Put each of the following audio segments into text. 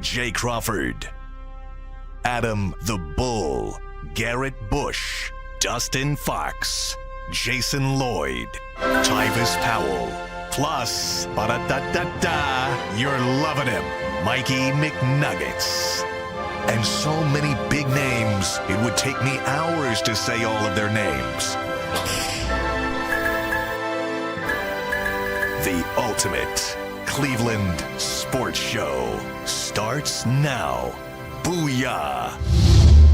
Jay Crawford, Adam the Bull, Garrett Bush, Dustin Fox, Jason Lloyd, Tyvis Powell, plus, ba-da-da-da-da, you're loving him, Mikey McNuggets. And so many big names, it would take me hours to say all of their names. The ultimate Cleveland sports show starts now. Booyah!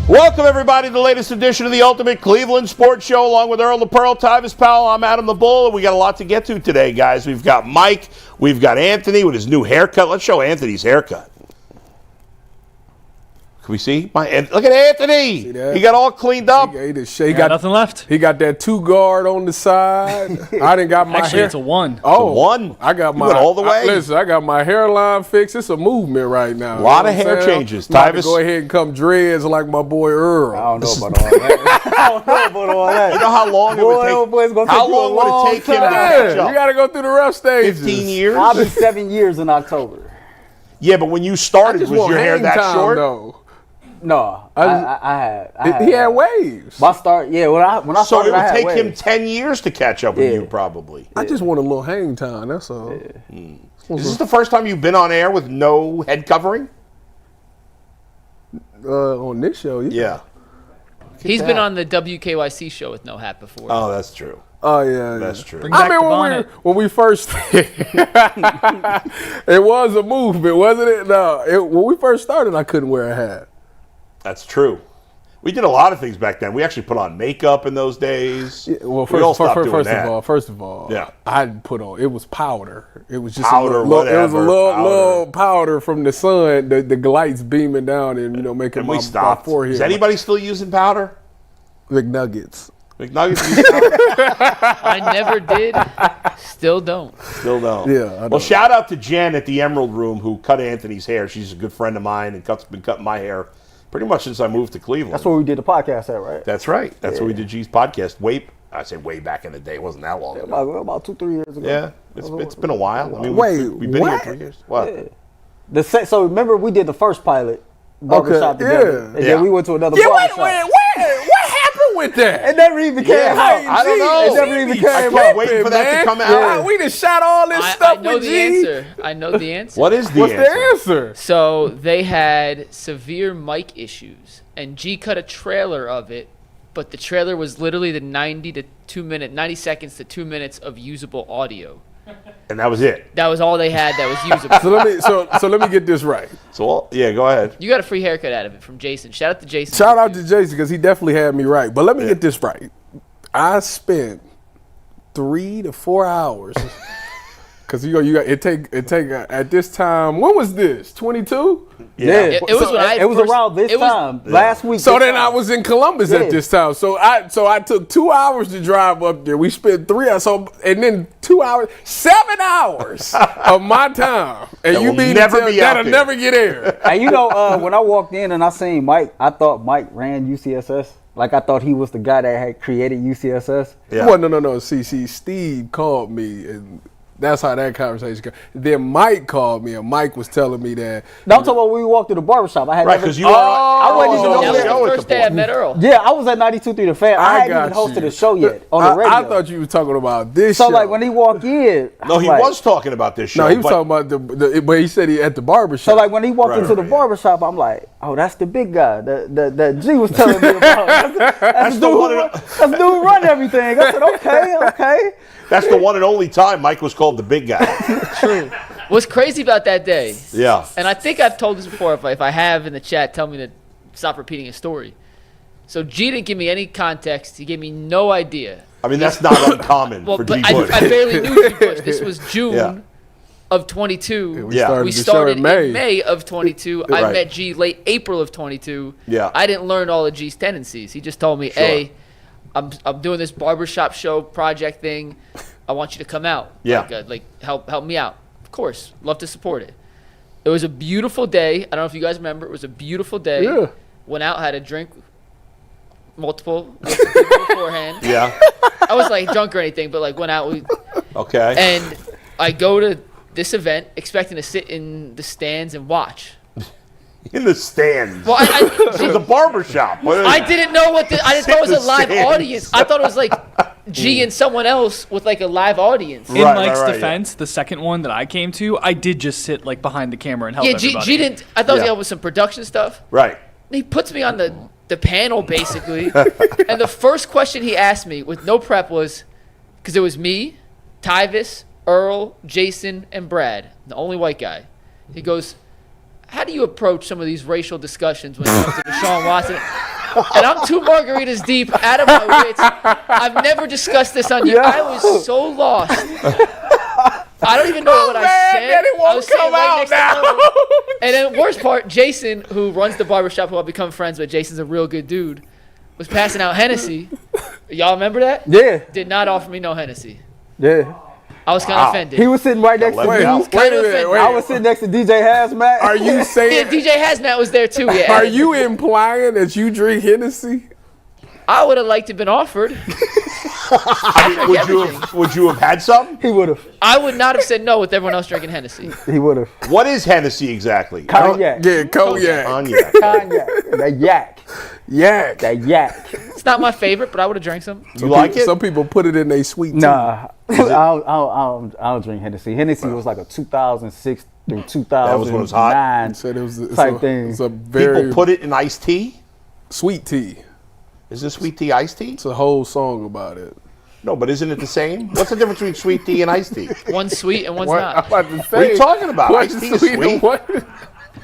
Welcome, everybody, to the latest edition of the Ultimate Cleveland Sports Show, along with Earl the Pearl, Tyvis Powell. I'm Adam the Bull, and we got a lot to get to today, guys. We've got Mike, we've got Anthony with his new haircut. Let's show Anthony's haircut. Can we see? Look at Anthony. He got all cleaned up. He got nothing left. He got that 2 guard on the side. I didn't got my Actually, hair. it's a 1. Oh, it's a 1. I got my went all the way. Listen, I got my hairline fixed. It's a movement right now. A lot of hair changes. Tyvis, go ahead and come dreads like my boy Earl. I don't know about all that. I don't know about all that. You know how long it would take? How long would it take him to catch up? You got to go through the rough stages. 15 years? I'll be 7 years in October. Yeah, but when you started, was your hair that short? Though. No, I had. He had waves. My start, yeah. When I so started, it would take him 10 years to catch up with you, probably. I just want a little hang time. That's all. Is this the first time you've been on air with no head covering? On this show, yeah. He's been on the WKYC show with no hat before. Oh, that's true. Oh, yeah. That's true. Bring back the bonnet. when we first, it was a movement, wasn't it? No, when we first started, I couldn't wear a hat. That's true. We did a lot of things back then. We actually put on makeup in those days. Yeah, well, first of all, yeah. I put on. It was powder. It was just powder, a little, whatever. It was a little powder from the sun. The lights beaming down and making my forehead. Is anybody still using powder? McNuggets. McNuggets use powder? I never did. Still don't. Still don't. Yeah. Well, shout out to Jen at the Emerald Room who cut Anthony's hair. She's a good friend of mine and been cutting my hair pretty much since I moved to Cleveland. That's where we did the podcast at, right? That's right. That's where we did G's podcast. I say way back in the day. It wasn't that long ago. About 2-3 years ago. Yeah, it's been a while. I mean, we've been here 3 years. What? Yeah. So remember we did the first pilot Barbershop together, and then we went to another barbershop. What happened with that? It never even came out. I don't know. It never even came I out. kept waiting for that to come out. Yeah. We just shot all this stuff I know with the G. answer. I know the answer. What is the What's answer? the answer? So they had severe mic issues, and G cut a trailer of it, but the trailer was literally the 90 seconds to 2 minutes of usable audio. And that was it. That was all they had that was usable. So let me get this right. So go ahead. You got a free haircut out of it from Jason. Shout out to Jason. Shout out to Jason because he definitely had me right. But let me get this right. I spent 3 to 4 hours because it take at this time. When was this? 22? Yeah, it was when I it was around this time last week. So then I was in Columbus at this time. So I took 2 hours to drive up there. We spent 3 hours. And then 2 hours, 7 hours of my time. And That you will mean never be out that'll there. never get aired. And when I walked in and I seen Mike, I thought Mike ran UCSS. Like I thought he was the guy that had created UCSS. Yeah. Well, no. See, Steve called me, and that's how that conversation goes. Then Mike called me, and Mike was telling me that. No, I'm talking about when we walked to the barbershop. I had Right, because you are. I wasn't even That on was there. the first day I met Earl. Yeah, I was at 92.3 The Fan. I hadn't even hosted a show yet on the radio. I thought you were talking about this So show. like when he walked in, No, he was talking about this show. No, he was talking about but he said he at the barbershop. So like when he walked into the barbershop, I'm like, oh, that's the big guy that G was telling me about. That's the dude who run everything. I said, okay. That's the one and only time Mike was called the big guy. True. What's crazy about that day? Yeah. And I think I've told this before. If I have in the chat, tell me to stop repeating a story. So G didn't give me any context. He gave me no idea. I mean, that's not uncommon for G. I barely knew G Bush. This was June of 22. Yeah. We started in May of 22. Right. I met G late April of 22. Yeah. I didn't learn all of G's tendencies. He just told me, hey, I'm doing this barbershop show project thing. I want you to come out. Yeah. Like help me out. Of course. Love to support it. It was a beautiful day. I don't know if you guys remember. It was a beautiful day. Yeah. Went out, had a drink, multiple beforehand. Yeah. I was like drunk or anything, but like went out. Okay. And I go to this event expecting to sit in the stands and watch. In the stands. Well, It was a barbershop. I didn't know what I didn't know it was a live stands. audience. I thought it was like G and someone else with like a live audience. In Right, Mike's right, defense, the second one that I came to, I did just sit like behind the camera and help Yeah, everybody. G didn't. I thought he Yeah. helped with some production stuff. Right. He puts me on the panel basically, and the first question he asked me with no prep was, because it was me, Tyvis, Earl, Jason, and Brad, the only white guy. He goes, "How do you approach some of these racial discussions when it comes to Deshaun Watson?" And I'm 2 margaritas deep, out of my wits. I've never discussed this on you. Yeah. I was so lost. I don't even know what I said. that it I won't was sitting come right out next to now. him. And then worst part, Jason, who runs the barbershop, who I've become friends with, Jason's a real good dude, was passing out Hennessy. Y'all remember that? Yeah, Did not offer me no Hennessy. yeah. I was kind of offended. He was sitting right next to let me. me out. I was Kind of offended. I sitting next to DJ Hazmat. Are you Yeah, saying? DJ Hazmat was there too. Yeah. Are you implying that you drink Hennessy? I would have liked to have been offered. Would you have had some? He would have. I would not have said no with everyone else drinking Hennessy. He would have. What is Hennessy exactly? Cognac. Yeah, cognac. Cognac. Cognac. That yak. Yak. That yak. It's not my favorite, but I would have drank some. You like it? Some people put it in their sweet tea. Nah, I don't drink Hennessy. Hennessy was like a 2006 through 2009 was when it was hot? Said it's type thing. It's a very People put it in iced tea? sweet tea. Is this sweet tea iced tea? It's a whole song about it. No, but isn't it the same? What's the difference between sweet tea and iced tea? One's sweet and one's I'm not. about to say, What are you talking about? what's Iced tea is sweet and sweet. what-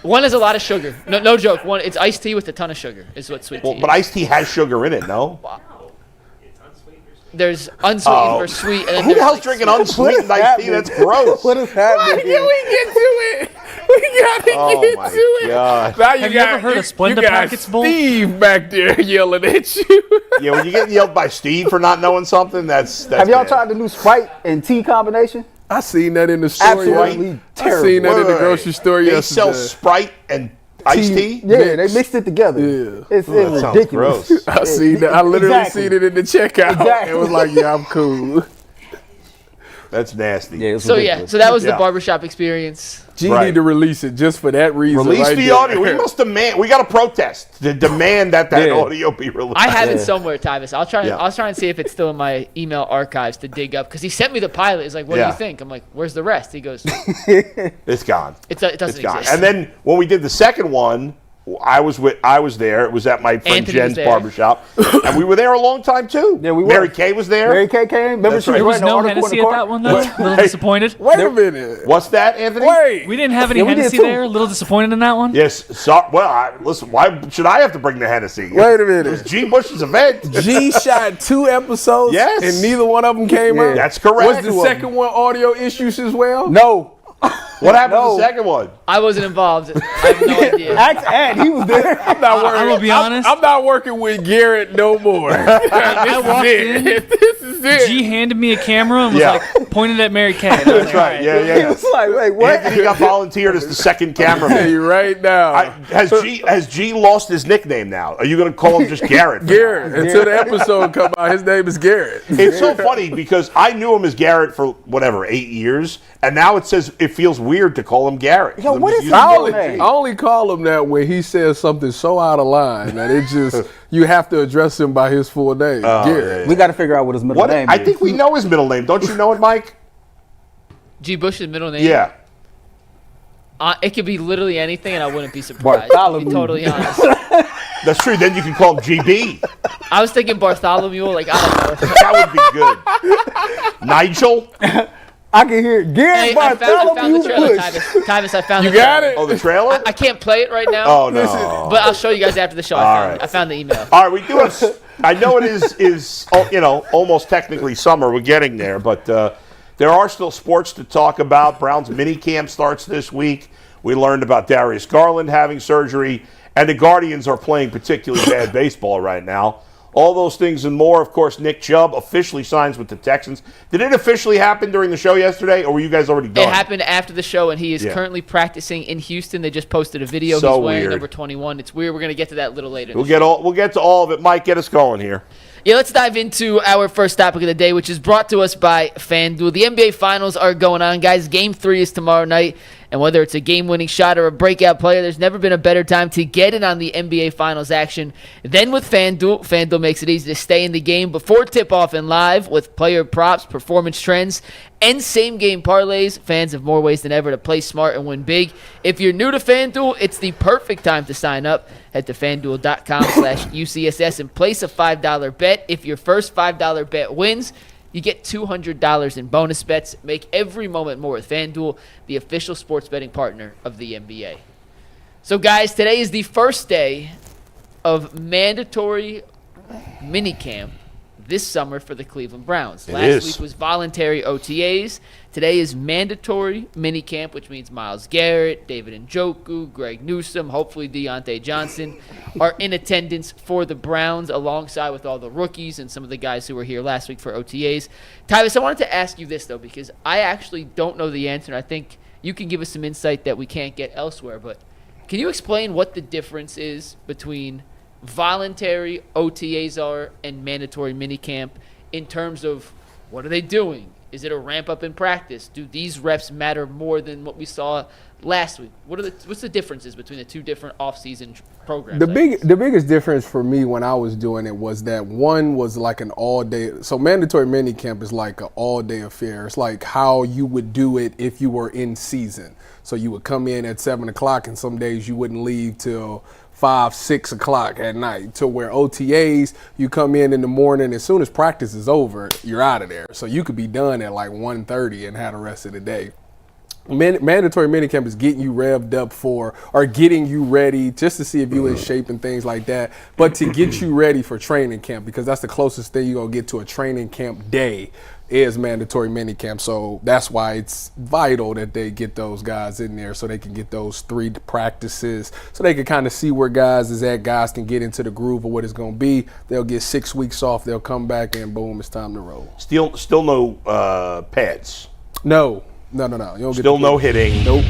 One has a lot of sugar. No joke. One, it's iced tea with a ton of sugar. Is what sweet tea. Well, but iced tea has sugar in it, no? There's unsweetened or sweet, and then Who the there's hell's like drinking What unsweetened is iced tea? happening? That's gross. What is happening? Can we get to it? We gotta Oh get my to it. God. Now Have you ever heard of Splenda you got Packets Bowl? Steve back there yelling at you. Yeah, when you get yelled by Steve for not knowing something, that's Have y'all bad. tried the new Sprite and tea combination? I seen that in the store. Absolutely I terrible. seen that in the Wait. grocery store They yesterday. sell Sprite and iced tea? Yeah, Mix. they mixed it together. Yeah. It's that sounds ridiculous. gross. I seen that. I literally Exactly. seen it in the checkout. Exactly. It was like, yeah, I'm cool. That's nasty. Yeah, it's So ridiculous. so that was Yeah. the barbershop experience. G Right. need to release it just for that reason. Release right the there. audio. We must demand. We got to protest to demand that Yeah. audio be released. I have it Yeah. somewhere, Tyvis. I'll try. Yeah. I'll try and see if it's still in my email archives to dig up because he sent me the pilot. He's like, "What do Yeah. you think?" I'm like, "Where's the rest?" He goes, It's gone. "It doesn't It's gone. exist." And then when we did the second one, I was there. It was at my friend Anthony was Jen's there. barbershop, and we were there a long time too. Yeah, we were. Mary Kay was there. Mary Kay came. Remember That's she right. There was writing no an article in Hennessy the at car? that one, though? A little disappointed. Wait a minute. What's that, Anthony? Wait. We didn't have any Yeah, we did Hennessy too. there. A little disappointed in that one. Yes. So, well, listen. Why should I have to bring the Hennessy? Wait a It was minute. G. Bush's event. G shot 2 episodes. Yes. And neither one of them came Yeah. out. That's correct. Was the second one audio issues as well? No. What happened to No. the second one? I wasn't involved. I have no idea. Ask Ed. He was there. I'm not working. I'm gonna be honest. I'm not working with Garrett no more. I walked in. This is it. G handed me a camera and was Yeah. like pointed at Mary Kay. And I was That's like, right. "All Yeah, He yeah. was like, wait, what? Anthony got volunteered as the second Hey, cameraman. right now. Has G lost his nickname now? Are you going to call him just Garrett? Garrett. Until the episode come out, his name is Garrett. It's so funny because I knew him as Garrett for whatever 8 years, and now it says it feels weird to call him Garrett. Yo, what is You- his I middle only, name? I only call him that when he says something so out of line that it just you have to address him by his full name. Garrett. We got to figure out what his middle What? name I is. think we know his middle name. Don't you know it, Mike? G. Bush's middle name. Yeah. It could be literally anything, and I wouldn't be surprised. To be Bartholomew. totally honest. That's true. Then you can call him GB. I was thinking Bartholomew. Like I don't know. That would be good. Nigel? I can hear Garrett Hey, I found Bartholomew the trailer, Bush. Tyvis, I found You the got trailer. it? Oh, the trailer? I can't play it right now. Oh, no. But I'll show you guys after the show. right. I found the email. All right, we do have. I know it is almost technically summer. We're getting there, but there are still sports to talk about. Browns minicamp starts this week. We learned about Darius Garland having surgery, and the Guardians are playing particularly bad baseball right now. All those things and more. Of course, Nick Chubb officially signs with the Texans. Did it officially happen during the show yesterday, or were you guys already done? It happened after the show, and he is Yeah. currently practicing in Houston. They just posted a video. So He's wearing weird. number 21. It's weird. We're going to get to that a little later. in We'll the show. get to all of it. Mike, get us going here. Yeah, let's dive into our first topic of the day, which is brought to us by FanDuel. The NBA Finals are going on, guys. Game 3 is tomorrow night, And whether it's a game-winning shot or a breakout player, there's never been a better time to get in on the NBA Finals action than with FanDuel. FanDuel makes it easy to stay in the game before tip-off and live with player props, performance trends, and same-game parlays. Fans have more ways than ever to play smart and win big. If you're new to FanDuel, it's the perfect time to sign up. Head to FanDuel.com/UCSS and place a $5 bet. If your first $5 bet wins, you get $200 in bonus bets. Make every moment more with FanDuel, the official sports betting partner of the NBA. So, guys, today is the first day of mandatory minicamp this summer for the Cleveland Browns. Last week was voluntary OTAs. Today is mandatory minicamp, which means Myles Garrett, David Njoku, Greg Newsome, hopefully Deontay Johnson are in attendance for the Browns alongside with all the rookies and some of the guys who were here last week for OTAs. Tyvis, I wanted to ask you this, though, because I actually don't know the answer, and I think you can give us some insight that we can't get elsewhere. But can you explain what the difference is between voluntary OTAs are and mandatory minicamp in terms of what are they doing? Is it a ramp up in practice? Do these reps matter more than what we saw last week? What's the differences between the two different offseason programs? The biggest difference for me when I was doing it was that one was like an all day. So mandatory minicamp is like an all day affair. It's like how you would do it if you were in season. So you would come in at 7 o'clock, and some days you wouldn't leave till 5, 6 o'clock at night, to where OTAs, you come in the morning, as soon as practice is over, you're out of there. So you could be done at like 1:30 and have the rest of the day. Mandatory minicamp is getting you revved up for, or getting you ready just to see if you're in shape and things like that, but to get you ready for training camp, because that's the closest thing you're going to get to a training camp day is mandatory minicamp. So that's why it's vital that they get those guys in there so they can get those 3 practices, so they can kind of see where guys is at. Guys can get into the groove of what it's going to be. They'll get 6 weeks off. They'll come back and boom, it's time to roll. Still no pads. No. You don't Still get no hitting. Nope.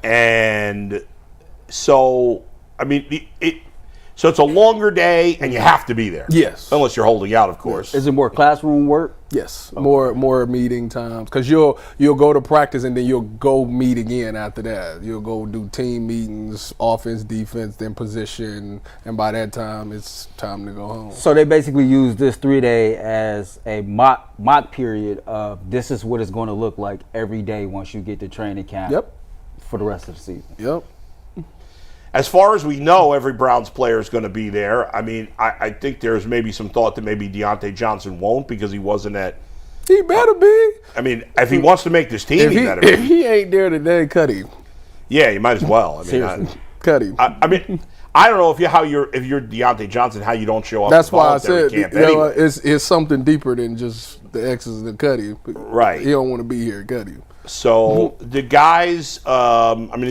And so, I mean, so it's a longer day, and you have to be there. Yes. Unless you're holding out, of course. Is it more classroom work? Yes, more meeting times, because you'll go to practice and then you'll go meet again after that. You'll go do team meetings, offense, defense, then position, and by that time it's time to go home. So they basically use this 3-day as a mock period of this is what it's going to look like every day once you get to training camp. Yep. For the rest of the season. Yep. As far as we know, every Browns player is going to be there. I mean, I think there's maybe some thought that maybe Deontay Johnson won't because he wasn't at. He better be. I mean, if he wants to make this team, he better be. If he ain't there today, cut him. Yeah, you might as well. I mean, Seriously. Cut him. I mean, I don't know if you're Deontay Johnson, how you don't show up. That's to why I said camp anyway. it's something deeper than just the X's and cut him. Right. He don't want to be here. Cut him. So the guys, I mean,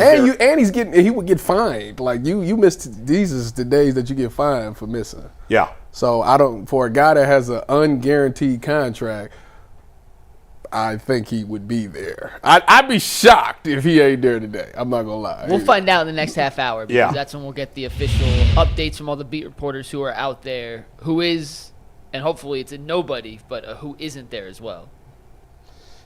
he would get fined. Like you missed. These is the days that you get fined for missing. Yeah. So for a guy that has an unguaranteed contract, I think he would be there. I'd be shocked if he ain't there today. I'm not gonna lie. We'll find out in the next half hour because Yeah. that's when we'll get the official updates from all the beat reporters who are out there, who is, and hopefully it's a nobody, but who isn't there as well.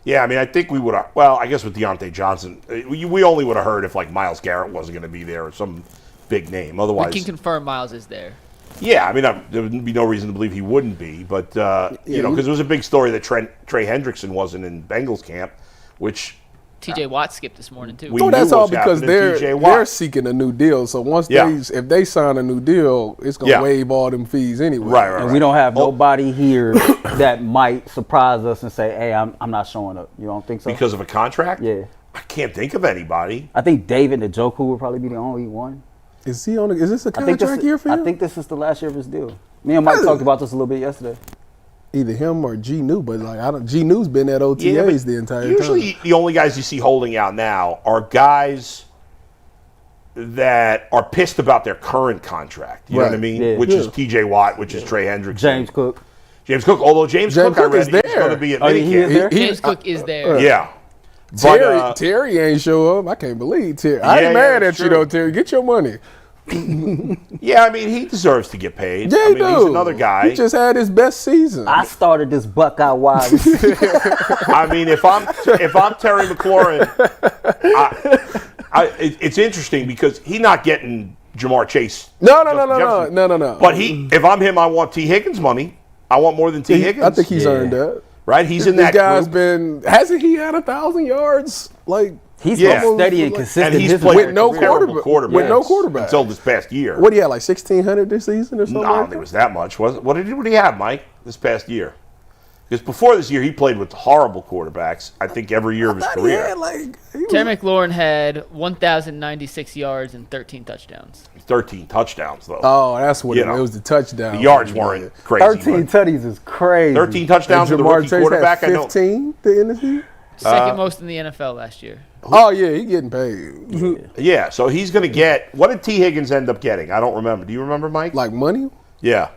Yeah, I mean, I think we would have. Well, I guess with Deontay Johnson, we only would have heard if like Myles Garrett wasn't going to be there or some big name. Otherwise, We can confirm Myles is there. Yeah, I mean, there would be no reason to believe he wouldn't be. But because it was a big story that Trey Hendrickson wasn't in Bengals camp, which TJ Watt skipped this morning too. We So that's knew all what's because happening to TJ Watt. they're seeking a new deal. So once if they sign a new deal, it's gonna waive all them fees anyway. Right. And we don't have nobody here that might surprise us and say, hey, I'm not showing up. You don't think so? Because of a contract? Yeah. I can't think of anybody. I think David Njoku would probably be the only one. Is this a I think contract year for him? I think this is the last year of his deal. Me and Mike talked about this a little bit yesterday. Either him or G New, but like G New's been at OTAs the entire time. Usually, the only guys you see holding out now are guys that are pissed about their current contract. You know what I mean? Yeah. Which is TJ Watt, which is Trey Hendrickson. James Cook. Although James Cook I read is there. is going to be at Oh, he minicamp. is there? James Cook is there. Yeah. But, Terry ain't show up. I can't believe Terry. I Yeah, ain't mad that's at you true. though, Terry. Get your money. Yeah, I mean, he deserves to get paid. Yeah, I mean, he's another guy. He just had his best season. I started this Buckeye wide receiver. I mean, if I'm Terry McLaurin, it's interesting because he's not getting Jamar Chase. No. But if I'm him, I want T. Higgins money. I want more than T. Higgins. I think he's earned that. Right? He's in This that guy's group. hasn't he had 1,000 yards? Like, He's Yeah. been steady and And consistent. And he's his played with no terrible quarterback. With no quarterback. until this past year. what do you have, like 1,600 this season or something? No, I don't like think it was that much. What did he have, Mike, this past year? Because before this year, he played with horrible quarterbacks, I think, every year of his career. Terry McLaurin had 1,096 yards and 13 touchdowns. 13 touchdowns, though. Oh, that's what You it know, was. The touchdown. the yards weren't crazy. 13 but tutties is crazy. 13 touchdowns with a Jamar rookie Chase quarterback. had 15 to end the season. Second most in the NFL last year. Oh yeah, he getting paid. Yeah, so he's going to get – what did T. Higgins end up getting? I don't remember. Do you remember, Mike? Like money? Yeah.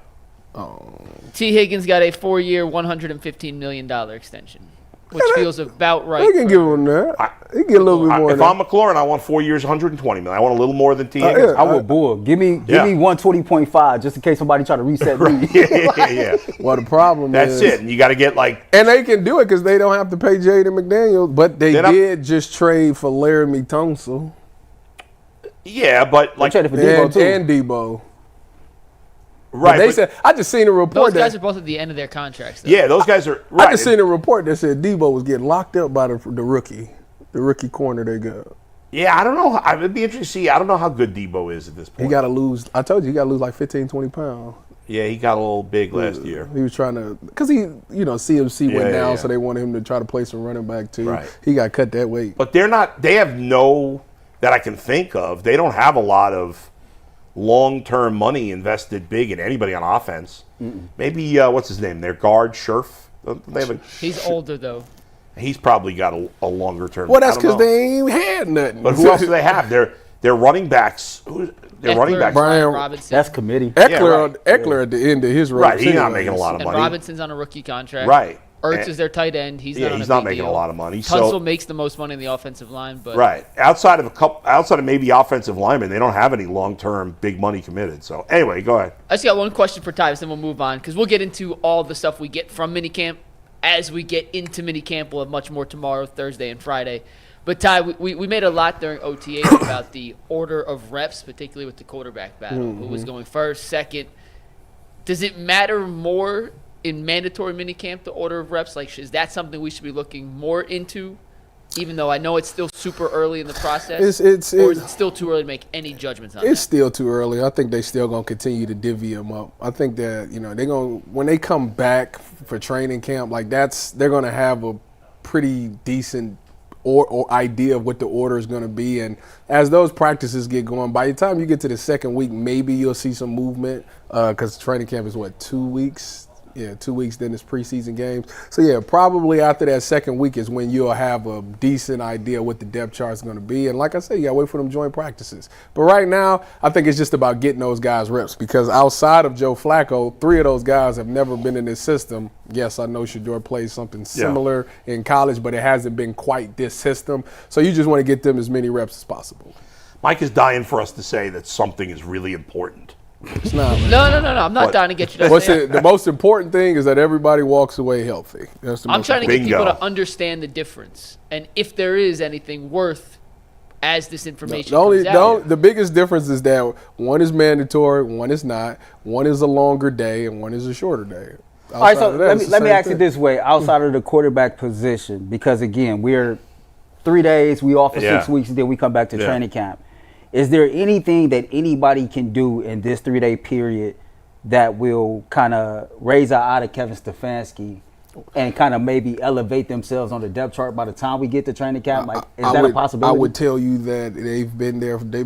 T. Higgins got a 4-year, $115 million extension, which feels about right. They can give him that. He get a little bit more. If I'm McLaurin, I want 4 years, $120 million. I want a little more than T. Higgins. yeah. I would bull. Give me 120.5 just in case somebody try to reset me. Yeah. Well, the problem That's is it. And you got to get like – and they can do it because they don't have to pay Jaden McDaniels, but they did just trade for Laramie Tunsil yeah, but like – Traded for Debo too. and Debo. right. They but- said I just seen a report Those guys that are both at the end of their contracts, though. yeah, those guys are – right. I just seen a report that said Debo was getting locked up by the rookie corner they got. Yeah, I don't know. I would be interested to see. I don't know how good Debo is at this point. He got to lose. I told you, he got to lose like 15, 20 pounds. Yeah, he got a little big last year. He was trying to, because CMC went down, yeah. so they wanted him to try to play some running back too. Right. He got cut that weight. But they're not – they have no – that I can think of. They don't have a lot of long-term money invested big in anybody on offense. Maybe, what's his name? Their guard, Scherf? They have He's older, though. he's probably got a longer-term – Well, that's because they ain't had nothing. But who else do they have? They're running backs. Their running backs. Brian Robinson. That's committee. Eckler at the end of his road. Right, he's not making a lot of And money. Robinson's on a rookie contract. Right. Ertz And- is their tight end. He's Yeah, not on he's a not big making deal. a lot of money. Tunsil So makes the most money in the offensive line, but right, outside of maybe offensive linemen, they don't have any long-term big money committed. So anyway, go ahead. I just got one question for Tyvis, then we'll move on because we'll get into all the stuff we get from minicamp. As we get into minicamp, we'll have much more tomorrow, Thursday, and Friday. But Ty, we made a lot during OTAs about the order of reps, particularly with the quarterback battle. Who was going first, second? Does it matter more in mandatory minicamp, the order of reps? Like, is that something we should be looking more into? Even though I know it's still super early in the process, or is it still too early to make any judgments on It's that? still too early. I think they still gonna continue to divvy them up. I think that they're gonna when they come back for training camp, like they're gonna have a pretty decent or idea of what the order is going to be. And as those practices get going, by the time you get to the second week, maybe you'll see some movement because training camp is, 2 weeks? Yeah, 2 weeks, then it's preseason games. So, yeah, probably after that second week is when you'll have a decent idea what the depth chart is going to be. And like I said, you got to wait for them joint practices. But right now, I think it's just about getting those guys reps because outside of Joe Flacco, 3 of those guys have never been in this system. Yes, I know Shedeur plays something similar in college, but it hasn't been quite this system. So you just want to get them as many reps as possible. Mike is dying for us to say that something is really important. It's not. No. I'm not dying to get you to What's say it? The most important thing is that everybody walks away healthy. That's the I'm most trying to get Bingo. people to understand the difference and if there is anything worth as this information The comes out. the biggest difference is that one is mandatory, one is not. One is a longer day, and one is a shorter day. All right, so Outside of that, it's the let me same ask thing. it this way: outside of the quarterback position, because again, we're 3 days, we off for 6 weeks, and then we come back to training camp. Is there anything that anybody can do in this 3-day period that will kind of raise our eye to Kevin Stefanski and kind of maybe elevate themselves on the depth chart by the time we get to training camp? Like, is that a possibility? I would tell you that they've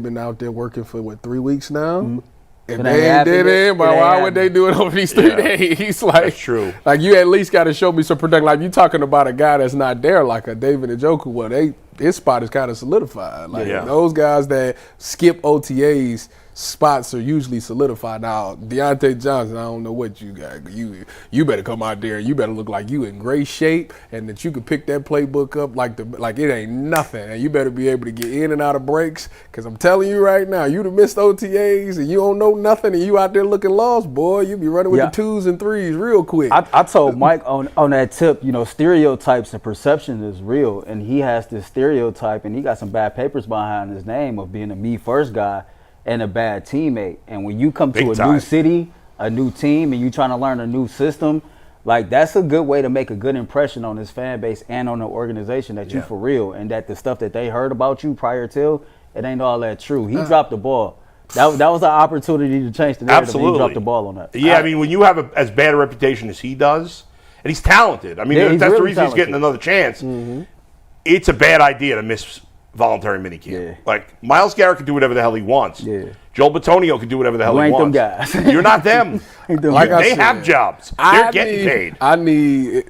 been out there working for 3 weeks now. Mm-hmm. If But they they ain't did haven't- it, but it ain't why would they do it over these 3 days? Like, That's true. Like, you at least got to show me some production. Like, you talking about a guy that's not there, like a David Njoku. Well, his spot is kind of solidified. Like, those guys that skip OTAs spots are usually solidified. Now, Deontay Johnson, I don't know what you got. You better come out there and you better look like you in great shape and that you can pick that playbook up like it ain't nothing. And you better be able to get in and out of breaks, because I'm telling you right now, you'd have missed OTAs and you don't know nothing and you out there looking lost, boy. You be running with the 2s and 3s real quick. I told Mike on that tip, stereotypes and perception is real, and he has this stereotype, and he got some bad papers behind his name of being a me first guy and a bad teammate. And when you come to a new city, a new team, and you trying to learn a new system, like that's a good way to make a good impression on this fan base and on the organization that you for real, and that the stuff that they heard about you prior to, it ain't all that true. He dropped the ball. That was an opportunity to change the narrative. Absolutely. He dropped the ball on that. Yeah, I mean, when you have as bad a reputation as he does, and he's talented. I mean, that's really the reason he's getting another chance. Mm-hmm. It's a bad idea to miss voluntary minicamp. Yeah. Like, Myles Garrett can do whatever the hell he wants. Yeah. Joel Bitonio can do whatever the hell he wants. Them guys. You're not them. They have jobs. They're getting paid.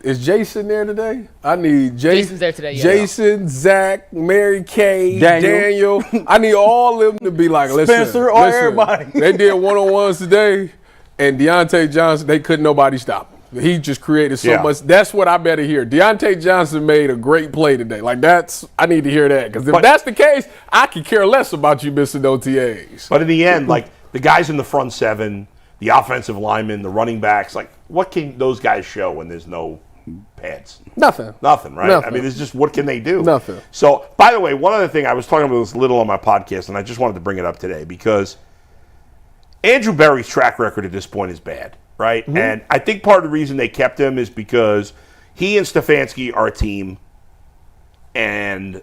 Is Jason there today? I need Jason's there today. Jason, Zach, Mary Kay, Daniel. I need all of them to be like, Spencer, or everybody. They did one-on-ones today, and Deontay Johnson, they couldn't nobody stop him. He just created so much. That's what I better hear. Deontay Johnson made a great play today. Like, I need to hear that. Because if that's the case, I could care less about you missing OTAs. But in the end, like, the guys in the front seven, the offensive linemen, the running backs, like, what can those guys show when there's no pads? Nothing, right? Nothing. I mean, it's just, what can they do? Nothing. So, by the way, one other thing, I was talking about this little on my podcast, and I just wanted to bring it up today because Andrew Berry's track record at this point is bad. Right? Mm-hmm. And I think part of the reason they kept him is because he and Stefanski are a team, and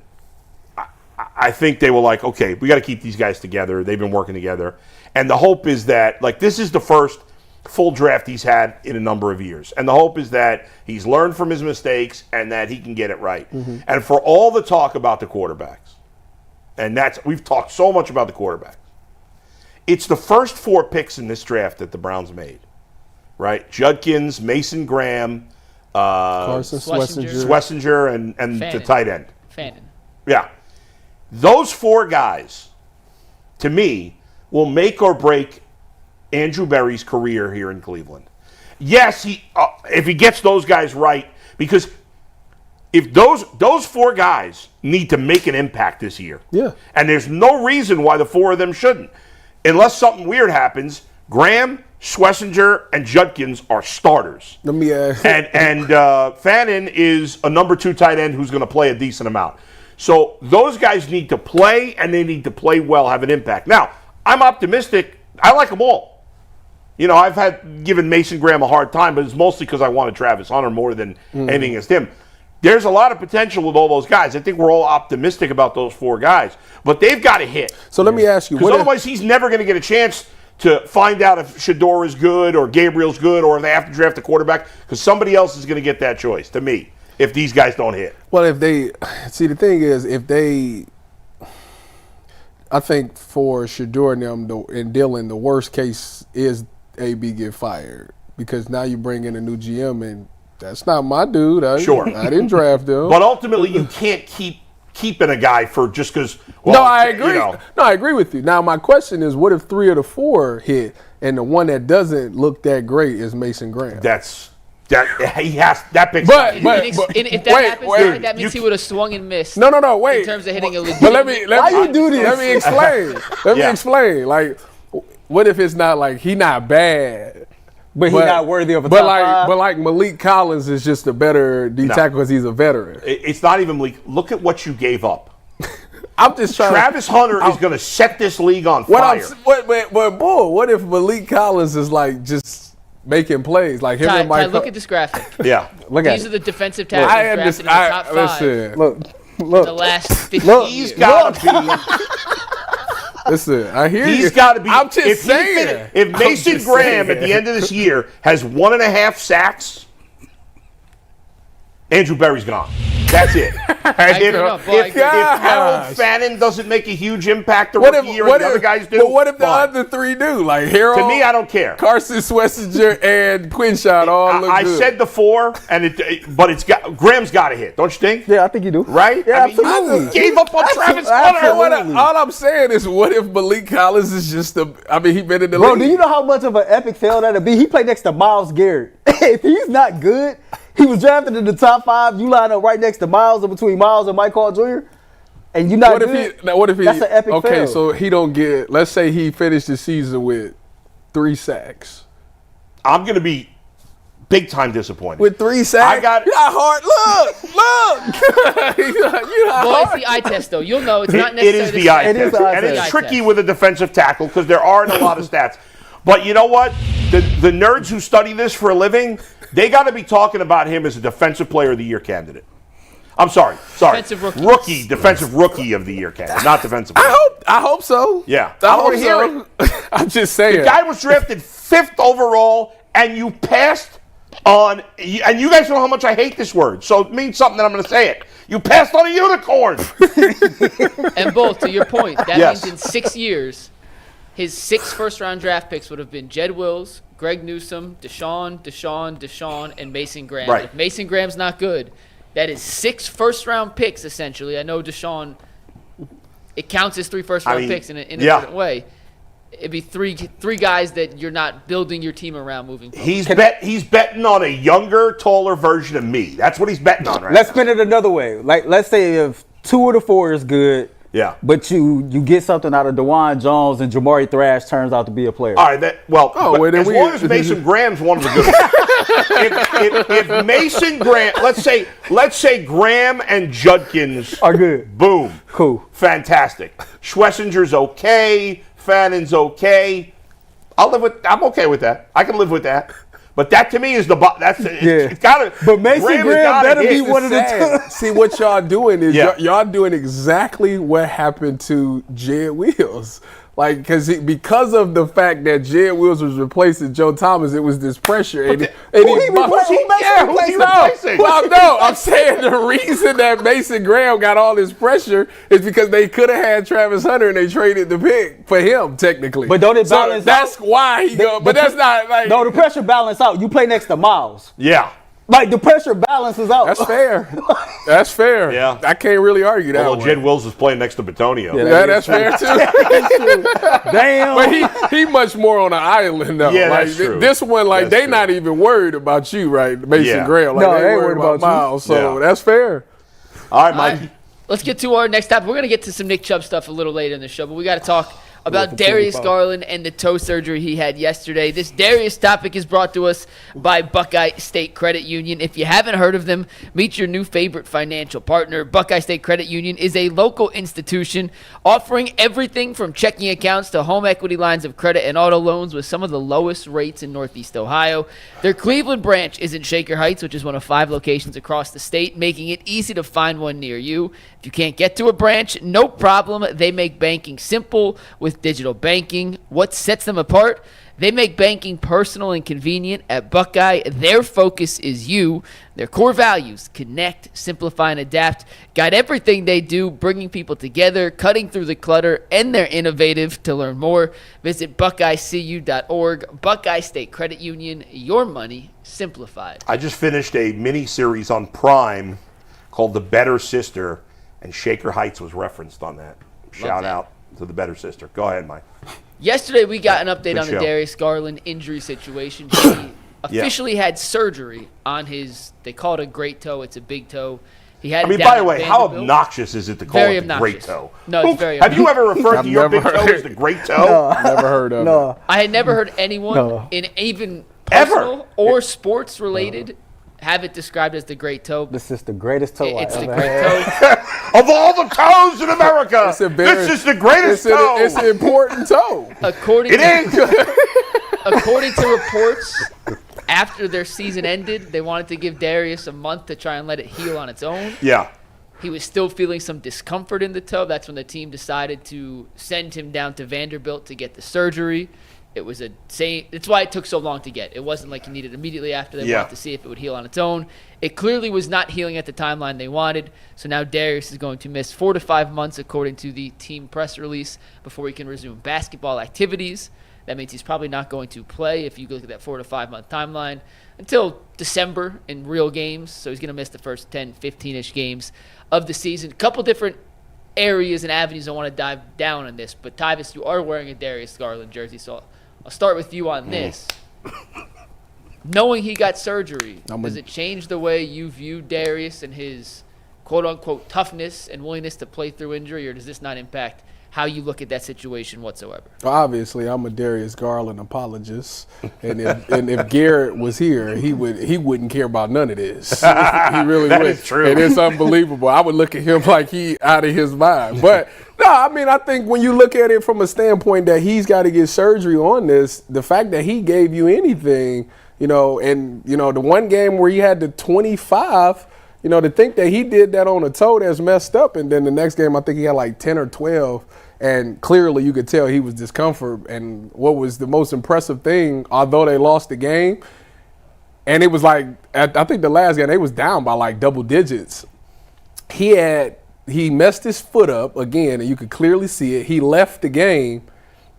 I think they were like, okay, we got to keep these guys together. They've been working together. And the hope is that, like, this is the first full draft he's had in a number of years. And the hope is that he's learned from his mistakes and that he can get it right. Mm-hmm. And for all the talk about the quarterbacks, and we've talked so much about the quarterbacks, it's the first 4 picks in this draft that the Browns made. Right, Judkins, Mason Graham, Carson Schlesinger, and the tight end. Fannin. Yeah. Those 4 guys, to me, will make or break Andrew Berry's career here in Cleveland. Yes, if he gets those guys right, because if those 4 guys need to make an impact this year. Yeah. And there's no reason why the 4 of them shouldn't. Unless something weird happens, Graham, Schlesinger, and Judkins are starters. Let me ask. And Fannin is a number 2 tight end who's going to play a decent amount. So those guys need to play, and they need to play well, have an impact. Now, I'm optimistic. I like them all. I've given Mason Graham a hard time, but it's mostly because I wanted Travis Hunter more than anything against him. There's a lot of potential with all those guys. I think we're all optimistic about those 4 guys, but they've got to hit. So let me ask you. Because otherwise he's never going to get a chance to find out if Shador is good or Gabriel's good or if they have to draft a quarterback, because somebody else is going to get that choice, to me, if these guys don't hit. Well, the thing is, I think for Shador and them and Dylan, the worst case is AB get fired, because now you bring in a new GM, and that's not my dude. I didn't draft him. But ultimately, you can't keeping a guy for just because. Well, no, I agree. No, I agree with you. Now, my question is, what if 3 of the 4 hit, and the one that doesn't look that great is Mason Graham? That picks. If that happens, that means he would have swung and missed. No, wait. In terms of hitting a legit. But let you do this? Let me explain. Let me explain. Like, what if it's not like he not bad? But he's not worthy of a top 5. But like Malik Collins is just a better D tackle because he's a veteran. It's not even Malik. Look at what you gave up. I'm just trying. Travis Hunter is going to set this league on fire. What if Malik Collins is like just making plays like him and Mike? Look at this graphic. Yeah, look at these are the defensive tackles drafted in the top 5. Listen, look. The last 15 years. He's got to be. Listen, I hear you. He's got to be. I'm just saying. If Mason Graham at the end of this year has 1.5 sacks, Andrew Berry's gone. That's it. If Harold Fannin doesn't make a huge impact the rookie year, and the other guys do. But what if the other three do? Like Harold, to me, I don't care. Carson Swessinger and Quinshon all look good. I said the 4, but Graham's got to hit, don't you think? Yeah, I think you do. Right? Yeah, absolutely. You gave up on Travis Hunter. All I'm saying is, what if Malik Collins is just he been in the league. Bro, do you know how much of an epic fail that'd be? He played next to Myles Garrett. If he's not good, he was drafted in the top 5. You line up right next to Myles, or between Myles and Mike Hall Jr., and you're not good. What if he? That's an epic fail. Okay, so he don't get. Let's say he finished the season with 3 sacks. I'm gonna be big time disappointed. With 3 sacks? You got hard. Look. Well, it's the eye test, though. You'll know it's not necessarily. It is the eye test. And it's tricky with a defensive tackle because there aren't a lot of stats. But you know what? The nerds who study this for a living, they got to be talking about him as a Defensive Player of the Year candidate. I'm sorry. Defensive rookie. Defensive Rookie of the Year candidate, not defensive player. I hope so. Yeah. I want to hear it. I'm just saying. The guy was drafted 5th overall, and you passed on, and you guys know how much I hate this word, so it means something that I'm going to say it. You passed on a unicorn. And both, to your point, that Yes. means in 6 years, his 6 first-round draft picks would have been Jed Wills, Greg Newsome, Deshaun, and Mason Graham. Right. If Mason Graham's not good, that is 6 first-round picks, essentially. I know Deshaun, it counts as 3 first-round picks in a different way. It'd be three guys that you're not building your team around moving forward. He's betting on a younger, taller version of me. That's what he's betting on right Let's now. spin it another way. Like, let's say if 2 of the 4 is good, yeah, but you get something out of DeJuan Jones and Jamari Thrash turns out to be a player. All right, as long as Mason Graham's one of the good. if Mason Graham, let's say Graham and Judkins are good. Boom. Cool. Fantastic. Schwessinger's okay. Fannon's okay. I'm okay with that. I can live with that. But that to me is it's gotta. But Mason Graham better be one of the 2. See what y'all doing is y'all doing exactly what happened to Jed Wills. Like, because of the fact that Jed Wills was replacing Joe Thomas, it was this pressure. Who's he replacing? Well, no, I'm saying the reason that Mason Graham got all this pressure is because they could have had Travis Hunter and they traded the pick for him, technically. But don't it balance out? That's why he go. But that's not like. No, the pressure balance out. You play next to Myles. Yeah. Like, the pressure balances out. That's fair. That's fair. Yeah. I can't really argue that. Although Jed Wills is playing next to Bitonio. Yeah, that's fair too. Damn. But he much more on an island though. Yeah, like that's true. This one, like they not even worried about you, right? Mason Graham. Like, no, they ain't worried about Myles. So that's fair. All right, Mikey. Let's get to our next topic. We're going to get to some Nick Chubb stuff a little later in the show, but we got to talk about Darius Garland and the toe surgery he had yesterday. This Darius topic is brought to us by Buckeye State Credit Union. If you haven't heard of them, meet your new favorite financial partner. Buckeye State Credit Union is a local institution offering everything from checking accounts to home equity lines of credit and auto loans with some of the lowest rates in Northeast Ohio. Their Cleveland branch is in Shaker Heights, which is one of 5 locations across the state, making it easy to find one near you. If you can't get to a branch, no problem. They make banking simple with digital banking. What sets them apart? They make banking personal and convenient. At Buckeye, their focus is you. Their core values: connect, simplify, and adapt. Guide everything they do, bringing people together, cutting through the clutter, and they're innovative. To learn more, visit buckeyecu.org. Buckeye State Credit Union, your money simplified. I just finished a mini-series on Prime called The Better Sister, and Shaker Heights was referenced on that. Shout out to The Better Sister. Go ahead, Mike. Yesterday, we got an update Good on the show. Darius Garland injury situation. He officially had surgery on his, they call it a great toe. It's a big toe. He had. I mean, by the way, how obnoxious is it to call it the great toe? No, it's very Have you ever referred I've to your big never toe heard- as the great toe? Never heard of it. I had never heard anyone in even Ever. personal or sports related have it described as the great toe. This is the greatest toe It's I the ever great had. toe. Of all the toes in America, It's a this is the greatest toe. It's an important toe. According It to, is. according to reports, after their season ended, they wanted to give Darius a month to try and let it heal on its own. Yeah. He was still feeling some discomfort in the toe. That's when the team decided to send him down to Vanderbilt to get the surgery. It was it's why it took so long to get. It wasn't like you needed immediately after. They wanted to see if it would heal on its own. It clearly was not healing at the timeline they wanted. So now Darius is going to miss 4 to 5 months, according to the team press release, before he can resume basketball activities. That means he's probably not going to play, if you look at that 4 to 5 month timeline, until December in real games. So he's going to miss the first 10, 15-ish games of the season. A couple different areas and avenues I want to dive down on this. But Tyvis, you are wearing a Darius Garland jersey, so I'll start with you on this. Knowing he got surgery, does it change the way you view Darius and his quote-unquote toughness and willingness to play through injury, or does this not impact how you look at that situation whatsoever? Well, obviously, I'm a Darius Garland apologist, and if Garrett was here, he wouldn't care about none of this. He really would. That is true. And it's unbelievable. I would look at him like he out of his mind. But no, I mean, I think when you look at it from a standpoint that he's got to get surgery on this, the fact that he gave you anything, and the one game where he had the 25. To think that he did that on a toe that's messed up, and then the next game I think he had like 10 or 12, and clearly you could tell he was discomfort. And what was the most impressive thing, although they lost the game, and it was like, I think the last game they was down by like double digits, he messed his foot up again, and you could clearly see it. He left the game,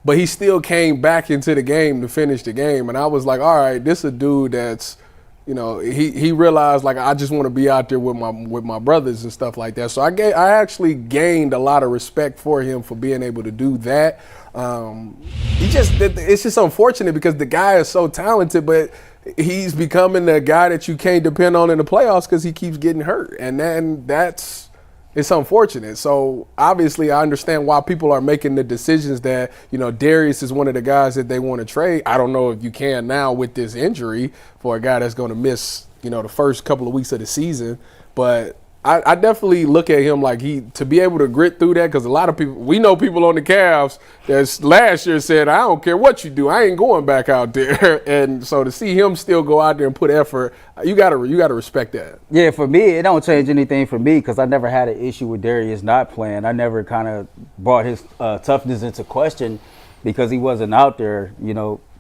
but he still came back into the game to finish the game, and I was like, all right, this is a dude that's, he realized, like, I just want to be out there with my brothers and stuff like that. So I actually gained a lot of respect for him for being able to do that. It's just unfortunate because the guy is so talented, but he's becoming the guy that you can't depend on in the playoffs because he keeps getting hurt, and then it's unfortunate. So obviously I understand why people are making the decisions that, Darius is one of the guys that they want to trade. I don't know if you can now with this injury for a guy that's going to miss, the first couple of weeks of the season. But I definitely look at him like to be able to grit through that, because a lot of people, we know people on the Cavs that last year said, I don't care what you do, I ain't going back out there. And so to see him still go out there and put effort, you gotta respect that. Yeah, for me, it don't change anything for me because I never had an issue with Darius not playing. I never kind of brought his toughness into question because he wasn't out there.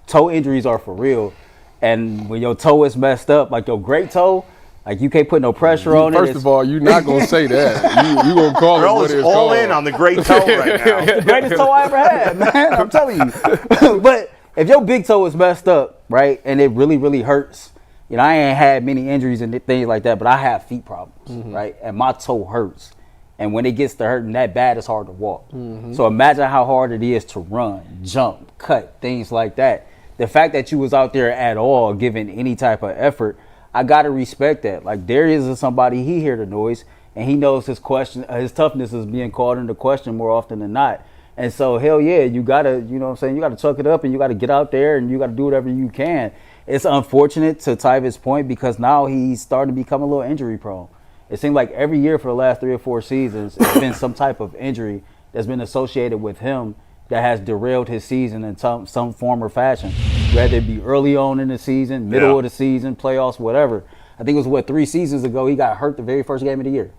Toe injuries are for real. And when your toe is messed up, like your great toe, like you can't put no pressure on it. First of all, you're not gonna say that. You gonna call it what it's all called. in on the great toe right now. It's the greatest toe I ever had, man. I'm telling you. But if your big toe is messed up, right, and it really, really hurts, I ain't had many injuries and things like that, but I have feet problems, right, and my toe hurts. And when it gets to hurting that bad, it's hard to walk. So imagine how hard it is to run, jump, cut, things like that. The fact that you was out there at all, giving any type of effort, I gotta respect that. Like Darius is somebody, he hear the noise and he knows his toughness is being called into question more often than not. And so hell yeah, you gotta, you gotta tuck it up and you gotta get out there and you gotta do whatever you can. It's unfortunate to Tyvis' point because now he's starting to become a little injury prone. It seemed like every year for the last 3 or 4 seasons, it's been some type of injury that's been associated with him that has derailed his season in some form or fashion, whether it be early on in the season, middle of the season, playoffs, whatever. I think it was 3 seasons ago he got hurt the very first game of the year,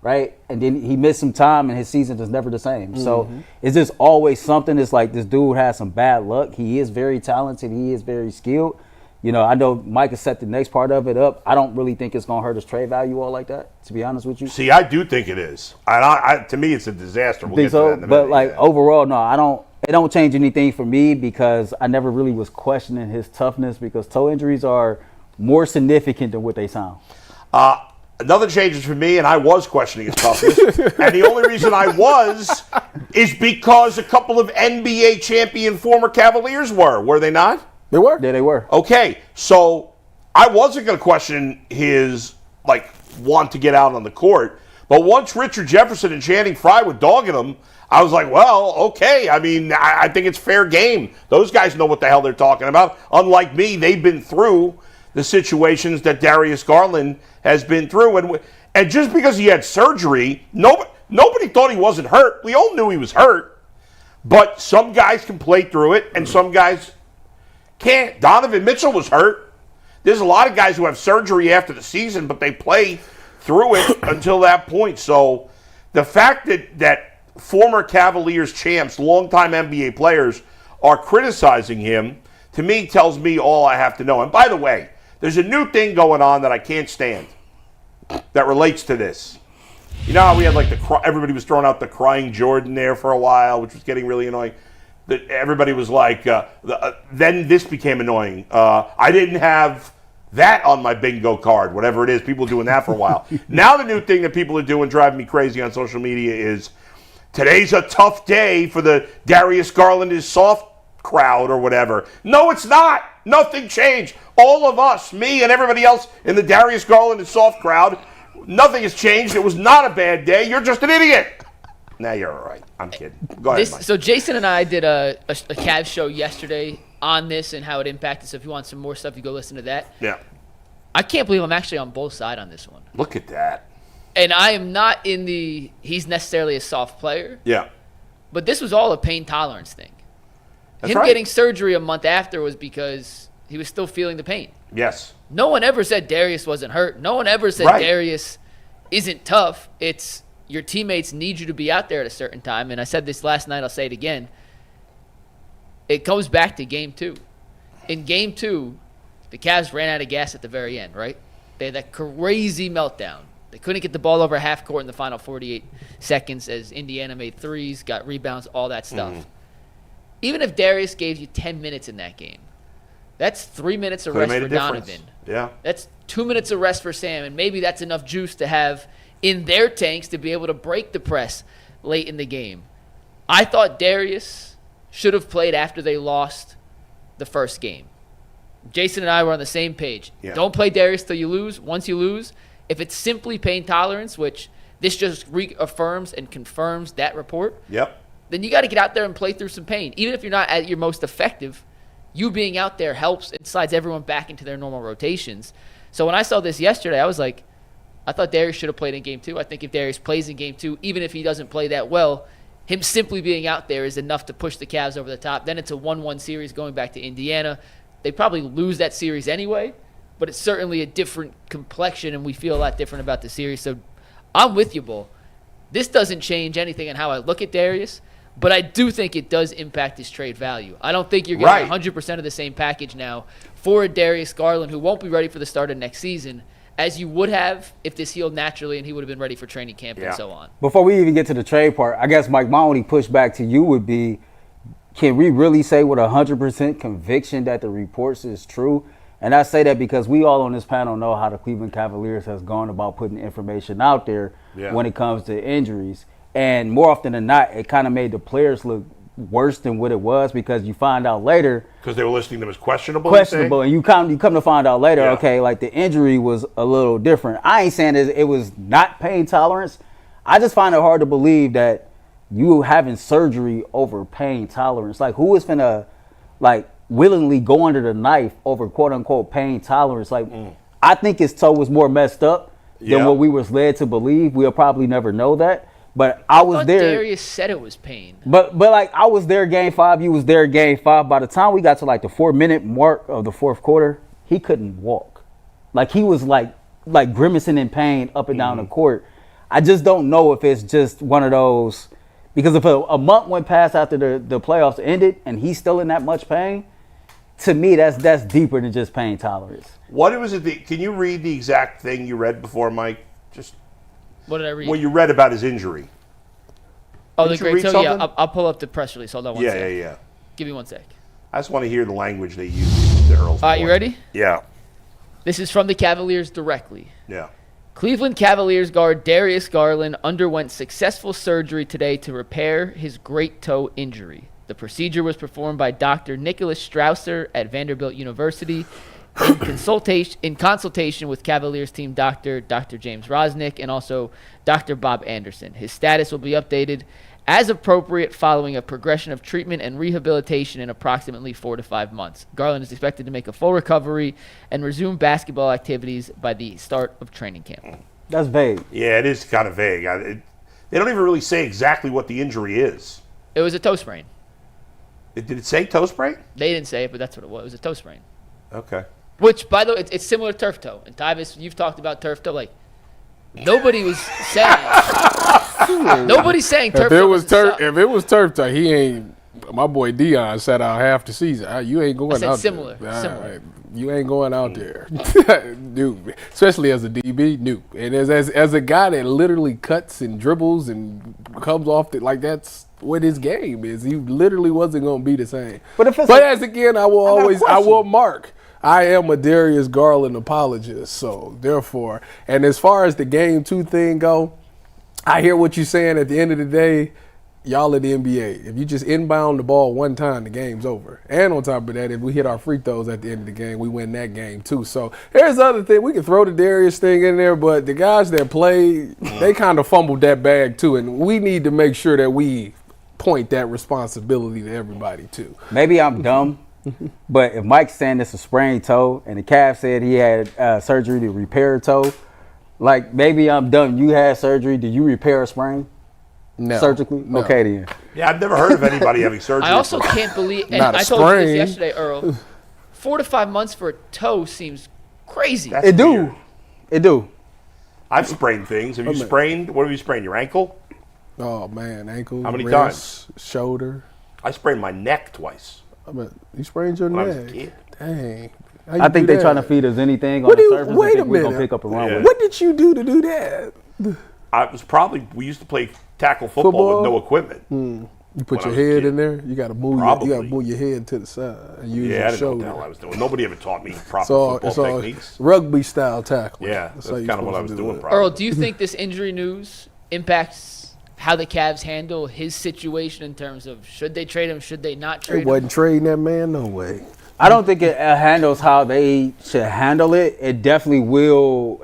right? And then he missed some time and his season is never the same. So it's just always something. It's like this dude has some bad luck. He is very talented. He is very skilled. I know Mike has set the next part of it up. I don't really think it's going to hurt his trade value all like that, to be honest with you. See, I do think it is. To me, it's a disaster. We'll get to that in a minute. But overall, no, it don't change anything for me because I never really was questioning his toughness because toe injuries are more significant than what they sound. Another change is for me, and I was questioning his toughness. And the only reason I was is because a couple of NBA champion former Cavaliers were they not? They were? Yeah, they were. Okay, so I wasn't going to question his, want to get out on the court. But once Richard Jefferson and Channing Frye were dogging him, I was like, well, okay. I mean, I think it's fair game. Those guys know what the hell they're talking about. Unlike me, they've been through the situations that Darius Garland has been through. And just because he had surgery, nobody thought he wasn't hurt. We all knew he was hurt. But some guys can play through it, and some guys can't. Donovan Mitchell was hurt. There's a lot of guys who have surgery after the season, but they play through it until that point. So the fact that former Cavaliers champs, longtime NBA players, are criticizing him, to me, tells me all I have to know. And by the way, there's a new thing going on that I can't stand that relates to this. You know how we had everybody was throwing out the crying Jordan there for a while, which was getting really annoying. Everybody was like, then this became annoying. I didn't have that on my bingo card, whatever it is. People doing that for a while. Now the new thing that people are doing, driving me crazy on social media, is today's a tough day for the Darius Garland is soft crowd or whatever. No, it's not. Nothing changed. All of us, me and everybody else in the Darius Garland is soft crowd, nothing has changed. It was not a bad day. You're just an idiot. Now you're all right. I'm kidding. Go ahead, Mike. So Jason and I did a Cavs show yesterday on this and how it impacted. So if you want some more stuff, you go listen to that. Yeah. I can't believe I'm actually on both sides on this one. Look at that. And I am not in he's necessarily a soft player. Yeah. But this was all a pain tolerance thing. That's Him right. getting surgery a month after was because he was still feeling the pain. Yes. No one ever said Darius wasn't hurt. No one ever said Darius isn't tough. It's your teammates need you to be out there at a certain time. And I said this last night. I'll say it again. It goes back to Game 2. In Game 2, the Cavs ran out of gas at the very end, right? They had that crazy meltdown. They couldn't get the ball over half court in the final 48 seconds as Indiana made threes, got rebounds, all that stuff. Even if Darius gave you 10 minutes in that game, that's 3 minutes of rest for Donovan. Yeah. That's 2 minutes of rest for Sam, and maybe that's enough juice to have in their tanks to be able to break the press late in the game. I thought Darius should have played after they lost the first game. Jason and I were on the same page. Yeah. Don't play Darius till you lose. Once you lose, if it's simply pain tolerance, which this just reaffirms and confirms that report, then you got to get out there and play through some pain. Even if you're not at your most effective, you being out there helps and slides everyone back into their normal rotations. So when I saw this yesterday, I was like, I thought Darius should have played in Game 2. I think if Darius plays in Game 2, even if he doesn't play that well, him simply being out there is enough to push the Cavs over the top. Then it's a 1-1 series going back to Indiana. They probably lose that series anyway, but it's certainly a different complexion, and we feel a lot different about the series. So I'm with you, Bull. This doesn't change anything in how I look at Darius, but I do think it does impact his trade value. I don't think you're getting 100% of the same package now for a Darius Garland who won't be ready for the start of next season as you would have if this healed naturally and he would have been ready for training camp and so on. Before we even get to the trade part, I guess, Mike, my only pushback to you would be, can we really say with 100% conviction that the reports is true? And I say that because we all on this panel know how the Cleveland Cavaliers has gone about putting information out there when it comes to injuries. And more often than not, it kind of made the players look worse than what it was because you find out later. Because they were listing them as questionable? And you come to find out later, okay, like the injury was a little different. I ain't saying it was not pain tolerance. I just find it hard to believe that you having surgery over pain tolerance. Like, who is finna, like, willingly go under the knife over quote-unquote pain tolerance? Like, I think his toe was more messed up than what we was led to believe. We'll probably never know that. But I was there. Darius said it was pain. But like, I was there Game 5. You was there Game 5. By the time we got to like the 4-minute mark of the fourth quarter, he couldn't walk. Like, he was like grimacing in pain up and down the court. I just don't know if it's just one of those, because if a month went past after the playoffs ended and he's still in that much pain, to me that's deeper than just pain tolerance. What was it? Can you read the exact thing you read before, Mike? Just. What did I read? Well, you read about his injury. Oh, the great. So, yeah, I'll pull up the press release. Hold on one sec. Yeah. Give me 1 sec. I just want to hear the language they use to Earl's All right, you ready? Yeah. This is from the Cavaliers directly. Yeah. Cleveland Cavaliers guard Darius Garland underwent successful surgery today to repair his great toe injury. The procedure was performed by Dr. Nicholas Strausser at Vanderbilt University in consultation with Cavaliers team Dr. James Rosnick and also Dr. Bob Anderson. His status will be updated as appropriate following a progression of treatment and rehabilitation in approximately 4 to 5 months. Garland is expected to make a full recovery and resume basketball activities by the start of training camp. That's vague. Yeah, it is kind of vague. They don't even really say exactly what the injury is. It was a toe sprain. Did it say toe sprain? They didn't say it, but that's what it was. It was a toe sprain. Okay. Which, by the way, it's similar to turf toe. And Tyvis, you've talked about turf toe. Like, nobody was saying. Nobody's saying turf toe. If it was turf toe, he ain't My boy Dion sat out half the season. You ain't going out similar, there. similar. You ain't going out there. Dude, especially as a DB, nope. And as a guy that literally cuts and dribbles and comes off it, like that's what his game is. He literally wasn't going to be the same. But as again, I will mark. I am a Darius Garland apologist, so therefore, and as far as the game 2 thing go, I hear what you're saying. At the end of the day, y'all in the NBA, if you just inbound the ball one time, the game's over. And on top of that, if we hit our free throws at the end of the game, we win that game too. So here's the other thing. We can throw the Darius thing in there, but the guys that play, they kind of fumbled that bag too, and we need to make sure that we point that responsibility to everybody too. Maybe I'm dumb. But if Mike's saying it's a sprained toe and the Cavs said he had surgery to repair a toe, like maybe I'm dumb. You had surgery. Did you repair a sprain? No. Surgically? No. Okay then. Yeah, I've never heard of anybody having surgery. I also can't believe, and Not a I told you sprain. this yesterday, Earl, 4 to 5 months for a toe seems crazy. That's It do. weird. It do. I've sprained things. Have you sprained? What have you sprained? Your ankle? Oh man, ankle. How many wrist, shoulder. I sprained my neck twice. I mean, you sprained your When I was a neck. kid. Dang. I think they're trying to feed us anything on What the do you- surface. wait I think a we're gonna minute. pick up and run Yeah. with it. What did you do to do that? We used to play tackle football with no equipment. You put When I your was a head kid. in there. You got to move. You Probably. got to move your head to the side and use Yeah, I your didn't know what the shoulder. hell I was doing. Nobody ever taught me proper It's all football techniques. rugby style tackle. Yeah, that's how kind you're of what I supposed was to do doing. it. Probably. Earl, do you think this injury news impacts how the Cavs handle his situation in terms of should they trade him, should they not They trade him? wasn't trading that man no way. I don't think it handles how they should handle it. It definitely will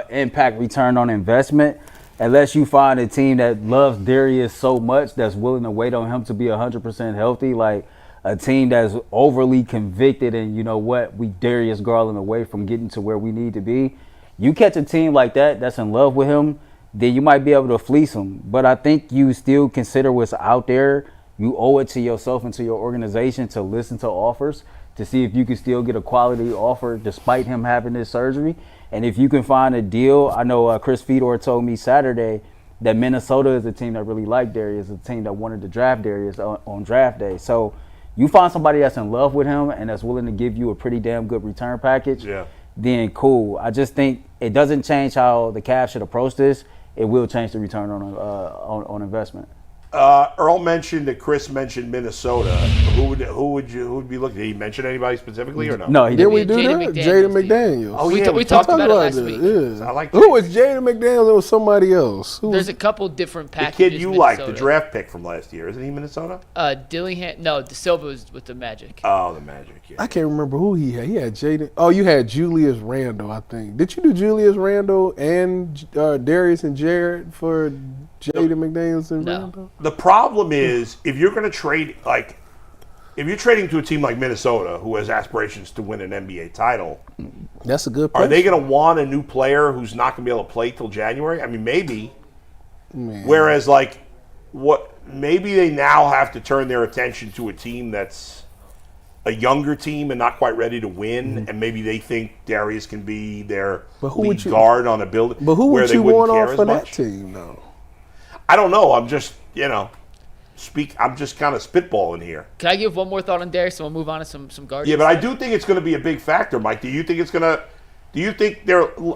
impact return on investment unless you find a team that loves Darius so much that's willing to wait on him to be 100% healthy, like a team that's overly convicted and, you know what, we Darius Garland away from getting to where we need to be. You catch a team like that that's in love with him, then you might be able to fleece him. But I think you still consider what's out there. You owe it to yourself and to your organization to listen to offers to see if you can still get a quality offer despite him having this surgery. And if you can find a deal, I know Chris Fedor told me Saturday that Minnesota is a team that really liked Darius, a team that wanted to draft Darius on draft day. So you find somebody that's in love with him and that's willing to give you a pretty damn good return package, then cool. I just think it doesn't change how the Cavs should approach this. It will change the return on investment. Earl mentioned that Chris mentioned Minnesota. Who would be looking? Did he mention anybody specifically or no? No, he Did didn't. we do Jaden that? Jaden McDaniels. McDaniels. Oh, We yeah, we talked about it last that, week. yeah. I like Who was Jaden McDaniels? It was somebody else. Who There's was, a couple different The packages. kid you like, the Minnesota. draft pick from last year, isn't he Minnesota? Dillingham. No, De Silva was with the Magic. Oh, the Magic. Yeah. I can't remember who he had. He had Jaden. Oh, you had Julius Randle, I think. Did you do Julius Randle and Darius and Jaire for Jaden McDaniels and No. Randle? The problem is if you're going to trade, like, if you're trading to a team like Minnesota who has aspirations to win an NBA title, That's a good are place. they going to want a new player who's not going to be able to play till January? I mean, maybe. Man. Whereas, like, maybe they now have to turn their attention to a team that's a younger team and not quite ready to win, and maybe they think Darius can be their But who lead would you- guard on a building But who where would they you wouldn't want care off as for that much. team, though? I don't know. I'm just, I'm just kind of spitballing here. Can I give one more thought on Darius and we'll move on to some guards? Yeah, but I do think it's going to be a big factor, Mike. Do you think it's going to? Do you think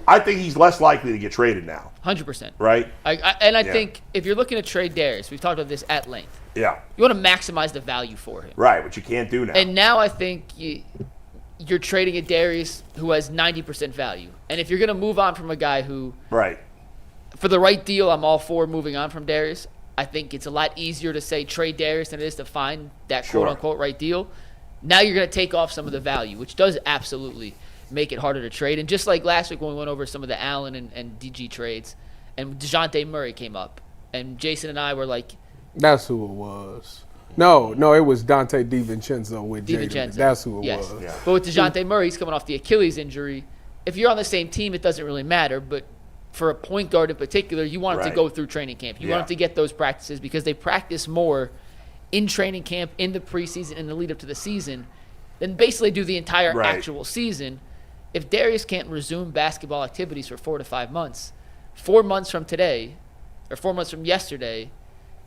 I think he's less likely to get traded now, 100%. right? I think if you're looking to trade Darius, we've talked about this at length. Yeah, You want to maximize the value for him. right. Which you can't do now. And now I think you're trading a Darius who has 90% value. And if you're going to move on from a guy who, right. for the right deal, I'm all for moving on from Darius. I think it's a lot easier to say trade Darius than it is to find that Sure. quote-unquote right deal. Now you're going to take off some of the value, which does absolutely make it harder to trade. And just like last week when we went over some of the Allen and DG trades, and DeJounte Murray came up, and Jason and I were like, That's who it was. No, it was Dante DiVincenzo with Jaden. DiVincenzo. That's who it Yes. was. Yeah. But with DeJounte Murray, he's coming off the Achilles injury. If you're on the same team, it doesn't really matter. But for a point guard in particular, you want him to Right. go through training camp. You Yeah. want him to get those practices because they practice more in training camp, in the preseason, in the lead up to the season, than basically do the entire Right. actual season. If Darius can't resume basketball activities for 4 to 5 months, 4 months from today, or 4 months from yesterday,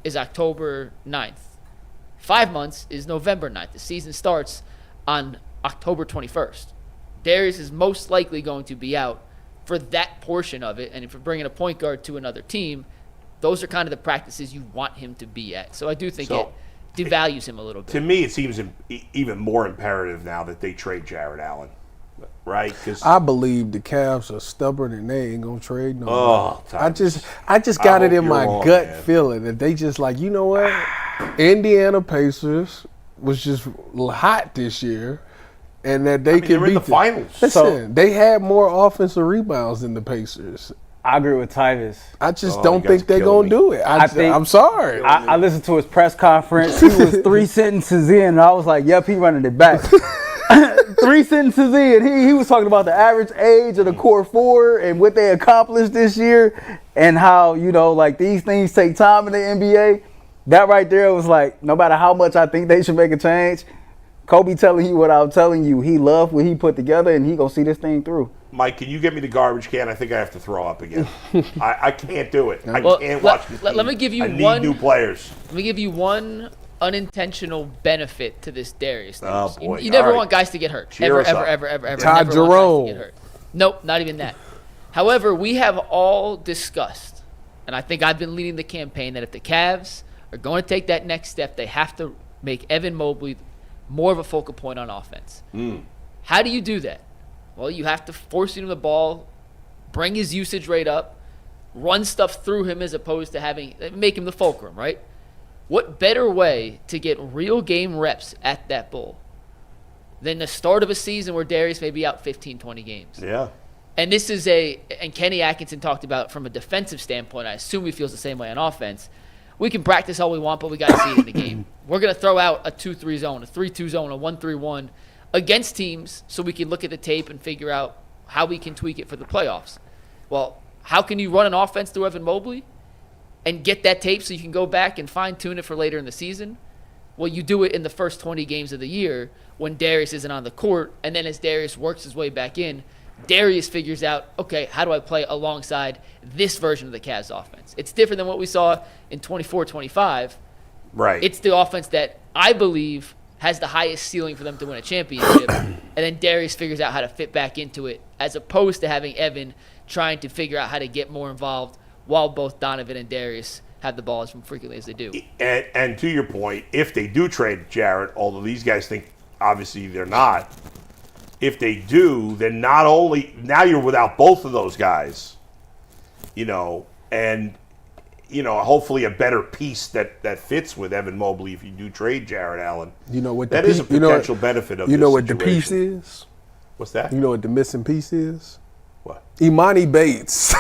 is October 9th. 5 months is November 9th. The season starts on October 21st. Darius is most likely going to be out for that portion of it. And if you're bringing a point guard to another team, those are kind of the practices you want him to be at. So I do think it devalues him a little bit. To me, it seems even more imperative now that they trade Jaire Allen, right? Because I believe the Cavs are stubborn and they ain't gonna trade no more. I just got it in my gut feeling that they just like, you know what? Indiana Pacers was just hot this year, and that they can beat the finals. Listen, they had more offensive rebounds than the Pacers. I agree with Tyvis. I just don't think they're going to do it. I'm sorry. I listened to his press conference. He was 3 sentences in, and I was like, yep, he running it back. 3 sentences in, he was talking about the average age of the core four and what they accomplished this year and how, like these things take time in the NBA. That right there was like, no matter how much I think they should make a change, Kobe telling you what I'm telling you, he loved what he put together, and he going to see this thing through. Mike, can you get me the garbage can? I think I have to throw up again. I can't do it. I can't watch this Let me give you new players. Let me give you one unintentional benefit to this Darius thing. Oh, boy. You never want guys to get hurt. Ever. Todd Jerome. Nope, not even that. However, we have all discussed, and I think I've been leading the campaign, that if the Cavs are going to take that next step, they have to make Evan Mobley more of a focal point on offense. How do you do that? Well, you have to force him the ball, bring his usage rate up, run stuff through him as opposed to make him the fulcrum, right? What better way to get real game reps at that bull than the start of a season where Darius may be out 15, 20 games? Yeah. And this is and Kenny Atkinson talked about from a defensive standpoint, I assume he feels the same way on offense. We can practice all we want, but we got to see it in the game. We're going to throw out a 2-3 zone, a 3-2 zone, a 1-3-1 against teams so we can look at the tape and figure out how we can tweak it for the playoffs. Well, how can you run an offense through Evan Mobley and get that tape so you can go back and fine-tune it for later in the season? Well, you do it in the first 20 games of the year when Darius isn't on the court, and then as Darius works his way back in, Darius figures out, okay, how do I play alongside this version of the Cavs offense? It's different than what we saw in 24-25. Right. It's the offense that I believe has the highest ceiling for them to win a championship, and then Darius figures out how to fit back into it, as opposed to having Evan trying to figure out how to get more involved while both Donovan and Darius have the ball as frequently as they do. And to your point, if they do trade Jarrett, although these guys think obviously they're not, if they do, then not only now you're without both of those guys, and hopefully a better piece that fits with Evan Mobley if you do trade Jaire Allen. That is a potential benefit of this situation. What the piece is? What's that? You know what the missing piece is? What? Imani Bates.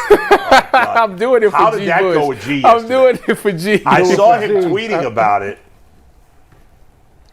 I'm doing it for G. How did that go with G? I'm doing it for G. I saw him tweeting about it.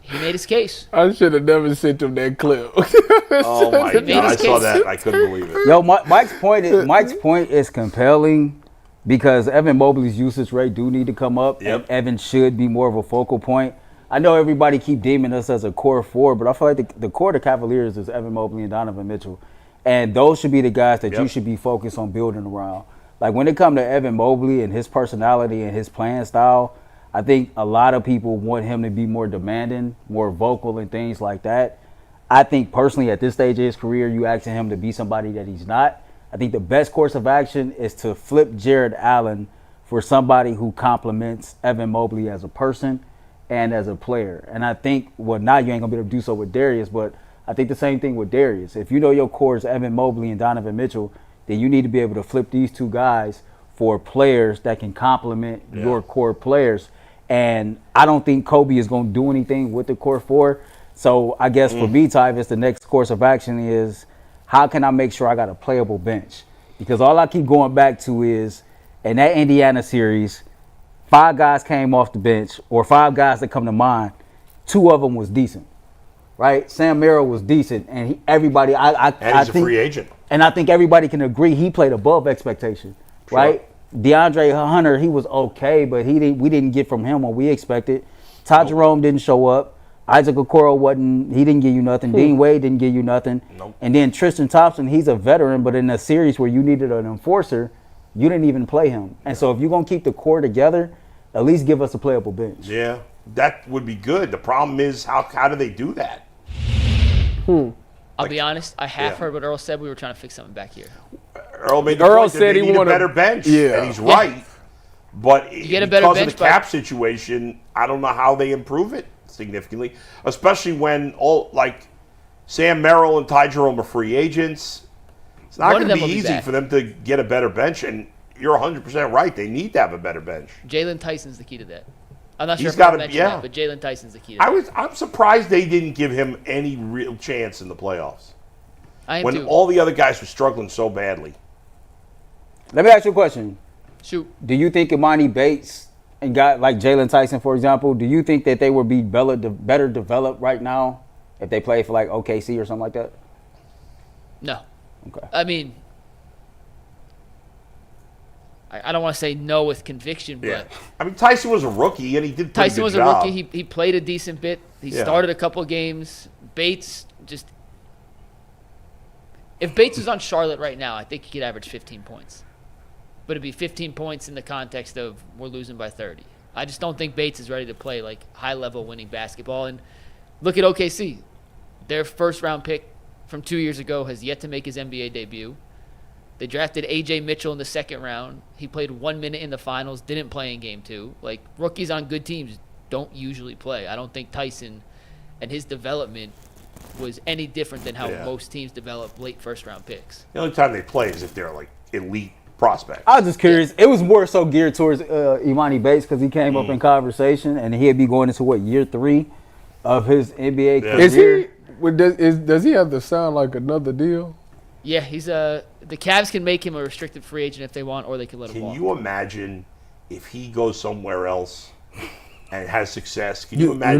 He made his case. I should have never sent him that clip. Oh my God! I saw that. I couldn't believe it. Yo, Mike's point is compelling because Evan Mobley's usage rate do need to come up, and Evan should be more of a focal point. I know everybody keep deeming us as a core four, but I feel like the core of the Cavaliers is Evan Mobley and Donovan Mitchell, and those should be the guys that you should be focused on building around. Like when it comes to Evan Mobley and his personality and his playing style, I think a lot of people want him to be more demanding, more vocal and things like that. I think personally at this stage of his career, you asking him to be somebody that he's not. I think the best course of action is to flip Jaire Allen for somebody who complements Evan Mobley as a person and as a player. And I think, well, now you ain't going to be able to do so with Darius, but I think the same thing with Darius. If you know your core is Evan Mobley and Donovan Mitchell, then you need to be able to flip these two guys for players that can complement your core players. And I don't think Kobe is going to do anything with the core four. So I guess for me, Tyvis, the next course of action is how can I make sure I got a playable bench? Because all I keep going back to is in that Indiana series, 5 guys came off the bench, or 5 guys that come to mind. 2 of them was decent, right? Sam Merrill was decent, and he's a free agent. And I think everybody can agree he played above expectation, right? DeAndre Hunter, he was okay, but we didn't get from him what we expected. Todd Jerome didn't show up. Isaac Okoro he didn't give you nothing. Dean Wade didn't give you nothing. And then Tristan Thompson, he's a veteran, but in a series where you needed an enforcer, you didn't even play him. And so if you're going to keep the core together, at least give us a playable bench. Yeah. that would be good. The problem is, how do they do that? I'll be honest. I heard what Earl said. We were trying to fix something back here. Earl made the point that they need a better bench, and he's right. But you get a better because bench of the cap situation, I don't know how they improve it significantly, especially when Sam Merrill and Ty Jerome are free agents. It's not going to be easy for them to get a better bench, and you're 100% right. They need to have a better bench. Jalen Tyson's the key to that. I'm not sure if I mentioned that, but Jalen Tyson's the key to that. I'm surprised they didn't give him any real chance in the playoffs. I am when too. all the other guys were struggling so badly. Let me ask you a question. Shoot. Do you think Imani Bates and guy like Jalen Tyson, for example, do you think that they would be better developed right now if they play for like OKC or something like that? No. Okay. I mean, I don't want to say no with conviction, but I mean, Tyson was a rookie and he did. Tyson was a rookie. He played a decent bit. He started a couple of games. Bates just. If Bates was on Charlotte right now, I think he could average 15 points. But it'd be 15 points in the context of we're losing by 30. I just don't think Bates is ready to play like high-level winning basketball. And look at OKC. Their first-round pick from 2 years ago has yet to make his NBA debut. They drafted A.J. Mitchell in the second round. He played 1 minute in the finals, didn't play in game 2. Like, rookies on good teams don't usually play. I don't think Tyson and his development was any different than how most teams develop late first-round picks. The only time they play is if they're, like, elite prospects. I was just curious. It was more so geared towards Imani Bates because he came up in conversation, and he'd be going into, year 3 of his NBA career. Does he have to sound like another deal? Yeah, he's the Cavs can make him a restricted free agent if they want, or they can let him walk. Can you imagine if he goes somewhere else and has success? Can you imagine? You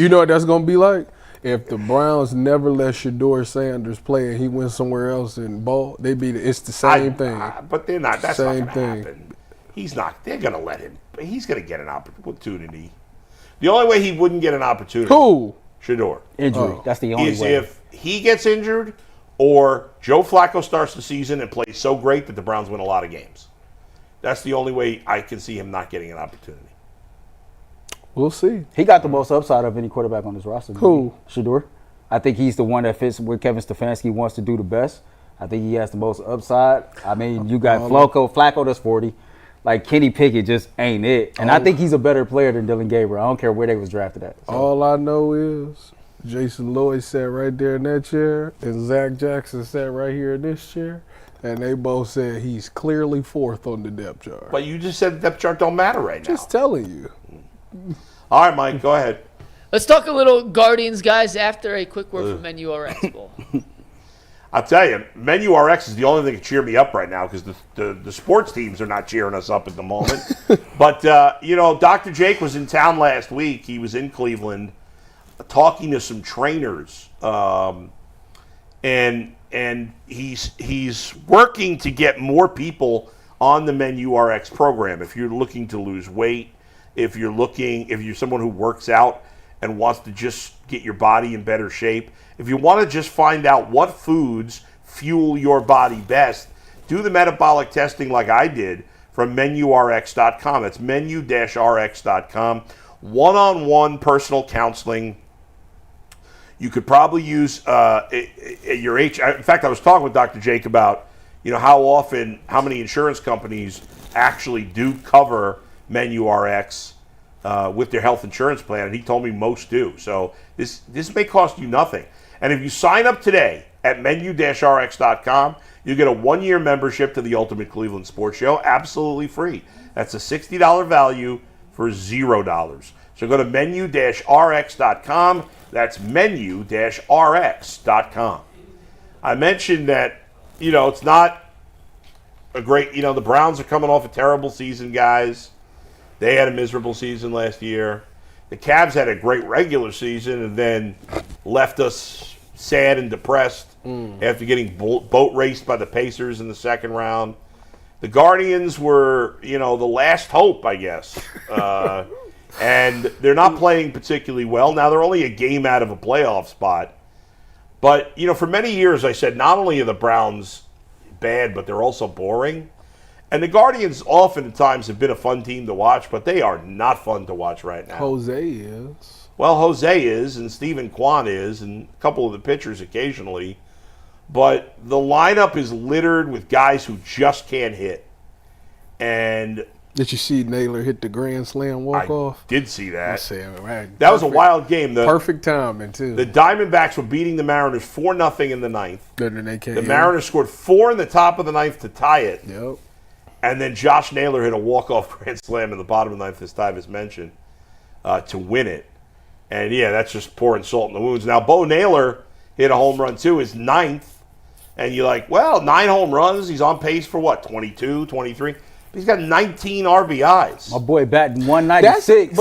know what that's gonna be like? If the Browns never let Shedeur Sanders play and he went somewhere else and ball, it's the same thing. But they're not. That's not gonna happen. He's not. They're gonna let him. He's gonna get an opportunity. The only way he wouldn't get an opportunity. Who? Shedeur. Injury. That's the only way. If he gets injured, or Joe Flacco starts the season and plays so great that the Browns win a lot of games. That's the only way I can see him not getting an opportunity. We'll see. He got the most upside of any quarterback on this roster. Who? Shedeur. I think he's the one that fits what Kevin Stefanski wants to do the best. I think he has the most upside. I mean, you got Flacco that's 40. Like, Kenny Pickett just ain't it. And I think he's a better player than Dylan Gabriel. I don't care where they was drafted at. So. All I know is Jason Lloyd sat right there in that chair, and Zach Jackson sat right here in this chair, and they both said he's clearly 4th on the depth chart. But you just said the depth chart don't matter right now. Just telling you. All right, Mike, go ahead. Let's talk a little Guardians, guys, after a quick word from Menu RX Bowl. I'll tell you, Menu RX is the only thing that can cheer me up right now because the sports teams are not cheering us up at the moment. But, Dr. Jake was in town last week. He was in Cleveland talking to some trainers. And he's working to get more people on the Menu RX program. If you're looking to lose weight, if you're someone who works out and wants to just get your body in better shape, if you want to just find out what foods fuel your body best, do the metabolic testing like I did from menurx.com. It's menu-rx.com. One-on-one personal counseling. You could probably use your in fact, I was talking with Dr. Jake about, how many insurance companies actually do cover Menu RX with their health insurance plan, and he told me most do. So this may cost you nothing. And if you sign up today at menu-rx.com, you get a 1-year membership to the Ultimate Cleveland Sports Show, absolutely free. That's a $60 value for $0. So go to menu-rx.com. That's menu-rx.com. I mentioned that, it's not a great, the Browns are coming off a terrible season, guys. They had a miserable season last year. The Cavs had a great regular season and then left us sad and depressed after getting boat raced by the Pacers in the second round. The Guardians were, the last hope, I guess. And they're not playing particularly well. Now, they're only a game out of a playoff spot. But, for many years I said not only are the Browns bad, but they're also boring. And the Guardians oftentimes have been a fun team to watch, but they are not fun to watch right now. Jose is. Well, Jose is, and Stephen Kwan is, and a couple of the pitchers occasionally. But the lineup is littered with guys who just can't hit. And did you see Naylor hit the grand slam walk-off? I did see that. That was a wild game. Perfect timing, too. The Diamondbacks were beating the Mariners 4-0 in the ninth. Then they came the Mariners scored 4 in the top of the ninth to tie it. Yep. And then Josh Naylor hit a walk-off grand slam in the bottom of the ninth, as Tyvis mentioned, to win it. And, yeah, that's just pouring salt in the wounds. Now, Bo Naylor hit a home run, too, his ninth. And you're like, well, 9 home runs. He's on pace for, what, 22, 23? He's got 19 RBIs. My boy batting 196.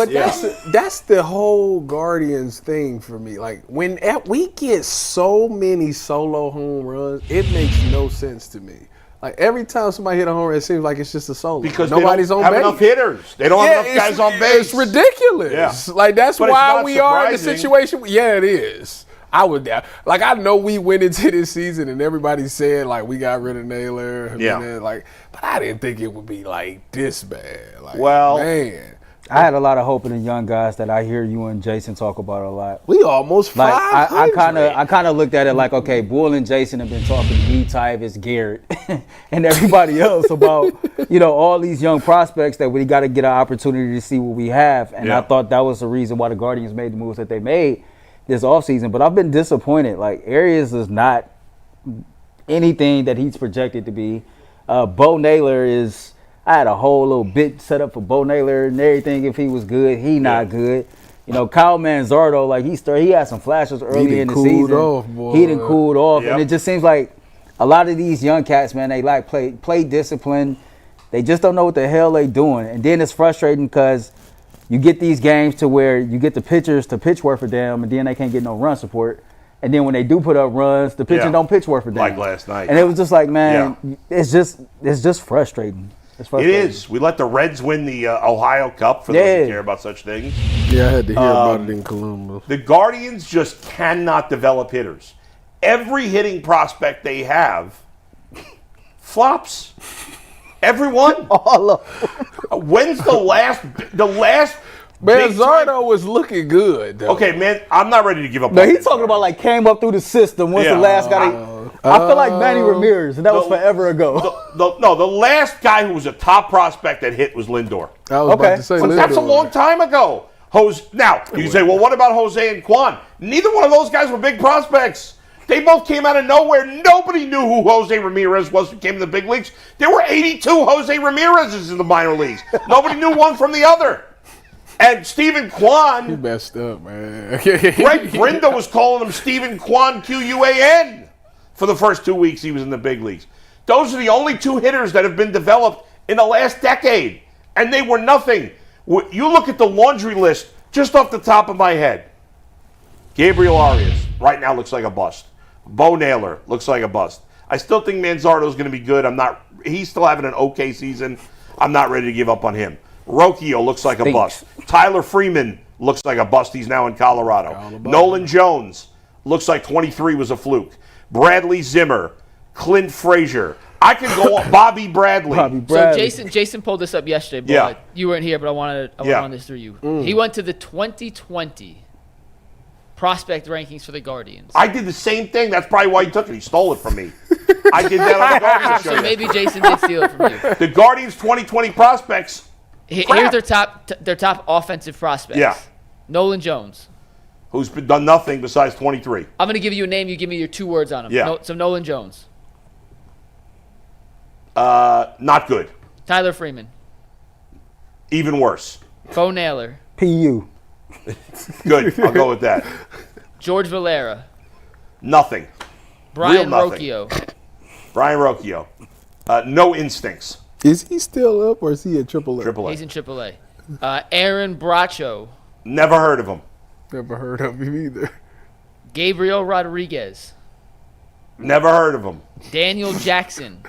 That's the whole Guardians thing for me. Like, when we get so many solo home runs, it makes no sense to me. Like, every time somebody hit a home run, it seems like it's just a solo. Because nobody's they don't on have base. enough hitters. They don't have enough guys on base. It's ridiculous. Yeah. Like, that's But why it's we not are in the surprising. situation. Yeah, it is. I know we went into this season and everybody said, like, we got rid of Naylor. Yeah. But I didn't think it would be, like, this bad. Like, well, man. I had a lot of hope in the young guys that I hear you and Jason talk about a lot. We almost 500. I kind of looked at it like, okay, Bull and Jason have been talking to me, Tyvis, Garrett, and everybody else about, all these young prospects that we got to get an opportunity to see what we have. And I thought that was the reason why the Guardians made the moves that they made this offseason. But I've been disappointed. Like, Arias is not anything that he's projected to be. Bo Naylor is... I had a whole little bit set up for Bo Naylor and everything. If he was good, he not good. Kyle Manzardo, like he had some flashes early in the season. He done cooled off, and it just seems like a lot of these young cats, man, they like play discipline. They just don't know what the hell they doing, and then it's frustrating because you get these games to where you get the pitchers to pitch worth for them, and then they can't get no run support. And then when they do put up runs, the pitchers don't pitch worth for them. Like last night. And it was just like, man, it's just frustrating. It is. We let the Reds win the Ohio Cup for those who care about such things. Yeah, I had to hear about it in Columbus. The Guardians just cannot develop hitters. Every hitting prospect they have flops. Everyone. All of them. When's the last Manzardo was looking good, though. Okay, man, I'm not ready to give up. No, he's talking about like came up through the system. When's the last guy? I feel like Manny Ramirez, and that was forever ago. The last guy who was a top prospect that hit was Lindor. I was about to say But Lindor. that's a long time ago. Now, you can say, well, what about Jose and Kwan? Neither one of those guys were big prospects. They both came out of nowhere. Nobody knew who Jose Ramirez was who came to the big leagues. There were 82 Jose Ramirez's in the minor leagues. Nobody knew one from the other. And Stephen Kwan. He messed up, man. Greg Brinda was calling him Stephen Kwan, Quan, for the first 2 weeks he was in the big leagues. Those are the only 2 hitters that have been developed in the last decade. And they were nothing. You look at the laundry list just off the top of my head. Gabriel Arias right now looks like a bust. Bo Naylor looks like a bust. I still think Manzardo is going to be good. He's still having an okay season. I'm not ready to give up on him. Rocchio looks like a bust. Tyler Freeman looks like a bust. He's now in Colorado. Nolan Jones looks like 23 was a fluke. Bradley Zimmer, Clint Frazier. I can go on. Bobby Bradley. So Jason pulled this up yesterday, but you weren't here, but I wanted to run this through you. He went to the 2020 prospect rankings for the Guardians. I did the same thing. That's probably why he took it. He stole it from me. I did that on the Guardians show. So maybe Jason did steal it from you. The Guardians 2020 prospects. Here's their top offensive prospects. Yeah. Nolan Jones. Who's done nothing besides 23. I'm going to give you a name. You give me your 2 words on him. Yeah. So Nolan Jones. Not good. Tyler Freeman. Even worse. Bo Naylor. PU. Good. I'll go with that. George Valera. Nothing. Brian Real nothing. Rocchio. Brian Rocchio. No instincts. Is he still up or is he at AAA? AAA. He's in AAA. Aaron Bracho. Never heard of him. Never heard of him either. Gabriel Rodriguez. Never heard of him. Daniel Jackson.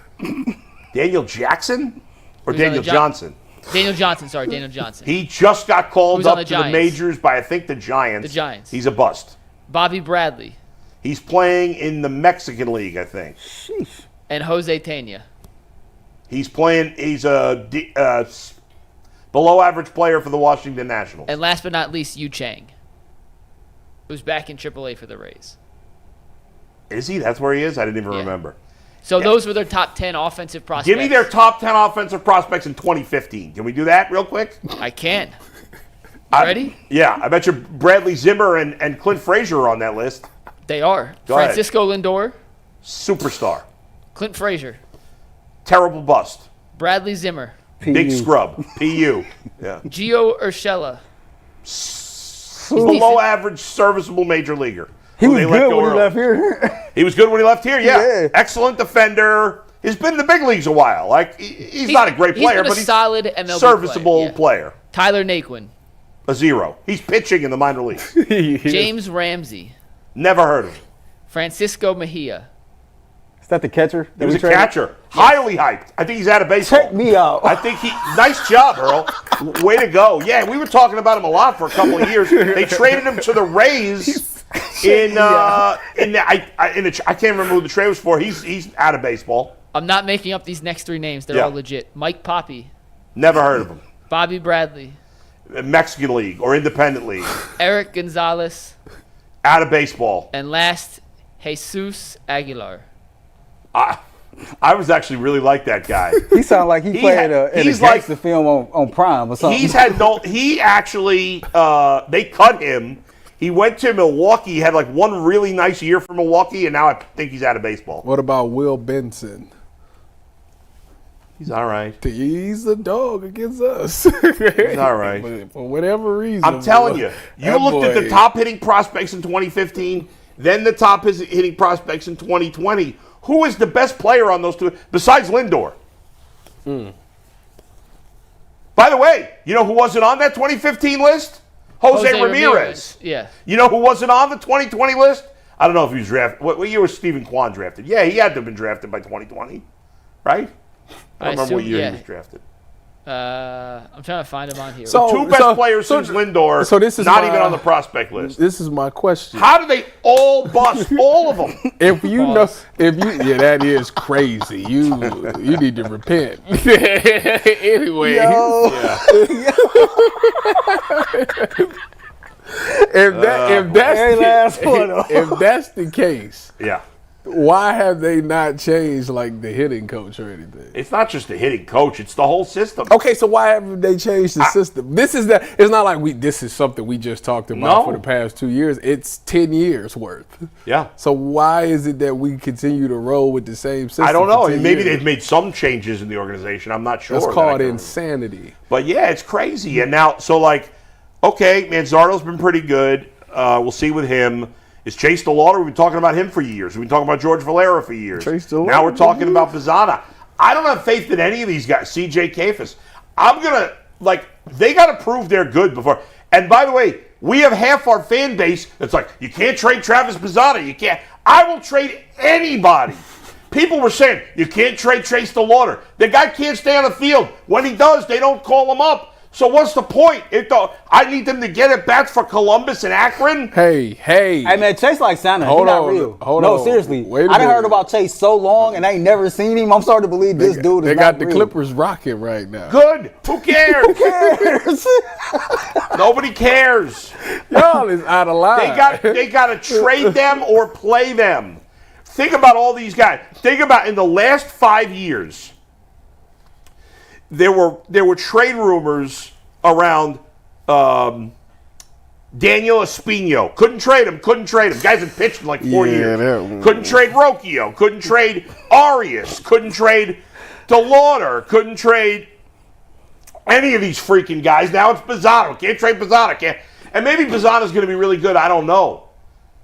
Daniel Jackson? Or Who's on Daniel the Johnson? Daniel Johnson. He just got called Who's on up the to the Giants? majors by, I think, the Giants. The Giants. He's a bust. Bobby Bradley. He's playing in the Mexican League, I think. Sheesh. And Jose Tena. He's a below average player for the Washington Nationals. And last but not least, Yu Chang, who's back in AAA for the Rays. Is he? That's where he is? I didn't even remember. So those were their top 10 offensive prospects. Give me their top 10 offensive prospects in 2015. Can we do that real quick? I can. Ready? Yeah. I bet you Bradley Zimmer and Clint Frazier are on that list. They are. Go ahead. Francisco Lindor. Superstar. Clint Frazier. Terrible bust. Bradley Zimmer. Big scrub. PU. Yeah. Gio Urshela. Below average, serviceable major leaguer. He was good when he left here. He was good when he left here, Yeah. Excellent defender. He's been in the big leagues a while. Like he's not a great player, but he's solid MLB serviceable player. Tyler Naquin. A 0. He's pitching in the minor leagues. James Ramsey. Never heard of him. Francisco Mejia. Is that the catcher? He was a catcher. Highly hyped. I think he's out of baseball. Check me out. I think nice job, Earl. Way to go. Yeah, we were talking about him a lot for a couple of years. They traded him to the Rays I can't remember who the trade was for. He's out of baseball. I'm not making up these next 3 names. They're all legit. Mike Poppy. Never heard of him. Bobby Bradley. Mexican League or Independent League. Eric Gonzalez. Out of baseball. And last, Jesus Aguilar. I was actually really like that guy. He sounded like he played in a gangster film on Prime or something. He actually, they cut him. He went to Milwaukee, had like one really nice year for Milwaukee, and now I think he's out of baseball. What about Will Benson? He's all right. He's a dog against us. He's all right. But for whatever reason. I'm telling you, looked at the top hitting prospects in 2015, then the top hitting prospects in 2020. Who is the best player on those two, besides Lindor? By the way, you know who wasn't on that 2015 list? Jose Ramirez. Yeah. You know who wasn't on the 2020 list? I don't know if he was drafted. What year was Stephen Kwan drafted? Yeah, he had to have been drafted by 2020, right? I don't remember what year he was drafted. I'm trying to find him on here. So, two best players since Lindor, so this is not even on the prospect list. This is my question. How do they all bust? All of them. That is crazy. You need to repent. Anyway. If that's the case, why have they not changed like the hitting coach or anything? It's not just the hitting coach; it's the whole system. Okay, so why haven't they changed the system? This is it's not like this is something we just talked about for the past 2 years. It's 10 years worth. Yeah. So why is it that we continue to roll with the same system? I don't know. Maybe they've made some changes in the organization. I'm not sure. That's called insanity. But yeah, it's crazy. And now, okay, Manzardo's been pretty good. We'll see with him. Is Chase DeLauder? We've been talking about him for years. We've been talking about George Valera for years. Now we're talking about Pizzana. I don't have faith in any of these guys. CJ Kafis. They got to prove they're good before. And by the way, we have half our fan base that's like, you can't trade Travis Pizzana. You can't. I will trade anybody. People were saying, you can't trade Chase DeLauder. The guy can't stay on the field. When he does, they don't call him up. So what's the point? I need them to get at bats for Columbus and Akron. Hey man, Chase like Santa. He's not real. No, seriously. I done heard about Chase so long and I ain't never seen him. I'm starting to believe this dude is not real. They got the Clippers rocking right now. Good. Who cares? Who cares? Nobody cares. Y'all is out of line. They got to trade them or play them. Think about all these guys. Think about in the last 5 years. There were trade rumors around Daniel Espino. Couldn't trade him. Guys had pitched in like 4 years. Couldn't trade Rocchio. Couldn't trade Arias. Couldn't trade DeLauder. Couldn't trade any of these freaking guys. Now it's Pizzano. Can't trade Pizzano. And maybe Pizzano's going to be really good. I don't know.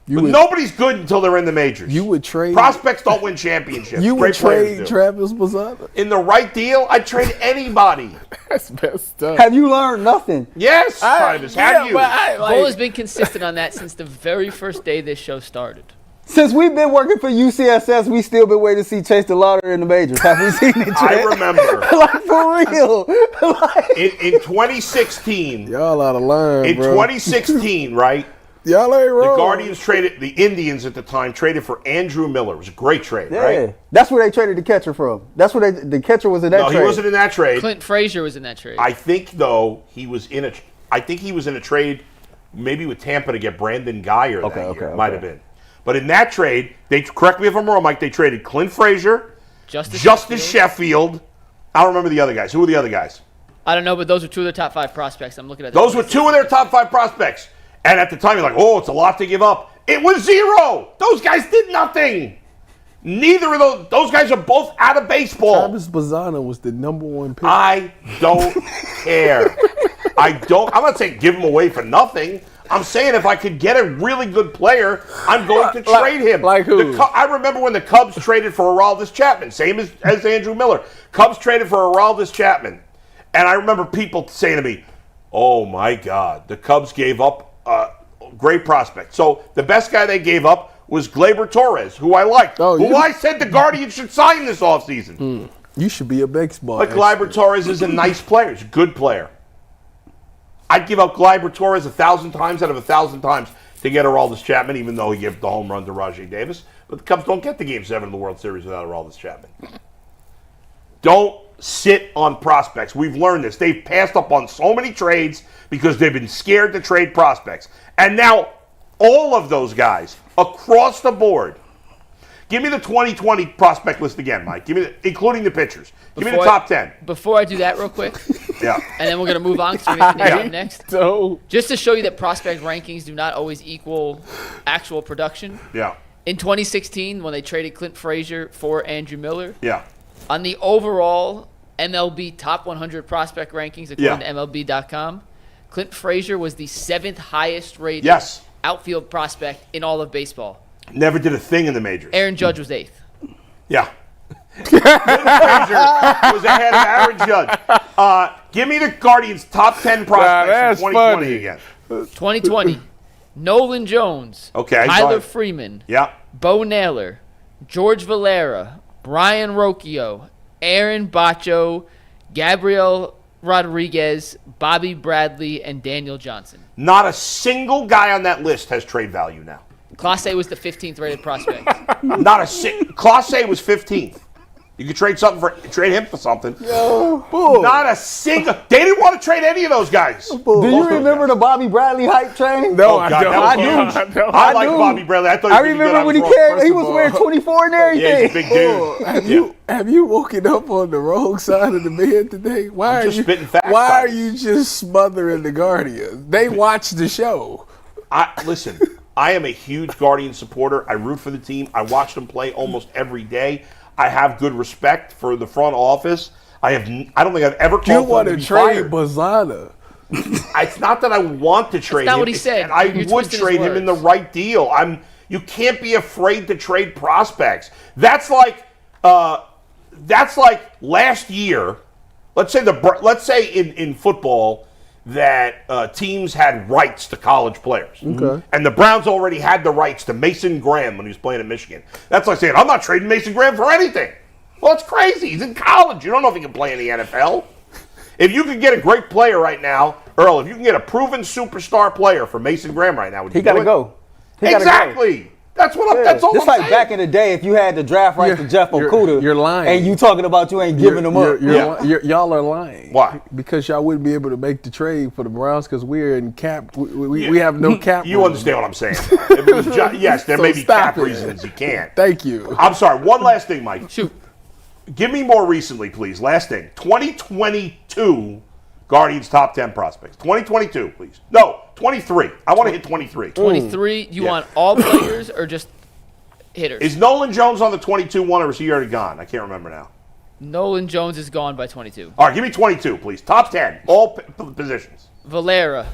Nobody's good until they're in the majors. You would trade prospects don't win championships. You would trade Travis Pizzana in the right deal. I'd trade anybody. That's messed up. Have you learned nothing? Yes, Travis. Have you? Bull has been consistent on that since the very first day this show started. Since we've been working for UCSS, we still been waiting to see Chase DeLauder in the majors. Have we seen it yet? I remember. For real. In 2016. Y'all out of line, bro. In 2016, right? Y'all ain't wrong. The Guardians traded, the Indians at the time traded for Andrew Miller. It was a great trade, Yeah, right? that's where they traded the catcher from. That's where the catcher was in that trade. No, he wasn't in that trade. Clint Frazier was in that trade. I think though he was in a trade maybe with Tampa to get Brandon Geyer that year. Might have been. But in that trade, correct me if I'm wrong, Mike, they traded Clint Frazier, Justice Sheffield. I don't remember the other guys. Who were the other guys? I don't know, but those were two of their top 5 prospects. I'm looking at Those were two of their top 5 prospects. And at the time, you're like, oh, it's a lot to give up. It was 0. Those guys did nothing. Neither of those guys are both out of baseball. Travis Bazzana was the #1 pick. I don't care. I'm not saying give him away for nothing. I'm saying if I could get a really good player, I'm going to trade him. Like who? I remember when the Cubs traded for Aroldis Chapman, same as Andrew Miller. Cubs traded for Aroldis Chapman. And I remember people saying to me, oh my God, the Cubs gave up a great prospect. So the best guy they gave up was Gleyber Torres, who I liked, I said the Guardians should sign this offseason. You should be a baseball But Gleyber Torres is a nice player. He's a good player. I'd give up Gleyber Torres 1,000 times out of 1,000 times to get Aroldis Chapman, even though he gave the home run to Rajai Davis. But the Cubs don't get to Game 7 of the World Series without Aroldis Chapman. Don't sit on prospects. We've learned this. They've passed up on so many trades because they've been scared to trade prospects. And now all of those guys across the board. Give me the 2020 prospect list again, Mike. Including the pitchers. Give me the top 10. Before I do that real quick, Yeah. and then we're going to move on because we're going to finish up next. So Just to show you that prospect rankings do not always equal actual production. Yeah. In 2016, when they traded Clint Frazier for Andrew Miller, Yeah. on the overall MLB top 100 prospect rankings, according to MLB.com, Clint Frazier was the 7th highest rated outfield prospect in all of baseball. Never did a thing in the majors. Aaron Judge was 8th. Yeah. Clint Frazier was ahead of Aaron Judge. Give me the Guardians' top 10 prospects from 2020 funny. again. 2020, Nolan Jones, Okay, Tyler go ahead. Freeman, Yeah. Bo Naylor, George Valera, Brian Rocchio, Aaron Bacho, Gabriel Rodriguez, Bobby Bradley, and Daniel Johnson. Not a single guy on that list has trade value now. Clase was the 15th rated prospect. Not a Clase was 15th. You could trade him for something. Not a single. They didn't want to trade any of those guys. Do you remember the Bobby Bradley hype train? No, Oh, God, I that don't. was I like Bobby Bradley. I thought I remember when he came. He was wearing 24 and Yeah, everything. he's a big dude. Have you woken up on the wrong side of the bed today? Why I'm just spitting facts, Why are Titus. you just smothering the Guardians? They watch the show. Listen, I am a huge Guardian supporter. I root for the team. I watch them play almost every day. I have good respect for the front office. I don't think I've ever You called for want them to to be trade fired. Bazzana? It's not that I want to trade him. not what he said. I You're would twisting his trade him in the words. right deal. You can't be afraid to trade prospects. That's like last year. Let's say in football that teams had rights to college players. Okay. And the Browns already had the rights to Mason Graham when he was playing at Michigan. That's like saying, I'm not trading Mason Graham for anything. Well, it's crazy. He's in college. You don't know if he can play in the NFL. If you could get a great player right now, Earl, if you can get a proven superstar player for Mason Graham right now, would you He got to do it? go. He gotta Exactly. Go. That's what that's all Just I'm like saying. back in the day, if you had the draft right to Jeff Okuda, you're lying. and you talking about you ain't giving them up. Y'all are lying. Why? Because y'all wouldn't be able to make the trade for the Browns because we're in cap. We have no cap. You room. understand what I'm saying? If it was yes, there So may be stop cap it. reasons you can't. Thank you. I'm sorry. One last thing, Mike. Shoot. Give me more recently, please. Last thing. 2022 Guardians top 10 prospects. 2022, please. No, 23. I want to hit 23. 23, you Yeah. want all players or just hitters? Is Nolan Jones on the 22 one or is he already gone? I can't remember now. Nolan Jones is gone by 22. All right, give me 22, please. Top 10. All positions. Valera,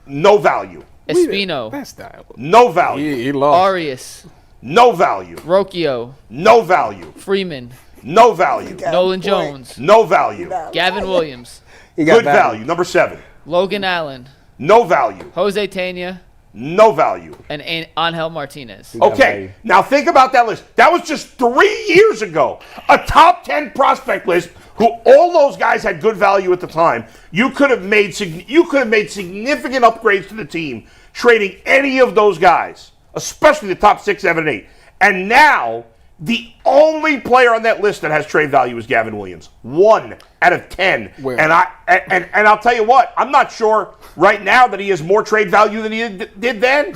No value. Espino, That's not. No value. He lost. Arias, No value. Rocchio, No value. Freeman, No value. Nolan Jones, No value. Gavin Williams, He got Good value. value. Number 7. Logan Allen, No value. Jose Tena, No value. and Angel Martinez. Okay, now think about that list. That was just 3 years ago. A top 10 prospect list who all those guys had good value at the time. You could have made significant upgrades to the team trading any of those guys, especially the top 6, 7, and 8. And now, the only player on that list that has trade value is Gavin Williams. 1 out of 10. Where? And I'll tell you what, I'm not sure right now that he has more trade value than he did then.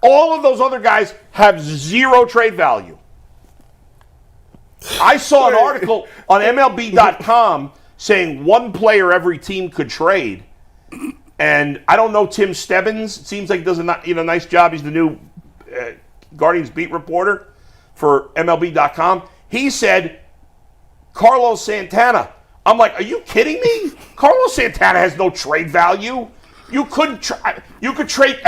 All of those other guys have 0 trade value. I saw an article on MLB.com saying 1 player every team could trade. And I don't know Tim Stebbins. It seems like he does a nice job. He's the new Guardians beat reporter for MLB.com. He said Carlos Santana. I'm like, are you kidding me? Carlos Santana has no trade value. You could trade.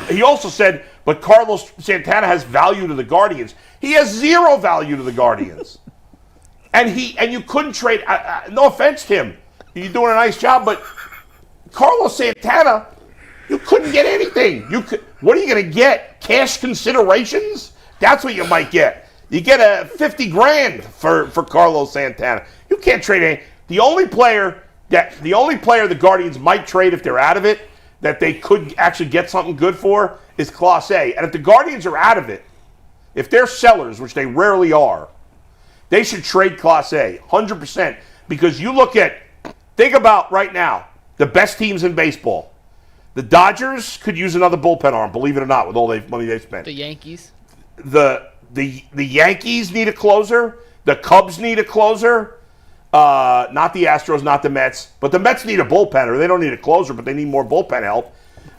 He also said, but Carlos Santana has value to the Guardians. He has 0 value to the Guardians, and you couldn't trade. No offense, Tim, you're doing a nice job, but Carlos Santana, you couldn't get anything. What are you going to get? Cash considerations? That's what you might get. You get a $50,000 for Carlos Santana. You can't trade any. The only player the Guardians might trade if they're out of it, that they could actually get something good for, is Class A. And if the Guardians are out of it, if they're sellers, which they rarely are, they should trade Class A 100%. Because think about right now, the best teams in baseball. The Dodgers could use another bullpen arm, believe it or not, with all the money they've spent. The Yankees. The Yankees need a closer. The Cubs need a closer. Not the Astros, not the Mets. But the Mets need a bullpener. They don't need a closer, but they need more bullpen help.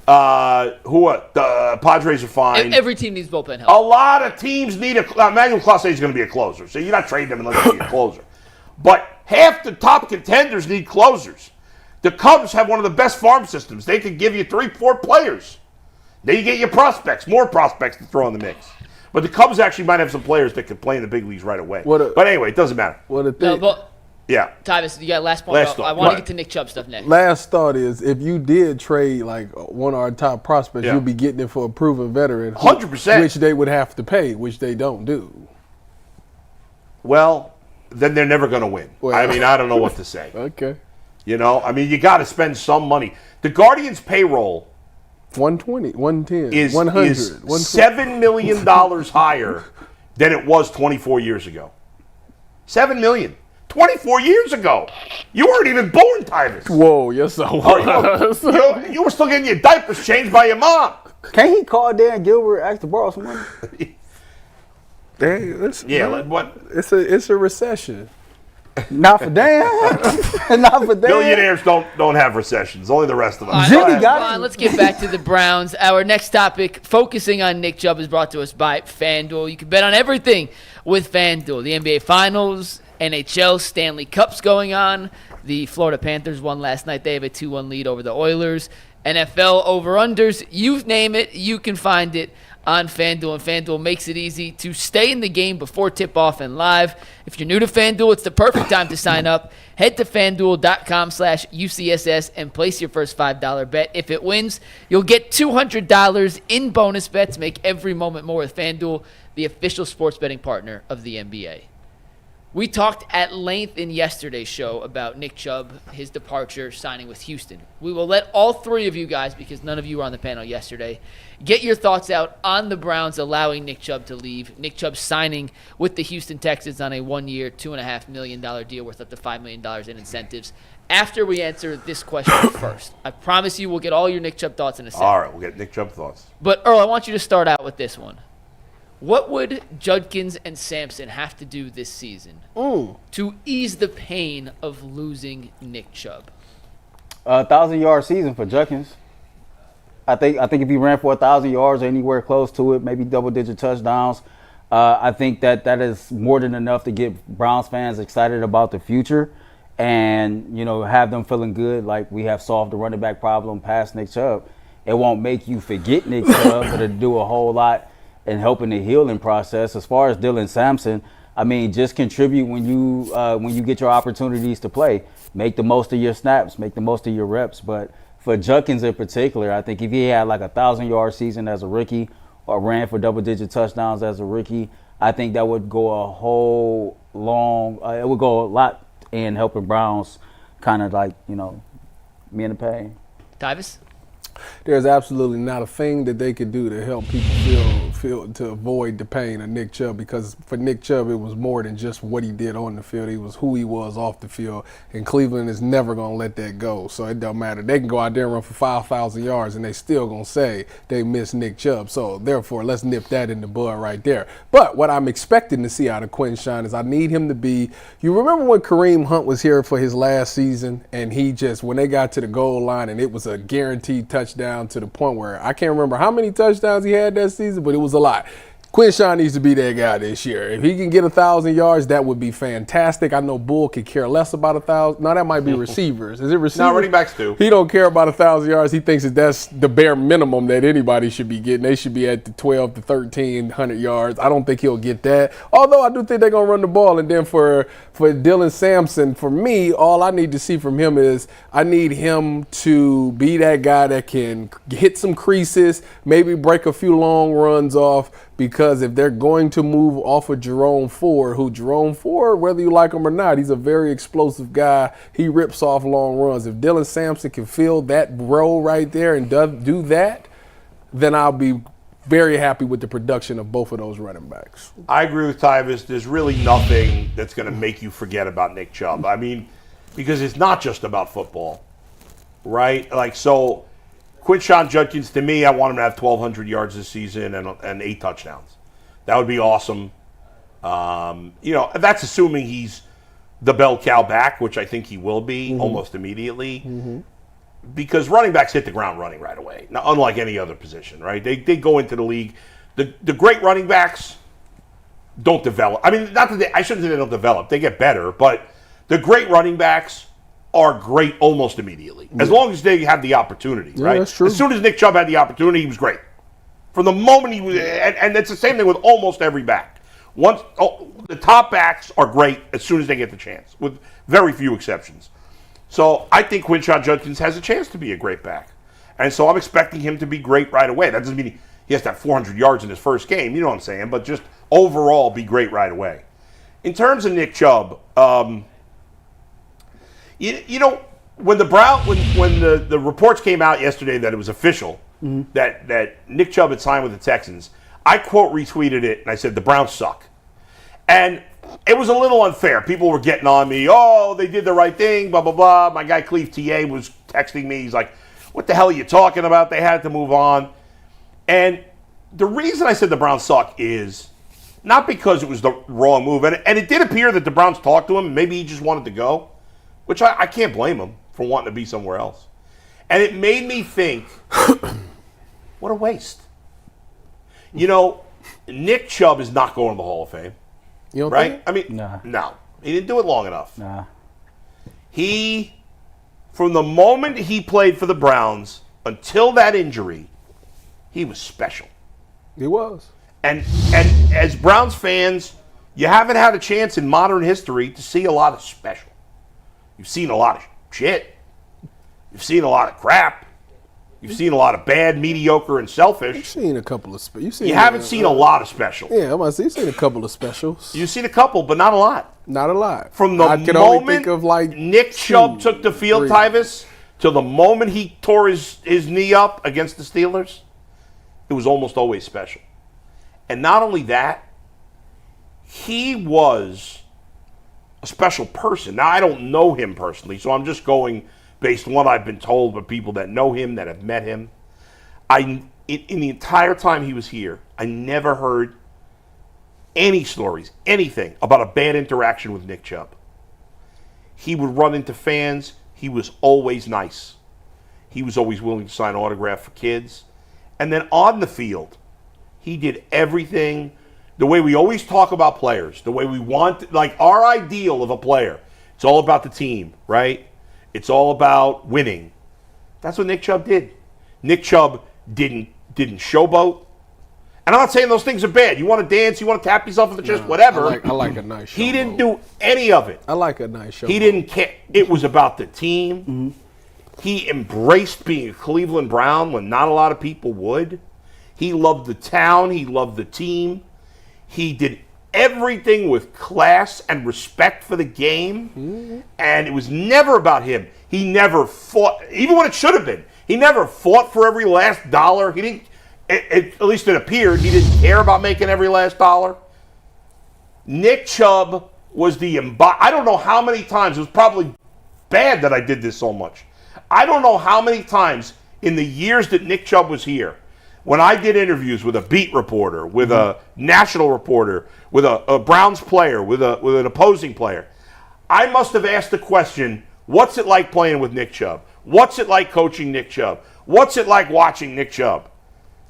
The Padres are fine. Every team needs bullpen help. A lot of teams need Manuel Clase is going to be a closer, so you're not trading him unless you need a closer. But half the top contenders need closers. The Cubs have one of the best farm systems. They could give you 3-4 players. Then you get your prospects, more prospects to throw in the mix. But the Cubs actually might have some players that could play in the big leagues right away. But anyway, it doesn't matter. Yeah. Tyvis, you got last point. I want to get to Nick Chubb stuff next. Last thought is, if you did trade like one of our top prospects, you'd be getting it for a proven veteran. 100%. Which they would have to pay, which they don't do. Well, then they're never going to win. Well, I mean, I don't know what to say. Okay. You got to spend some money. The Guardians' payroll 120, 110, is 100, is $7 million higher than it was 24 years ago. $7 million. 24 years ago. You weren't even born, Tyvis. Whoa, yes I was. You were still getting your diapers changed by your mom. Can't he call Dan Gilbert, ask to borrow some money? It's a recession. Not for Dan. Not for Dan. Billionaires don't have recessions. Only the rest of us. Jimmy got it. Let's get back to the Browns. Our next topic, focusing on Nick Chubb, is brought to us by FanDuel. You can bet on everything with FanDuel. The NBA Finals, NHL Stanley Cups going on. The Florida Panthers won last night. They have a 2-1 lead over the Oilers. NFL over-unders. You name it, you can find it on FanDuel, and FanDuel makes it easy to stay in the game before tip-off and live. If you're new to FanDuel, it's the perfect time to sign up. Head to FanDuel.com/UCSS and place your first $5 bet. If it wins, you'll get $200 in bonus bets. Make every moment more with FanDuel, the official sports betting partner of the NBA. We talked at length in yesterday's show about Nick Chubb, his departure, signing with Houston. We will let all three of you guys, because none of you were on the panel yesterday, get your thoughts out on the Browns allowing Nick Chubb to leave. Nick Chubb signing with the Houston Texans on a 1-year, $2.5 million deal worth up to $5 million in incentives. After we answer this question first, I promise you we'll get all your Nick Chubb thoughts in a second. All right, we'll get Nick Chubb thoughts. But, Earl, I want you to start out with this one. What would Judkins and Sampson have to do this season to ease the pain of losing Nick Chubb? 1,000-yard season for Judkins. I think if he ran for 1,000 yards or anywhere close to it, maybe double-digit touchdowns, I think that is more than enough to get Browns fans excited about the future and, have them feeling good like we have solved the running back problem past Nick Chubb. It won't make you forget Nick Chubb, but it'll do a whole lot and helping the healing process. As far as Dylan Sampson, I mean, just contribute when you get your opportunities to play. Make the most of your snaps, make the most of your reps. But for Judkins in particular, I think if he had like 1,000-yard season as a rookie or ran for double-digit touchdowns as a rookie, I think that would go it would go a lot in helping Browns kind of like, me in the pain. Tyvis? There's absolutely not a thing that they could do to help people feel to avoid the pain of Nick Chubb, because for Nick Chubb, it was more than just what he did on the field. He was who he was off the field, and Cleveland is never going to let that go. So it don't matter. They can go out there and run for 5,000 yards, and they still going to say they miss Nick Chubb. So therefore, let's nip that in the bud right there. But what I'm expecting to see out of Quinshon is I need him to be, you remember when Kareem Hunt was here for his last season, and he just, when they got to the goal line and it was a guaranteed touchdown to the point where I can't remember how many touchdowns he had that season, but it was a lot. Quinshon needs to be that guy this year. If he can get 1,000 yards, that would be fantastic. I know Bull could care less about 1,000. No, that might be receivers. Is it receivers? No, running backs do. He don't care about 1,000 yards. He thinks that that's the bare minimum that anybody should be getting. They should be at the 12 to 1,300 yards. I don't think he'll get that. Although I do think they're going to run the ball. And then for Dylan Sampson, for me, all I need to see from him is I need him to be that guy that can hit some creases, maybe break a few long runs off. Because if they're going to move off of Jerome Ford, whether you like him or not, he's a very explosive guy. He rips off long runs. If Dylan Sampson can fill that role right there and do that, then I'll be very happy with the production of both of those running backs. I agree with Tyvis. There's really nothing that's going to make you forget about Nick Chubb. I mean, because it's not just about football, right? Like, so Quinshon Judkins, to me, I want him to have 1,200 yards this season and 8 touchdowns. That would be awesome. That's assuming he's the bell cow back, which I think he will be almost immediately. Because running backs hit the ground running right away, now, unlike any other position, right? They go into the league. The great running backs don't develop. I mean, not that I shouldn't say they don't develop. They get better, but the great running backs are great almost immediately, as long as they have the opportunity, right? That's true. As soon as Nick Chubb had the opportunity, he was great. From the moment he was, and it's the same thing with almost every back. The top backs are great as soon as they get the chance, with very few exceptions. So I think Quinshon Judkins has a chance to be a great back. And so I'm expecting him to be great right away. That doesn't mean he has to have 400 yards in his first game, you know what I'm saying, but just overall be great right away. In terms of Nick Chubb, when the reports came out yesterday that it was official that Nick Chubb had signed with the Texans, I quote retweeted it and I said the Browns suck, and it was a little unfair. People were getting on me. Oh, they did the right thing. Blah blah blah. My guy Cleve TA was texting me. He's like, "What the hell are you talking about? They had to move on." And the reason I said the Browns suck is not because it was the wrong move, and it did appear that the Browns talked to him and maybe he just wanted to go. Which I can't blame him for wanting to be somewhere else. And it made me think, what a waste. Nick Chubb is not going to the Hall of Fame. You don't right? think? I mean, no. He didn't do it long enough. Nah. From the moment he played for the Browns until that injury, he was special. He was. And as Browns fans, you haven't had a chance in modern history to see a lot of special. You've seen a lot of shit. You've seen a lot of crap. You've seen a lot of bad, mediocre, and selfish. You've seen a couple of You haven't seen a lot of special. Yeah, I'm going to say you've seen a couple of specials. You've seen a couple, but not a lot. Not a lot. From the moment Nick Chubb took the field, Tyvis, to the moment he tore his knee up against the Steelers, it was almost always special. And not only that, he was a special person. Now, I don't know him personally, so I'm just going based on what I've been told by people that know him, that have met him. In the entire time he was here, I never heard any stories, anything about a bad interaction with Nick Chubb. He would run into fans. He was always nice. He was always willing to sign autographs for kids. And then on the field, he did everything the way we always talk about players, the way we want, like our ideal of a player. It's all about the team, right? It's all about winning. That's what Nick Chubb did. Nick Chubb didn't showboat. And I'm not saying those things are bad. You want to dance, you want to tap yourself on the chest, whatever. I like a nice showboat. He didn't do any of it. I like a nice showboat. He didn't care. It was about the team. Mm-hmm. He embraced being a Cleveland Brown when not a lot of people would. He loved the town. He loved the team. He did everything with class and respect for the game. Mm-hmm. And it was never about him. He never fought, even when it should have been. He never fought for every last dollar. He didn't. At least it appeared he didn't care about making every last dollar. Nick Chubb was I don't know how many times. It was probably bad that I did this so much. I don't know how many times in the years that Nick Chubb was here, when I did interviews with a beat reporter, with a national reporter, with a Browns player, with an opposing player, I must have asked the question, what's it like playing with Nick Chubb? What's it like coaching Nick Chubb? What's it like watching Nick Chubb?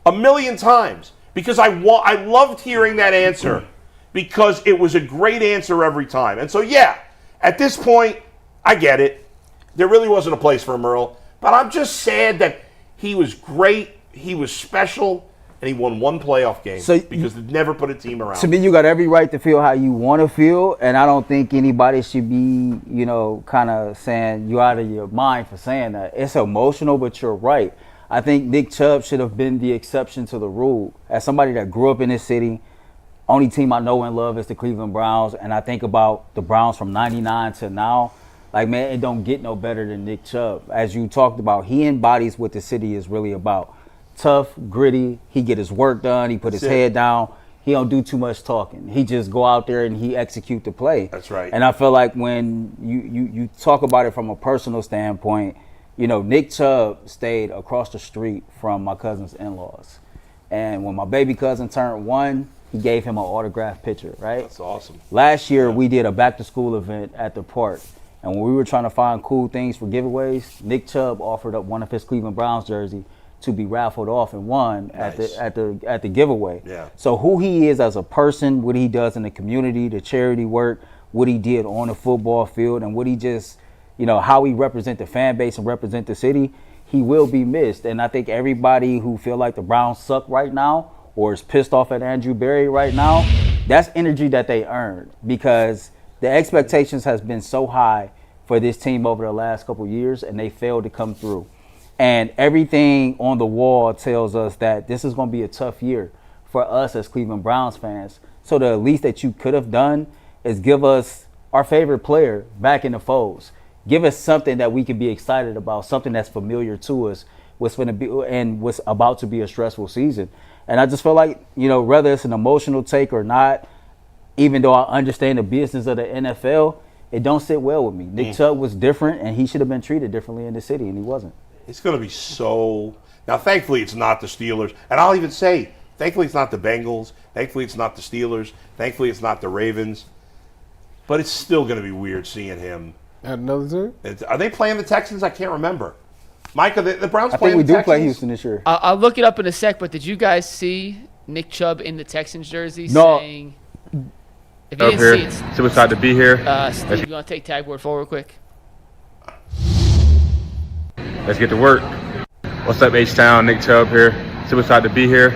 1,000,000 times. Because I loved hearing that answer because it was a great answer every time. And so, yeah, at this point, I get it. There really wasn't a place for him, Earl. But I'm just sad that he was great, he was special, and he won one playoff game because they never put a team around. To me, you got every right to feel how you want to feel, and I don't think anybody should be, kind of saying you're out of your mind for saying that. It's emotional, but you're right. I think Nick Chubb should have been the exception to the rule. As somebody that grew up in this city, only team I know and love is the Cleveland Browns, and I think about the Browns from 99 to now. Like, man, it don't get no better than Nick Chubb. As you talked about, he embodies what the city is really about. Tough, gritty, he get his work done, he put his head down. He don't do too much talking. He just go out there and he execute the play. That's right. And I feel like when you talk about it from a personal standpoint, Nick Chubb stayed across the street from my cousin's in-laws. And when my baby cousin turned 1, he gave him an autographed picture, right? That's awesome. Last year, we did a back-to-school event at the park. And when we were trying to find cool things for giveaways, Nick Chubb offered up one of his Cleveland Browns jersey to be raffled off and won at the giveaway. Yeah. So who he is as a person, what he does in the community, the charity work, what he did on the football field, and what he just, how he represent the fan base and represent the city, he will be missed. And I think everybody who feel like the Browns suck right now or is pissed off at Andrew Berry right now, that's energy that they earned because the expectations has been so high for this team over the last couple of years, and they failed to come through. And everything on the wall tells us that this is going to be a tough year for us as Cleveland Browns fans. So the least that you could have done is give us our favorite player back in the folds. Give us something that we can be excited about, something that's familiar to us, what's going to be and what's about to be a stressful season. And I just feel like, whether it's an emotional take or not, even though I understand the business of the NFL, it don't sit well with me. Nick Chubb was different, and he should have been treated differently in the city, and he wasn't. It's going to be so... Now, thankfully, it's not the Steelers. And I'll even say, thankfully, it's not the Bengals. Thankfully, it's not the Steelers. Thankfully, it's not the Ravens. But it's still going to be weird seeing him. At another team? Are they playing the Texans? I can't remember. Mike, are the Browns playing the Texans? I think we do play Houston this year. I'll look it up in a sec, but did you guys see Nick Chubb in the Texans jersey saying... If you didn't see it, super excited to be here. Steve, you want to take tag board forward quick? Let's get to work. What's up, H-Town? Nick Chubb here. Super excited to be here.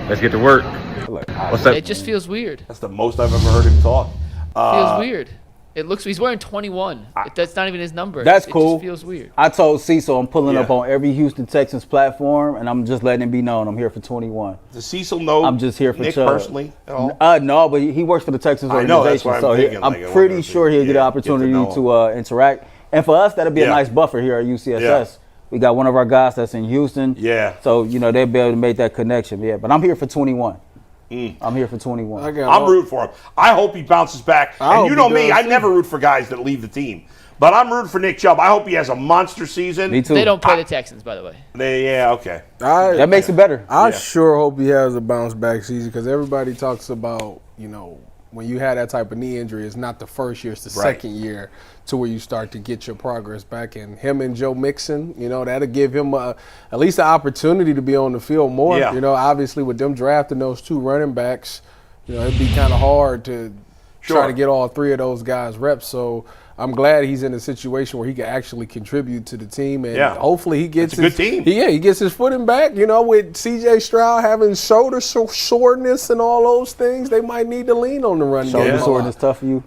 Let's get to work. What's up? It just feels weird. That's the most I've ever heard him talk. Feels weird. It looks. He's wearing 21. That's not even his number. That's cool. It just feels weird. I told Cecil I'm pulling up on every Houston Texans platform, and I'm just letting it be known I'm here for 21. Does Cecil know I'm just here for Nick Chubb. Personally at all? No, but he works for the Texans organization, I know, that's what I'm thinking. I'm pretty sure he'll get an opportunity to interact. And for us, that'll be a nice buffer here at UCSS. Yeah. We got one of our guys that's in Houston. Yeah. So, they'll be able to make that connection. Yeah, but I'm here for 21. I'm here for 21. I'm rooting for him. I hope he bounces back. And you know me, I never root for guys that leave the team. But I'm rooting for Nick Chubb. I hope he has a monster season. Me too. They don't play the Texans, by the way. Okay. That makes it better. I sure hope he has a bounce back season because everybody talks about, when you had that type of knee injury, it's not the first year, it's the second year to where you start to get your progress back. And him and Joe Mixon, that'll give him at least the opportunity to be on the field more. Yeah. Obviously with them drafting those 2 running backs, it'd be kind of hard to try to get all 3 of those guys reps. So I'm glad he's in a situation where he can actually contribute to the team, and hopefully he gets good team. He gets his footing back. With C.J. Stroud having shoulder soreness and all those things, they might need to lean on the run game. Shoulder soreness tough for you?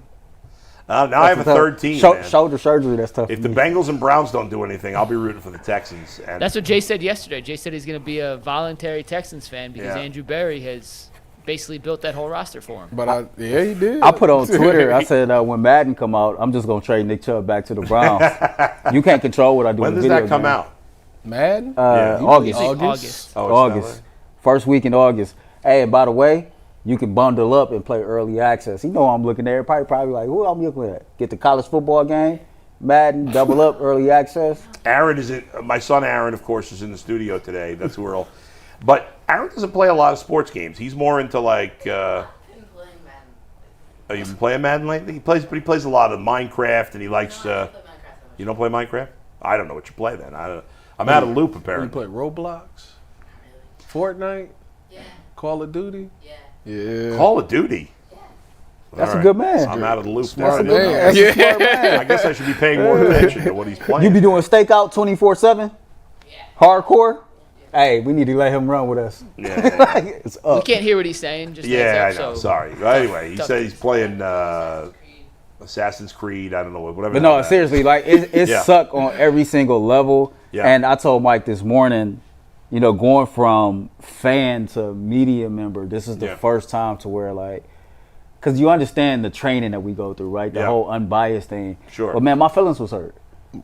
Now I have a third team. Shoulder surgery, that's tough. If the Bengals and Browns don't do anything, I'll be rooting for the Texans. And that's what Jay said yesterday. Jay said he's going to be a voluntary Texans fan because Andrew Berry has basically built that whole roster for him. But he did. I put on Twitter, I said when Madden come out, I'm just going to trade Nick Chubb back to the Browns. You can't control what I do when in the video video does that come game. out? Madden? August. August. Oh, it's August. First week in August. Hey, and by the way, you can bundle up and play early access. You know I'm looking at. Probably like, who I'm looking at? Get the college football game, Madden, double up, early access. Aaron is in. My son Aaron, of course, is in the studio today. That's who we're all. But Aaron doesn't play a lot of sports games. He's more into like. Oh, you've been playing Madden lately? He plays, but he plays a lot of Minecraft, and he likes. You don't play Minecraft? I don't know what you play then. I'm out of the loop apparently. You play Roblox, Fortnite, Call of Duty. Yeah. Call of Duty. That's a good man. I'm out of the loop. Smart there. man. That's a smart man. I guess I should be paying more attention to what he's playing. You be doing stakeout 24/7? Hardcore? Hey, we need to let him run with us. Yeah. It's up. We can't hear what he's saying. Just Yeah, heads I up, know. so- Sorry. But anyway, he said he's playing Assassin's Creed. I don't know whatever. But no, seriously, like it Yeah. sucked on every single level. Yeah. And I told Mike this morning, you know, going from fan to media member, this is the first time to where like, because you understand the training that we go through, right? The whole unbiased thing. Sure. But man, my feelings was hurt.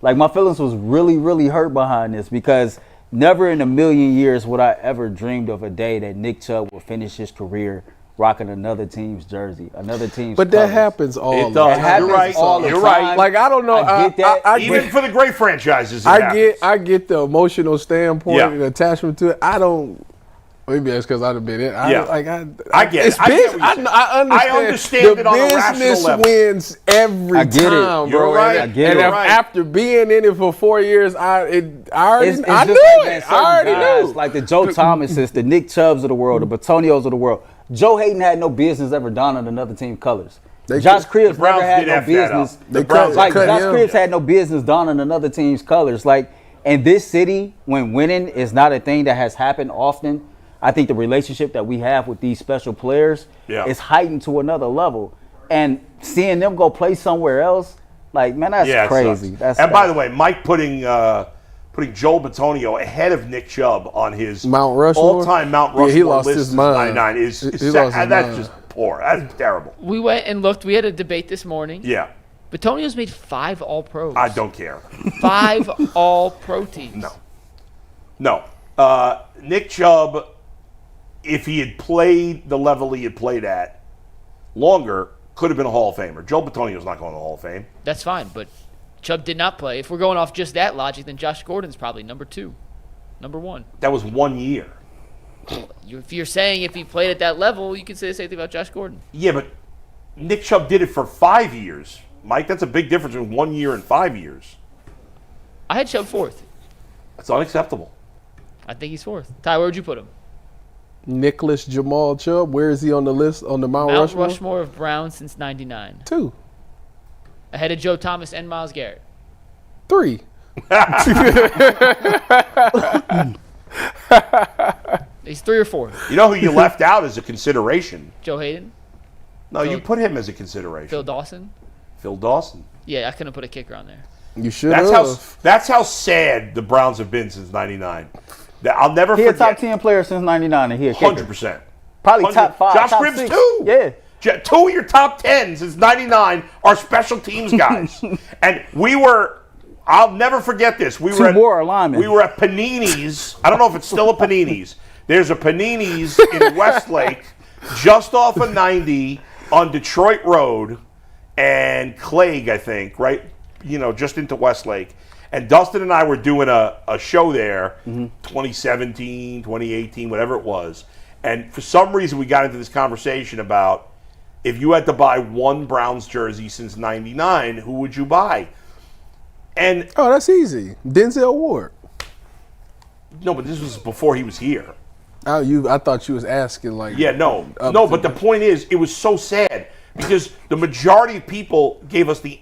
Like my feelings was really, really hurt behind this because never in a million years would I ever dreamed of a day that Nick Chubb would finish his career rocking another team's jersey, another team's But that colors. happens all It the does. time. happens You're right. all the You're time. right. Like I don't know. I get that. I Even get, for the great franchises, I get the emotional standpoint Yeah. and attachment to it. I don't. Maybe that's because I've been in. I get it. It's I get business. what you're I understand. I understand it on a rational business level. wins every I get it. time, You're bro. right. And, I get and it. if after being in it for 4 years, I already It's knew just like, man, it. certain I already guys, knew. like the Joe Thomases, the Nick Chubbs of the world, the Batonios of the world. Joe Hayden had no business ever donning another team's colors. Josh Cribbs the Browns never had did no F that up. business. The Browns Like cut Josh him. Cribbs had no business donning another team's colors. Like, and this city, when winning is not a thing that has happened often, I think the relationship that we have with these special players is heightened to another level. And seeing them go play somewhere else, like, man, that's crazy. And by the way, Mike putting Joel Bitonio ahead of Nick Chubb on his Mount Rushmore? all-time Mount Rushmore Yeah, he lost list his since mind. 99 He lost his that's mind. just poor. That's terrible. We went and looked. We had a debate this morning. Yeah, Bitonio's made 5 All-Pros. I don't care. 5 All-Pro teams. No. Nick Chubb, if he had played the level he had played at longer, could have been a Hall of Famer. Joel Bitonio's not going to the Hall of Fame. That's fine, but Chubb did not play. If we're going off just that logic, then Josh Gordon's probably number 2, number 1. That was 1 year. If you're saying if he played at that level, you can say the same thing about Josh Gordon. Yeah, but Nick Chubb did it for 5 years. Mike, that's a big difference between 1 year and 5 years. I had Chubb 4th. That's unacceptable. I think he's 4th. Ty, where would you put him? Nicholas Jamal Chubb. Where is he on the list on the Mount Mount Rushmore? Rushmore of Browns since 99. 2, Ahead of Joe Thomas and Myles Garrett. 3. He's 3 or 4. You know who you left out as a consideration? Joe Hayden, No, you put him as a consideration. Phil Dawson. Phil Dawson. Yeah, I couldn't put a kicker on there. You should That's have. how sad the Browns have been since '99. I'll never He a forget. top 10 player since 99 and he a kicker. 100%. Probably top 5, Josh top Cribbs 6. too. Yeah. 2 of your top 10 since '99 are special teams guys, and we were. I'll never forget this. We Two more linemen. We were at Panini's. I don't know if it's still a Panini's. There's a Panini's in Westlake, just off of 90 on Detroit Road and Clegg, I think, right? You know, just into Westlake. And Dustin and I were doing a show there, 2017, 2018, whatever it was. And for some reason, we got into this conversation about if you had to buy one Browns jersey since '99, who would you buy? And Oh, that's easy. Denzel Ward. no, but this was before he was here. I thought you was asking like. Yeah, no. Up No, to but the point is, it was so sad because the majority of people gave us the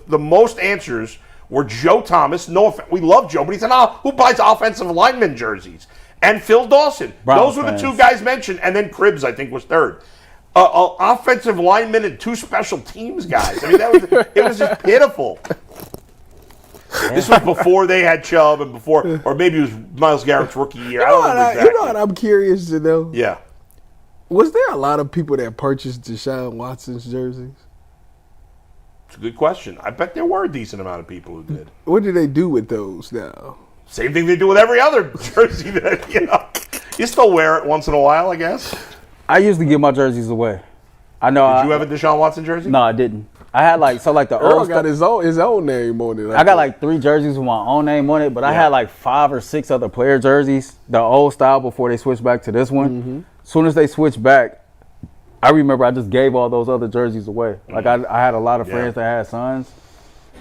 most answers were Joe Thomas. No offense, we love Joe, but he said, who buys offensive lineman jerseys? And Phil Dawson. Browns Those were the fans. 2 guys mentioned, and then Cribbs, I think, was 3rd. Offensive linemen and 2 special teams guys. I mean, it was just pitiful. This was before they had Chubb and before, or maybe it was Myles Garrett's rookie year. I don't remember exactly. You know what I'm curious to know? Yeah. Was there a lot of people that purchased Deshaun Watson's jerseys? It's a good question. I bet there were a decent amount of people who did. What do they do with those now? Same thing they do with every other jersey that, you still wear it once in a while, I guess. I usually give my jerseys away. I know. Did you have a Deshaun Watson jersey? No, I didn't. I had the Earl got his own name on it. I got like 3 jerseys with my own name on it, but I had like 5 or 6 other player jerseys, the old style before they switched back to this one. Mm-hmm. As soon as they switched back, I remember I just gave all those other jerseys away. Like I had a lot of friends that had sons.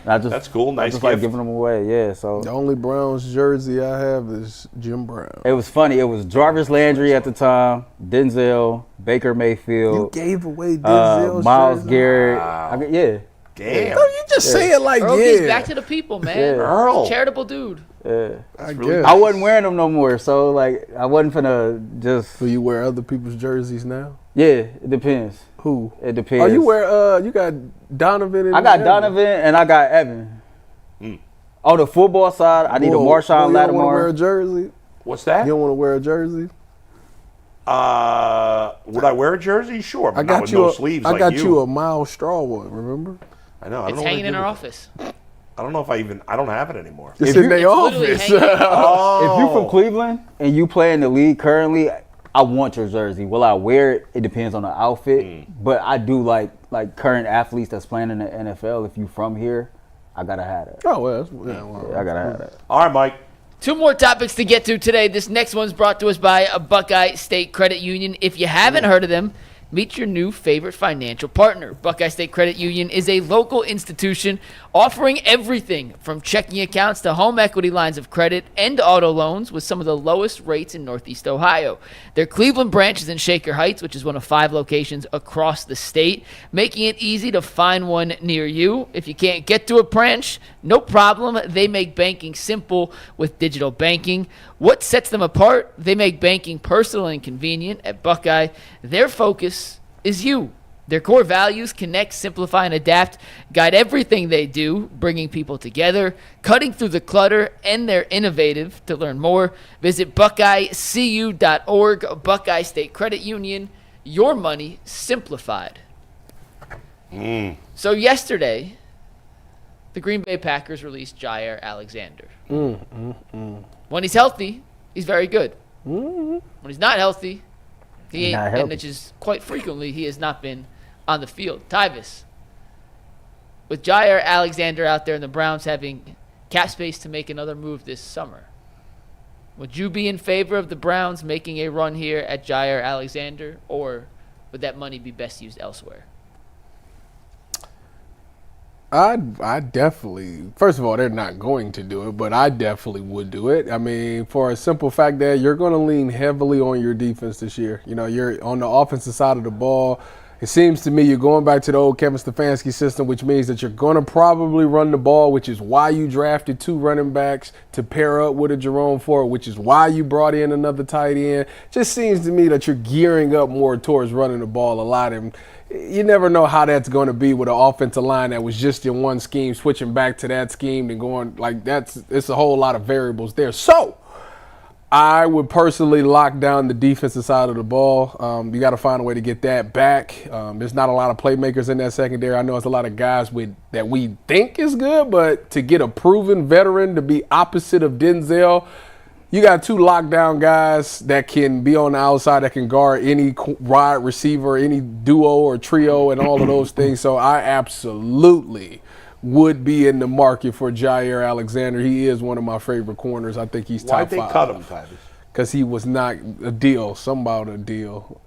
That's cool. Nice I just gift. like giving them away. Yeah. So the only Browns jersey I have is Jim Brown. it was funny. It was Jarvis Landry at the time, Denzel, Baker Mayfield. You gave away Denzel's Myles jersey? Garrett. Wow. Yeah. Damn. No, you just say it like Earl gives back to the people, man. Yeah. Earl. Charitable dude. Yeah. I really guess. I wasn't wearing them no more, so like I wasn't finna just. So you wear other people's jerseys now? Yeah, it depends. Who? It depends. Oh, you wear you got Donovan and I got Evan. Donovan and I got Evan. On the football side, I need a Marshawn You don't want to wear a Lattimore. jersey? What's that? You don't want to wear a jersey? Would I wear a jersey? Sure, but I not got with you. no sleeves I like got you a Miles Straw one. Remember? I know. I don't It's know what hanging I in did our with it. office. I don't know if I don't have it anymore. It's If in you- their It's literally office. hanging. Oh. If you're from Cleveland and you play in the league currently, I want your jersey. Will I wear it? It depends on the outfit. But I do like current athletes that's playing in the NFL. If you from here, I gotta have it. Oh well, well, I gotta have it. All right, Mike. 2 more topics to get to today. This next one's brought to us by a Buckeye State Credit Union. If you haven't heard of them, meet your new favorite financial partner. Buckeye State Credit Union is a local institution offering everything from checking accounts to home equity lines of credit and auto loans with some of the lowest rates in Northeast Ohio. Their Cleveland branch is in Shaker Heights, which is one of 5 locations across the state, making it easy to find one near you. If you can't get to a branch, no problem. They make banking simple with digital banking. What sets them apart? They make banking personal and convenient. At Buckeye, their focus is you. Their core values: connect, simplify, and adapt, guide everything they do, bringing people together, cutting through the clutter, and they're innovative. To learn more, visit buckeyecu.org. Buckeye State Credit Union, your money simplified. So yesterday, the Green Bay Packers released Jaire Alexander. When he's healthy, he's very good. When he's not healthy, he ain't, Not and healthy. it's just quite frequently he has not been on the field. Tyvis, with Jaire Alexander out there and the Browns having cap space to make another move this summer, would you be in favor of the Browns making a run here at Jaire Alexander, or would that money be best used elsewhere? I definitely, first of all, they're not going to do it, but I definitely would do it. I mean, for a simple fact that you're going to lean heavily on your defense this year. You know, you're on the offensive side of the ball. It seems to me you're going back to the old Kevin Stefanski system, which means that you're going to probably run the ball, which is why you drafted 2 running backs to pair up with a Jerome Ford, which is why you brought in another tight end. Just seems to me that you're gearing up more towards running the ball a lot. And you never know how that's going to be with an offensive line that was just in one scheme, switching back to that scheme and going like it's a whole lot of variables there. So I would personally lock down the defensive side of the ball. You got to find a way to get that back. There's not a lot of playmakers in that secondary. I know it's a lot of guys that we think is good, but to get a proven veteran to be opposite of Denzel, you got 2 lockdown guys that can be on the outside, that can guard any wide receiver, any duo or trio, and all of those things. So I absolutely would be in the market for Jaire Alexander. He is one of my favorite corners. I think he's Why'd top 5. they cut him, Tyvis? Because he was not a deal. Somebody a deal.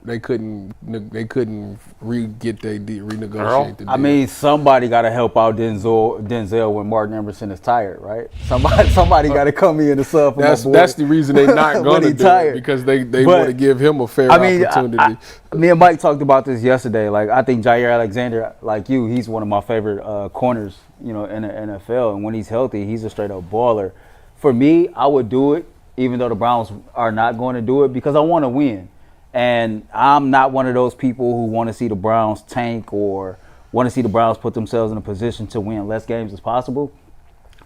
They couldn't renegotiate the deal. I mean, somebody got to help out Denzel when Martin Emerson is tired, right? Somebody got to come in and sub for my boy. That's the reason they're not going to do tired. it, because they want to give him a fair opportunity. Me and Mike talked about this yesterday. Like, I think Jaire Alexander, like you, he's one of my favorite corners, in the NFL. And when he's healthy, he's a straight up baller. For me, I would do it, even though the Browns are not going to do it, because I want to win. And I'm not one of those people who want to see the Browns tank or want to see the Browns put themselves in a position to win less games as possible.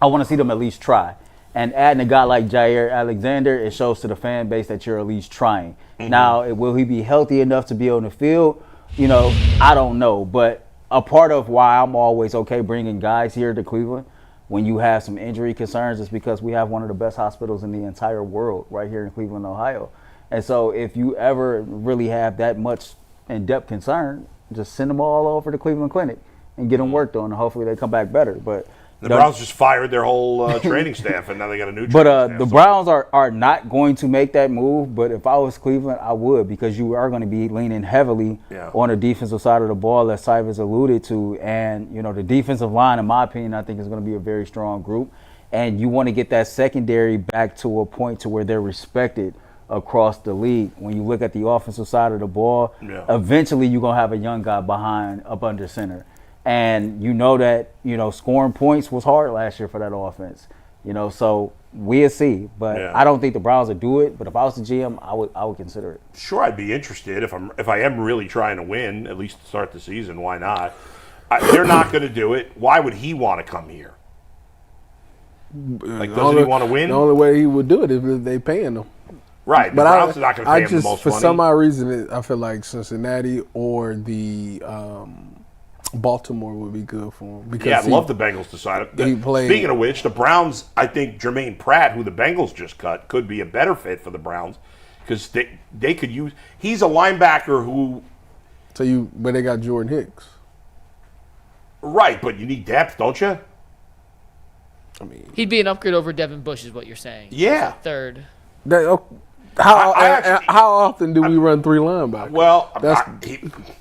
I want to see them at least try. And adding a guy like Jaire Alexander, it shows to the fan base that you're at least trying. Mm-hmm. Now, will he be healthy enough to be on the field? I don't know. But a part of why I'm always okay bringing guys here to Cleveland, when you have some injury concerns, it's because we have one of the best hospitals in the entire world right here in Cleveland, Ohio. And so if you ever really have that much in-depth concern, just send them all over to Cleveland Clinic and get them worked on, and hopefully they come back better. But the Browns just fired their whole training staff, and now they got a new training staff. The Browns are not going to make that move, but if I was Cleveland, I would, because you are going to be leaning heavily on the defensive side of the ball, as Tyvis alluded to. And, the defensive line, in my opinion, I think is going to be a very strong group. And you want to get that secondary back to a point to where they're respected across the league. When you look at the offensive side of the ball, eventually you're going to have a young guy behind up under center. And that, scoring points was hard last year for that offense. So we'll see. But I don't think the Browns will do it. But if I was the GM, I would consider it. Sure, I'd be interested if I am really trying to win, at least to start the season. Why not? They're not going to do it. Why would he want to come here? Doesn't he want to win? The only way he would do it is if they paying him. Right, but the Browns are not going to pay him the most money. For some odd reason, I feel like Cincinnati or the Baltimore would be good for him. Because I'd love the Bengals to sign up. Speaking of which, the Browns, I think Jermaine Pratt, who the Bengals just cut, could be a better fit for the Browns because they could use. He's a linebacker who. But they got Jordan Hicks. Right, but you need depth, don't you? I mean, he'd be an upgrade over Devin Bush, is what you're saying. Yeah, third. How often do we run three linebackers? Well,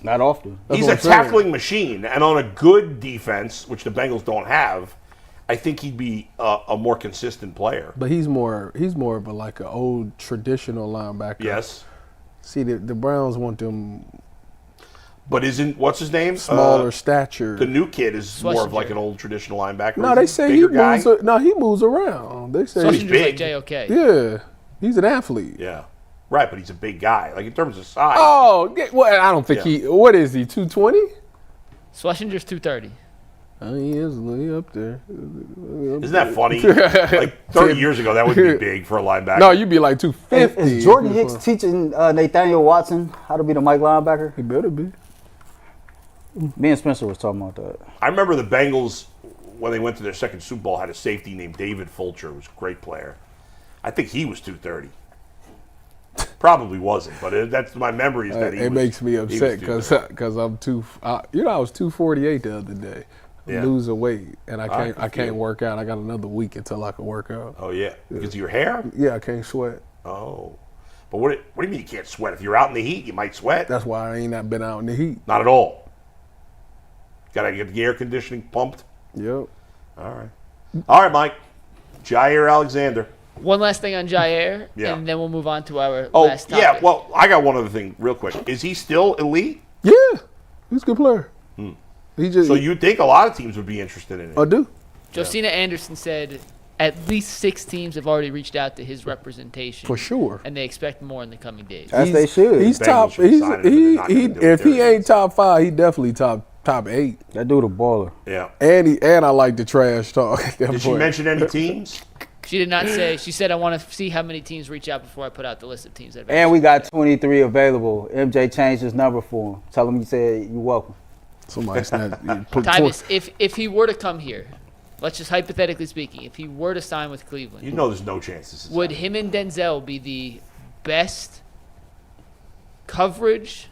not often. He's a tackling machine, and on a good defense, which the Bengals don't have, I think he'd be a more consistent player. But he's more of an old traditional linebacker. Yes. See, the Browns want them. But what's his name? Smaller stature. The new kid is more of an old traditional linebacker. No, they say he moves. He moves around. They say he's big. Like JOK. Yeah. He's an athlete. Yeah. Right, but he's a big guy. Like, in terms of size. Oh, well, I don't think what is he, 220? Schlesinger's 230. He is up there. Isn't that funny? Like, 30 years ago, that would be big for a linebacker. No, you'd be like 250. Is Jordan Hicks teaching Nathaniel Watson how to be the Mike linebacker? He better be. Me and Spencer was talking about that. I remember the Bengals, when they went to their second Super Bowl, had a safety named David Fulcher, who was a great player. I think he was 230. Probably wasn't, but that's my memory. Is that it makes me upset because I'm I was 248 the other day. I'm losing weight, and I can't work out. I got another week until I can work out. Oh yeah, because of your hair? Yeah, I can't sweat. Oh, but what do you mean you can't sweat? If you're out in the heat, you might sweat. That's why I ain't not been out in the heat. Not at all. Got to get the air conditioning pumped. Yep. All right, Mike. Jaire Alexander. One last thing on Jaire, and then we'll move on to our last topic. Yeah, well, I got one other thing real quick. Is he still elite? Yeah, he's a good player. So you think a lot of teams would be interested in it? I do. Josina Anderson said at least 6 teams have already reached out to his representation. For sure. And they expect more in the coming days. As they should. He's top. If he ain't top 5, he definitely top 8. That dude a baller. Yeah. And I like the trash talk. Did she mention any teams? She did not say. She said, I want to see how many teams reach out before I put out the list of teams. That and we got 23 available. MJ changed his number for him. Tell him you said you're welcome. Somebody said. Tyvis, if he were to come here, let's just hypothetically speaking, if he were to sign with Cleveland. You know there's no chances. Would him and Denzel be the best coverage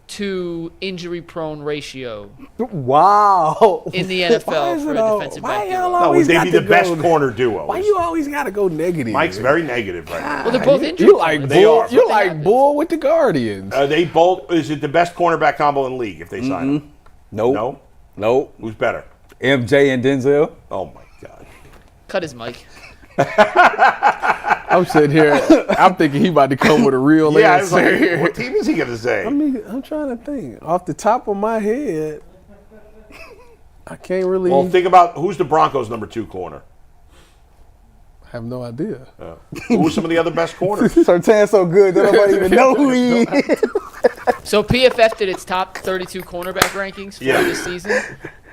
to injury-prone ratio wow. in the NFL for a defensive back? No, would they be the best corner duo? Why you always got to go negative? Mike's very negative right now. Well, they're both injured. You're like Bull with the Guardians. They both. Is it the best cornerback combo in the league if they sign him? Nope. No. Who's better? MJ and Denzel. Oh my God. Cut his mic. I'm sitting here. I'm thinking he about to come with a real answer. Like, what team is he going to say? I'm trying to think. Off the top of my head, I can't really. Well, think about who's the Broncos' number 2 corner. I have no idea. Who are some of the other best corners? Sertan's so good that nobody even know who he is. So PFF did its top 32 cornerback rankings for this season.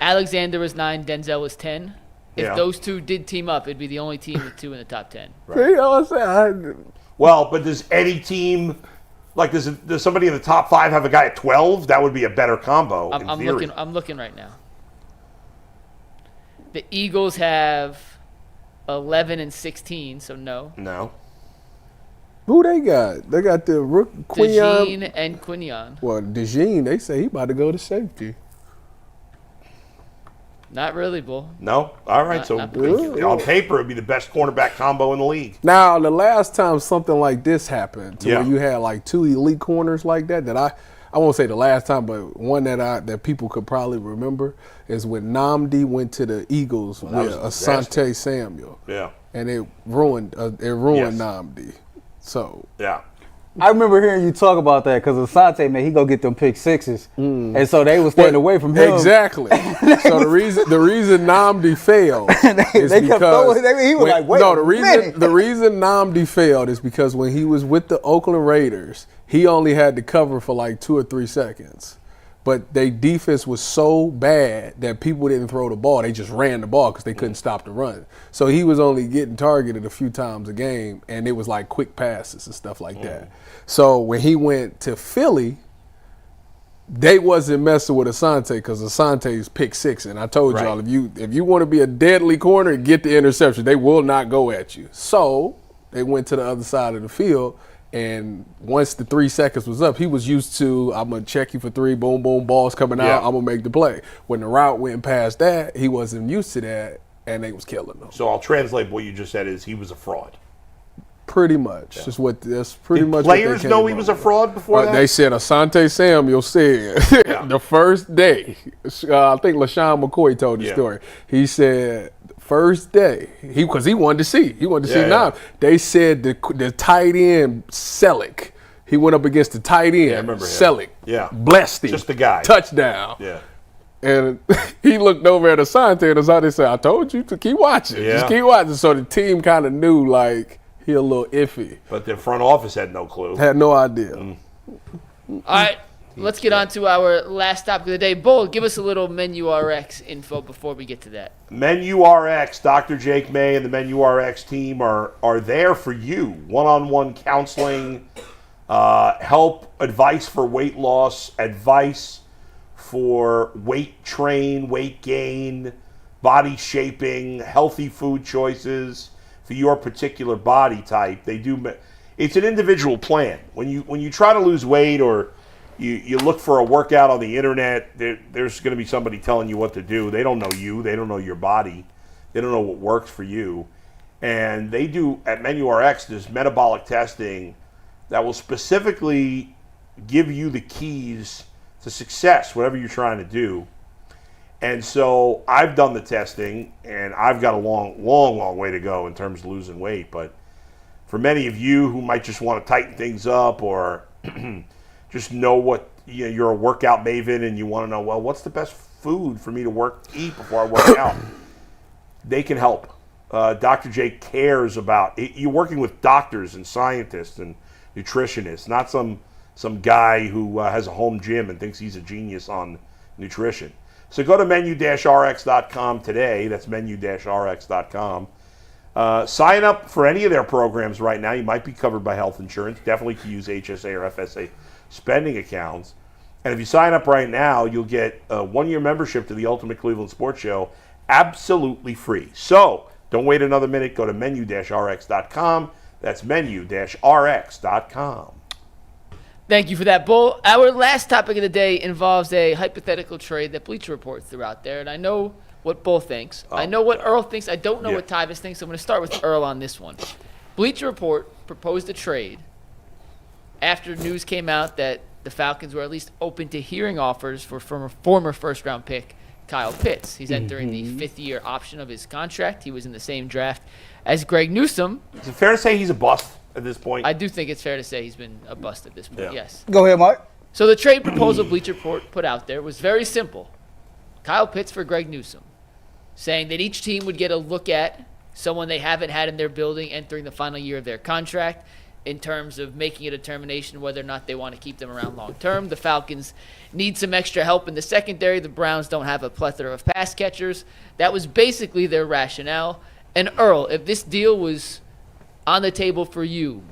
Alexander was 9, Denzel was 10. If those two did team up, it'd be the only team with 2 in the top 10. Right. You know what I'm saying? Well, but does any team, like does somebody in the top 5 have a guy at 12? That would be a better combo. I'm looking right now. The Eagles have 11-16, so no. No. Who they got? They got the Quinshon DeJean and Quinyon. Well, DeJean, they say he about to go to safety. Not really, Bull. No? All right. Not On paper, it'd be the best cornerback combo in the league. Now, the last time something like this happened, Yeah. where you had like two elite corners like that I won't say the last time, but one that people could probably remember is when Nnamdi went to the Eagles with Asante Samuel. Yeah. And it ruined Yes. Nnamdi. So Yeah. I remember hearing you talk about that because Asante, man, he go get them pick sixes, and so they was staying away from him. Exactly. So the reason Nnamdi failed is they kept because throwing, he was like, wait a minute. The reason Nnamdi failed is because when he was with the Oakland Raiders, he only had to cover for like 2 or 3 seconds. But their defense was so bad that people didn't throw the ball. They just ran the ball because they couldn't stop the run. So he was only getting targeted a few times a game, and it was like quick passes and stuff like that. So when he went to Philly, they wasn't messing with Asante because Asante's pick six. And I told y'all, if you want to be a deadly corner, get the interception. They will not go at you. So they went to the other side of the field. And once the 3 seconds was up, he was used to, I'm going to check you for 3, boom, boom, ball's coming out, I'm going to make the play. When the route went past that, he wasn't used to that, and they was killing him. So I'll translate what you just said is he was a fraud. Pretty much. That's pretty much Players what they know he was a fraud before that? They said Asante Samuel said the first day, I think LaShawn McCoy told the story. He said first day, because he wanted to see. He wanted to see now. They said the tight end, Selleck. He went up against the tight end, I remember him. Selleck. Yeah. Blessed him. Just the guy. Touchdown. Yeah. And he looked over at Asante, and Asante said, I told you to keep watching. Just keep watching. So the team kind of knew, like, he a little iffy. But the front office had no clue. Had no idea. All right, let's get on to our last topic of the day. Bull, give us a little Menu RX info before we get to that. Menu RX, Dr. Jake May and the Menu RX team are there for you. One-on-one counseling, help, advice for weight loss, advice for weight train, weight gain, body shaping, healthy food choices for your particular body type. They do. It's an individual plan. When you try to lose weight or you look for a workout on the internet, there's going to be somebody telling you what to do. They don't know you. They don't know your body. They don't know what works for you. And they do at Menu RX this metabolic testing that will specifically give you the keys to success, whatever you're trying to do. And so I've done the testing, and I've got a long way to go in terms of losing weight. But for many of you who might just want to tighten things up or just know what, you're a workout maven and you want to know, well, what's the best food for me to eat before I work out? They can help. Dr. J cares about it. You're working with doctors and scientists and nutritionists, not some guy who has a home gym and thinks he's a genius on nutrition. So go to menu-rx.com today. That's menu-rx.com. Sign up for any of their programs right now. You might be covered by health insurance. Definitely to use HSA or FSA spending accounts. And if you sign up right now, you'll get a 1-year membership to the Ultimate Cleveland Sports Show absolutely free. So don't wait another minute. Go to menu-rx.com. That's menu-rx.com. Thank you for that, Bull. Our last topic of the day involves a hypothetical trade that Bleacher Report threw out there, and I know what Bull thinks. I know what Earl thinks. I don't know what Tyvis thinks. I'm going to start with Earl on this one. Bleacher Report proposed a trade after news came out that the Falcons were at least open to hearing offers for former first-round pick Kyle Pitts. He's entering the 5th-year option of his contract. He was in the same draft as Greg Newsome. Is it fair to say he's a bust at this point? I do think it's fair to say he's been a bust at this point, yes. Go ahead, Mark. So the trade proposal Bleacher Report put out there was very simple. Kyle Pitts for Greg Newsome, saying that each team would get a look at someone they haven't had in their building entering the final year of their contract in terms of making a determination whether or not they want to keep them around long term. The Falcons need some extra help in the secondary. The Browns don't have a plethora of pass catchers. That was basically their rationale. And Earl, if this deal was on the table for you,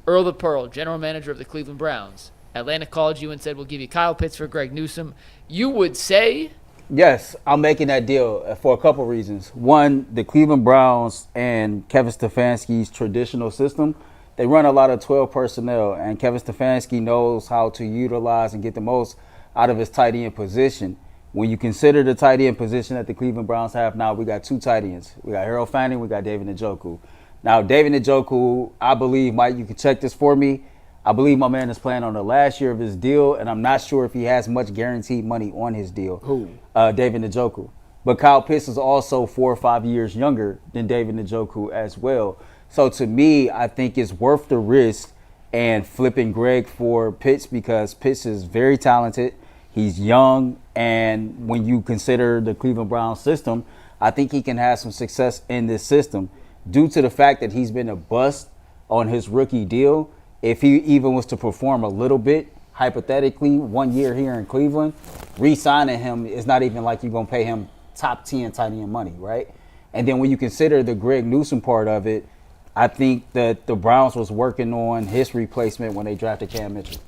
Earl the Pearl, general manager of the Cleveland Browns, Atlanta called you and said, we'll give you Kyle Pitts for Greg Newsome, you would say Yes, I'm making that deal for a couple reasons. One, the Cleveland Browns and Kevin Stefanski's traditional system, they run a lot of 12 personnel, and Kevin Stefanski knows how to utilize and get the most out of his tight end position. When you consider the tight end position that the Cleveland Browns have now, we got two tight ends. We got Harold Fanning, we got David Njoku. Now, David Njoku, I believe, Mike, you can check this for me. I believe my man is playing on the last year of his deal, and I'm not sure if he has much guaranteed money on his deal. Who? David Njoku. But Kyle Pitts is also 4 or 5 years younger than David Njoku as well. So to me, I think it's worth the risk and flipping Greg for Pitts because Pitts is very talented. He's young, and when you consider the Cleveland Browns system, I think he can have some success in this system due to the fact that he's been a bust on his rookie deal. If he even was to perform a little bit, hypothetically, 1 year here in Cleveland, re-signing him is not even like you're going to pay him top 10 tight end money, right? And then when you consider the Greg Newsome part of it, I think that the Browns was working on his replacement when they drafted Cam Mitchell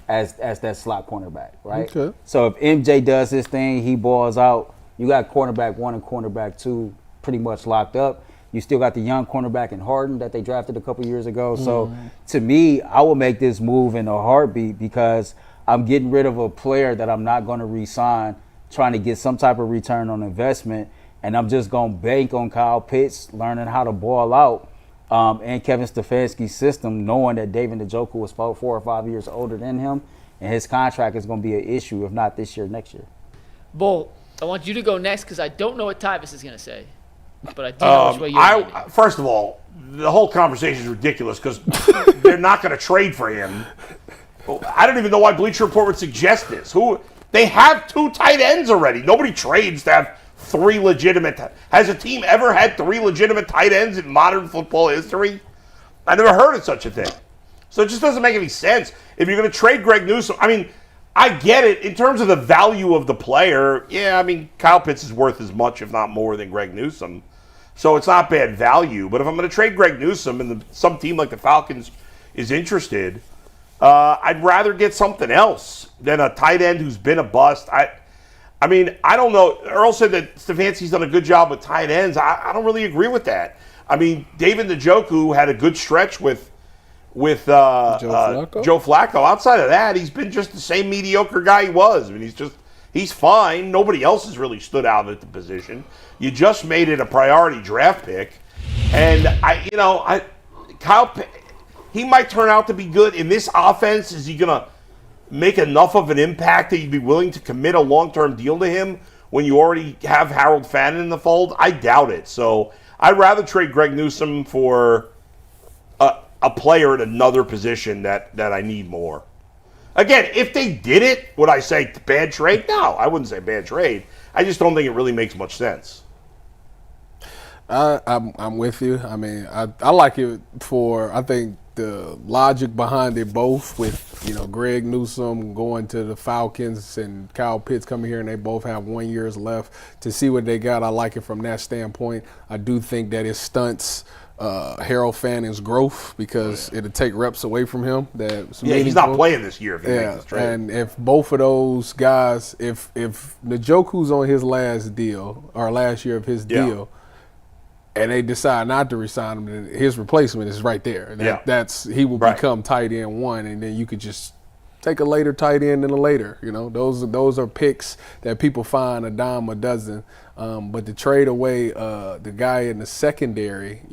as that slot cornerback, right? Okay. So if MJ does his thing, he balls out, you got cornerback 1 and cornerback 2 pretty much locked up. You still got the young cornerback in Harden that they drafted a couple years ago. So to me, I will make this move in a heartbeat because I'm getting rid of a player that I'm not going to re-sign, trying to get some type of return on investment, and I'm just going to bank on Kyle Pitts learning how to ball out and Kevin Stefanski's system, knowing that David Njoku was 4 or 5 years older than him, and his contract is going to be an issue, if not this year, next year. Bull, I want you to go next because I don't know what Tyvis is going to say. But I do know which way you're First of all, the whole conversation is ridiculous because they're not going to trade for him. I don't even know why Bleacher Report would suggest this. They have 2 tight ends already. Nobody trades to have 3 legitimate. Has a team ever had 3 legitimate tight ends in modern football history? I never heard of such a thing. So it just doesn't make any sense. If you're going to trade Greg Newsome, I mean, I get it. In terms of the value of the player, yeah, I mean, Kyle Pitts is worth as much, if not more, than Greg Newsome. So it's not bad value. But if I'm going to trade Greg Newsome and some team like the Falcons is interested, I'd rather get something else than a tight end who's been a bust. I mean, I don't know. Earl said that Stefanski's done a good job with tight ends. I don't really agree with that. I mean, David Njoku had a good stretch with Joe Flacco. Outside of that, he's been just the same mediocre guy he was. I mean, he's fine. Nobody else has really stood out at the position. You just made it a priority draft pick, and Kyle, he might turn out to be good in this offense. Is he gonna make enough of an impact that you'd be willing to commit a long-term deal to him when you already have Harold Fannin in the fold? I doubt it. So I'd rather trade Greg Newsome for a player at another position that I need more. Again, if they did it, would I say bad trade? No, I wouldn't say bad trade. I just don't think it really makes much sense. I'm with you. I mean, I like it I think the logic behind it both with, Greg Newsome going to the Falcons and Kyle Pitts coming here and they both have 1 year left to see what they got. I like it from that standpoint. I do think that it stunts Harold Fanning's growth because it'll take reps away from him. He's not playing this year if he makes this trade. And if both of those guys, if Njoku's on his last deal or last year of his deal, and they decide not to resign him, then his replacement is right there. He will become tight end 1, and then you could just take a later tight end and a later. Those are picks that people find a dime a dozen. But to trade away the guy in the secondary,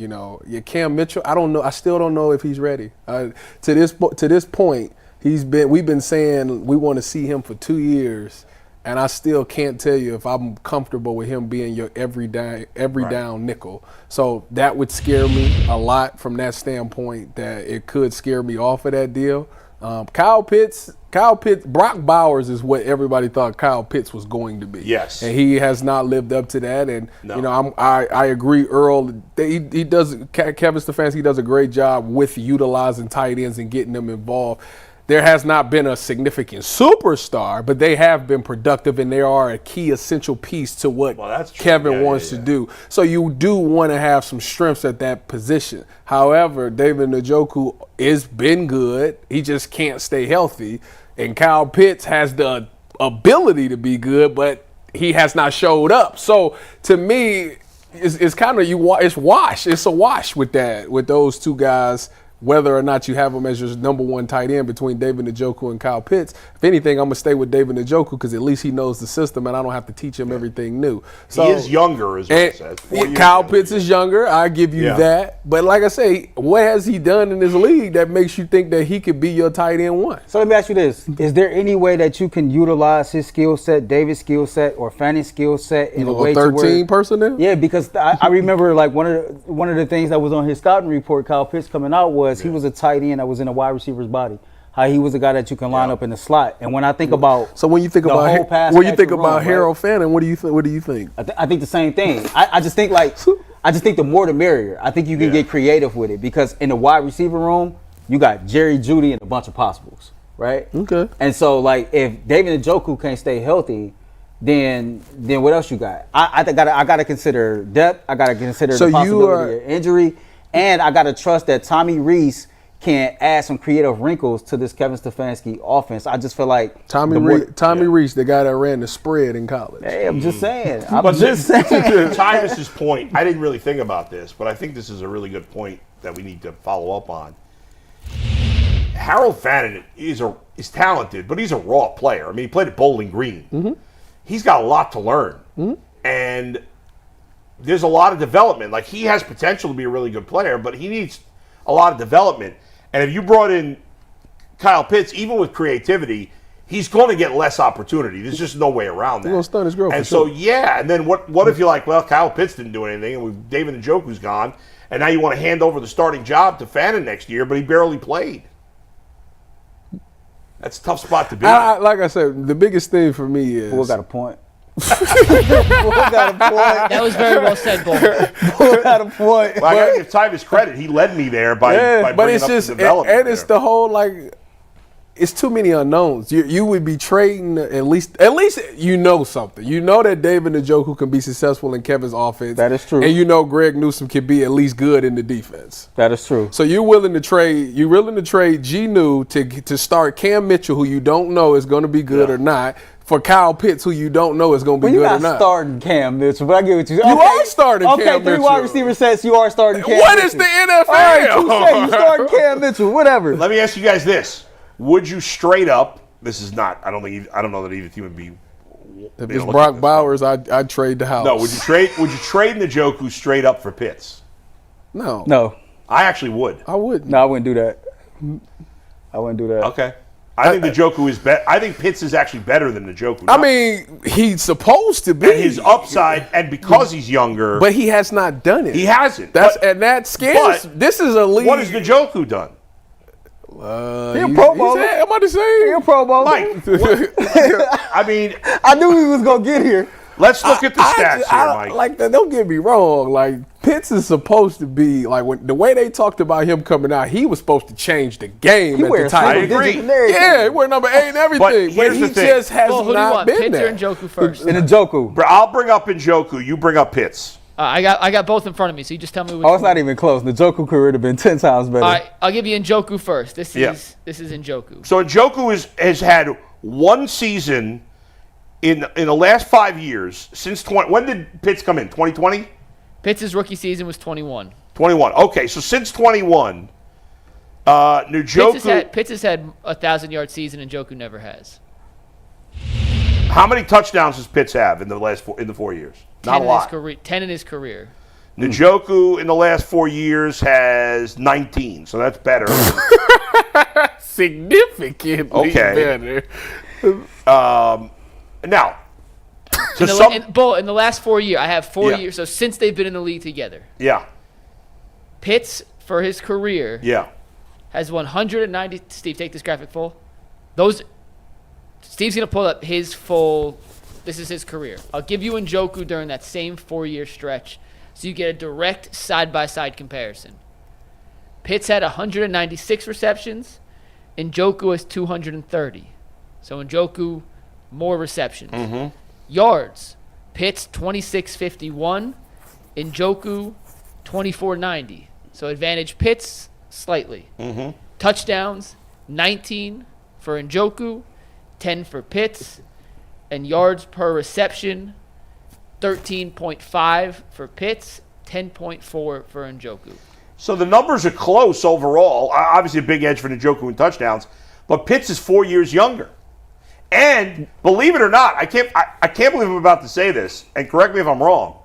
Cam Mitchell, I don't know. I still don't know if he's ready. To this point, we've been saying we want to see him for 2 years. And I still can't tell you if I'm comfortable with him being your every down nickel. So that would scare me a lot from that standpoint that it could scare me off of that deal. Kyle Pitts, Brock Bowers is what everybody thought Kyle Pitts was going to be. Yes. And he has not lived up to that. And, I agree, Earl, Kevin Stefanski does a great job with utilizing tight ends and getting them involved. There has not been a significant superstar, but they have been productive, and they are a key essential piece to what Kevin wants to do. So you do want to have some strengths at that position. However, David Njoku has been good. He just can't stay healthy. And Kyle Pitts has the ability to be good, but he has not showed up. So to me, it's kind of it's wash. It's a wash with those two guys. Whether or not you have him as your number one tight end between David Njoku and Kyle Pitts. If anything, I'm going to stay with David Njoku because at least he knows the system and I don't have to teach him everything new. So, he is younger, as well says. Kyle Pitts is younger. I give you that. But like I say, what has he done in this league that makes you think that he could be your tight end one? So let me ask you this. Is there any way that you can utilize his skill set, David's skill set, or Fanny's skill set in a way 13 to where, personnel? Yeah, because I remember like one of the things that was on his scouting report, Kyle Pitts coming out was he was a tight end that was in a wide receiver's body. How he was a guy that you can line up in the slot. And when I think about when you think about Harold Fannin, what do you think? I think the same thing. I just think the more the merrier. I think you can get creative with it because in the wide receiver room, you got Jerry Jeudy and a bunch of possibles, right? Okay. And so like if David Njoku can't stay healthy, then what else you got? I gotta consider depth. I gotta consider the possibility of injury, and I gotta trust that Tommy Rees can add some creative wrinkles to this Kevin Stefanski offense. I just feel like Tommy Rees, the guy that ran the spread in college. Hey, I'm just saying. Tyvis's point, I didn't really think about this, but I think this is a really good point that we need to follow up on. Harold Fannin is talented, but he's a raw player. I mean, he played at Bowling Green. Mm-hmm. He's got a lot to learn. Mm-hmm. And there's a lot of development. Like, he has potential to be a really good player, but he needs a lot of development. And if you brought in Kyle Pitts, even with creativity, he's going to get less opportunity. There's just no way around that. He's going to stun his growth. And so, and then what if you're like, well, Kyle Pitts didn't do anything, and David Njoku's gone, and now you want to hand over the starting job to Fannin next year, but he barely played. That's a tough spot to be. Like I said, the biggest thing for me is... Bull got a point. That was very well said, Bull. Bull got a point. Well, I got to give Tyvis credit. He led me there by bringing up the development. And it's the whole, like... It's too many unknowns. You would be trading at least you know something. You know that David Njoku can be successful in Kevin's offense. That is true. And you know Greg Newsome can be at least good in the defense. That is true. So you're willing to trade G New to start Cam Mitchell, who you don't know is going to be good or not, for Kyle Pitts, who you don't know is going to be good or not. You're not starting Cam Mitchell, but I get what you. You are starting Cam Mitchell. Okay, 3 wide receiver sets. You are starting Cam Mitchell. What is the NFL? All right, you starting Cam Mitchell. Whatever. Let me ask you guys this. Would you straight up? This is not. I don't know that either team would be. If it's Brock Bowers, I'd trade the house. No. Would you trade Njoku straight up for Pitts? No. I actually would. I wouldn't. No, I wouldn't do that. I wouldn't do that. Okay. I think Njoku is better. I think Pitts is actually better than Njoku. I mean, he's supposed to be. And his upside, and because he's younger, but he has not done it. He hasn't. That scares. This is a league. What has Njoku done? He a Pro Bowler. I'm about to say he a Pro Bowler. Mike, I mean, I knew he was gonna get here. Let's look at the stats here, Mike. Like, don't get me wrong. Like, Pitts is supposed to be like the way they talked about him coming out. He was supposed to change the game he at the time. I agree. Yeah, he wear number 8 and everything. But he just has not been there. Pitts or Njoku first? And Njoku. I'll bring up Njoku. You bring up Pitts. I got both in front of me, so you just tell me which one. It's not even close. The Njoku career would have been 10 times better. All right, I'll give you Njoku first. This is Njoku. So Njoku has had one season in the last 5 years since 20. When did Pitts come in? 2020? Pitts' rookie season was 21. 21. Okay, so since 21, Njoku. Pitts has had a 1,000-yard season, and Njoku never has. How many touchdowns does Pitts have in the 4 years? Not a lot. 10 in his career. Njoku in the last 4 years has 19, so that's better. Significantly better. Now, in the last 4 years, I have 4 years. So since they've been in the league together, Pitts for his career, has 190. Steve, take this graphic full. Steve's gonna pull up his full. This is his career. I'll give you Njoku during that same 4-year stretch, so you get a direct side-by-side comparison. Pitts had 196 receptions. Njoku has 230. So Njoku, more receptions. Mm-hmm. Yards, Pitts 2651. Njoku 2490. So advantage Pitts slightly. Mm-hmm. Touchdowns, 19 for Njoku, 10 for Pitts. And yards per reception, 13.5 for Pitts, 10.4 for Njoku. So the numbers are close overall. Obviously a big edge for Njoku in touchdowns, but Pitts is 4 years younger. And believe it or not, I can't believe I'm about to say this, and correct me if I'm wrong.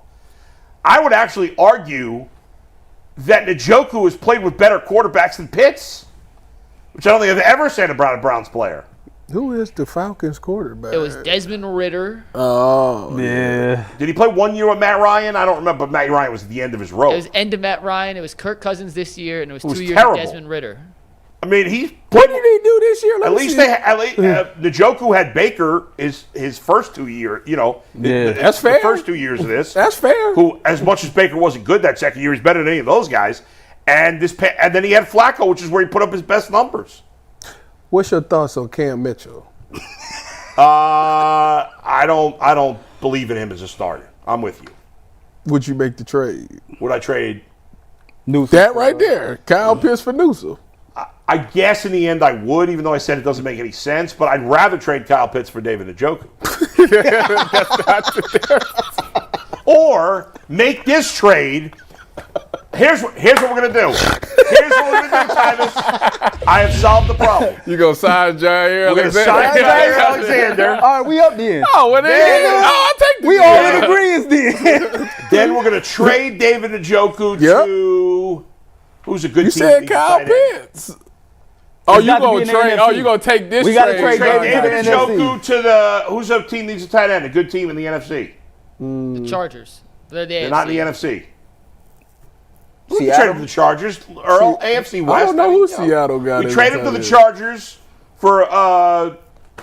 I would actually argue that Njoku has played with better quarterbacks than Pitts, which I don't think I've ever said about a Browns player. Who is the Falcons quarterback? It was Desmond Ritter. Oh, Yeah. Did he play 1 year with Matt Ryan? I don't remember, but Matt Ryan was at the end of his rope. It was end of Matt Ryan. It was Kirk Cousins this year, and it was was 2 years terrible. of Desmond Ritter. I mean, he what did he do this year? At least Njoku had Baker his first 2 years. You know, That's the fair. first 2 years of this. That's fair. Who, as much as Baker wasn't good that second year, he's better than any of those guys. And then he had Flacco, which is where he put up his best numbers. What's your thoughts on Cam Mitchell? I don't believe in him as a starter. I'm with you. Would you make the trade? Would I trade? Newsom. That right there, Kyle Pitts for Newsom. I guess in the end I would, even though I said it doesn't make any sense. But I'd rather trade Kyle Pitts for David Njoku. Or make this trade. Here's what we're gonna do. Tyvis. I have solved the problem. You gonna sign Jaire We're gonna sign Jaire Alexander. All right, we up then. Oh, well, I'll take the We all in agreement then. Then we're gonna trade David Njoku to who's a good You team. said Kyle Pitts. Oh, you got to be gonna in the trade? NFC. Oh, you gonna take this? We gotta trade? trade Trade David to the Njoku to the who's a team needs a tight end? A good team in the NFC. The Chargers. They're the AFC. They're not in the NFC. We Seattle? traded to the Chargers. Earl, AFC West. I don't know who Seattle got. We as traded a to the tight end. Chargers for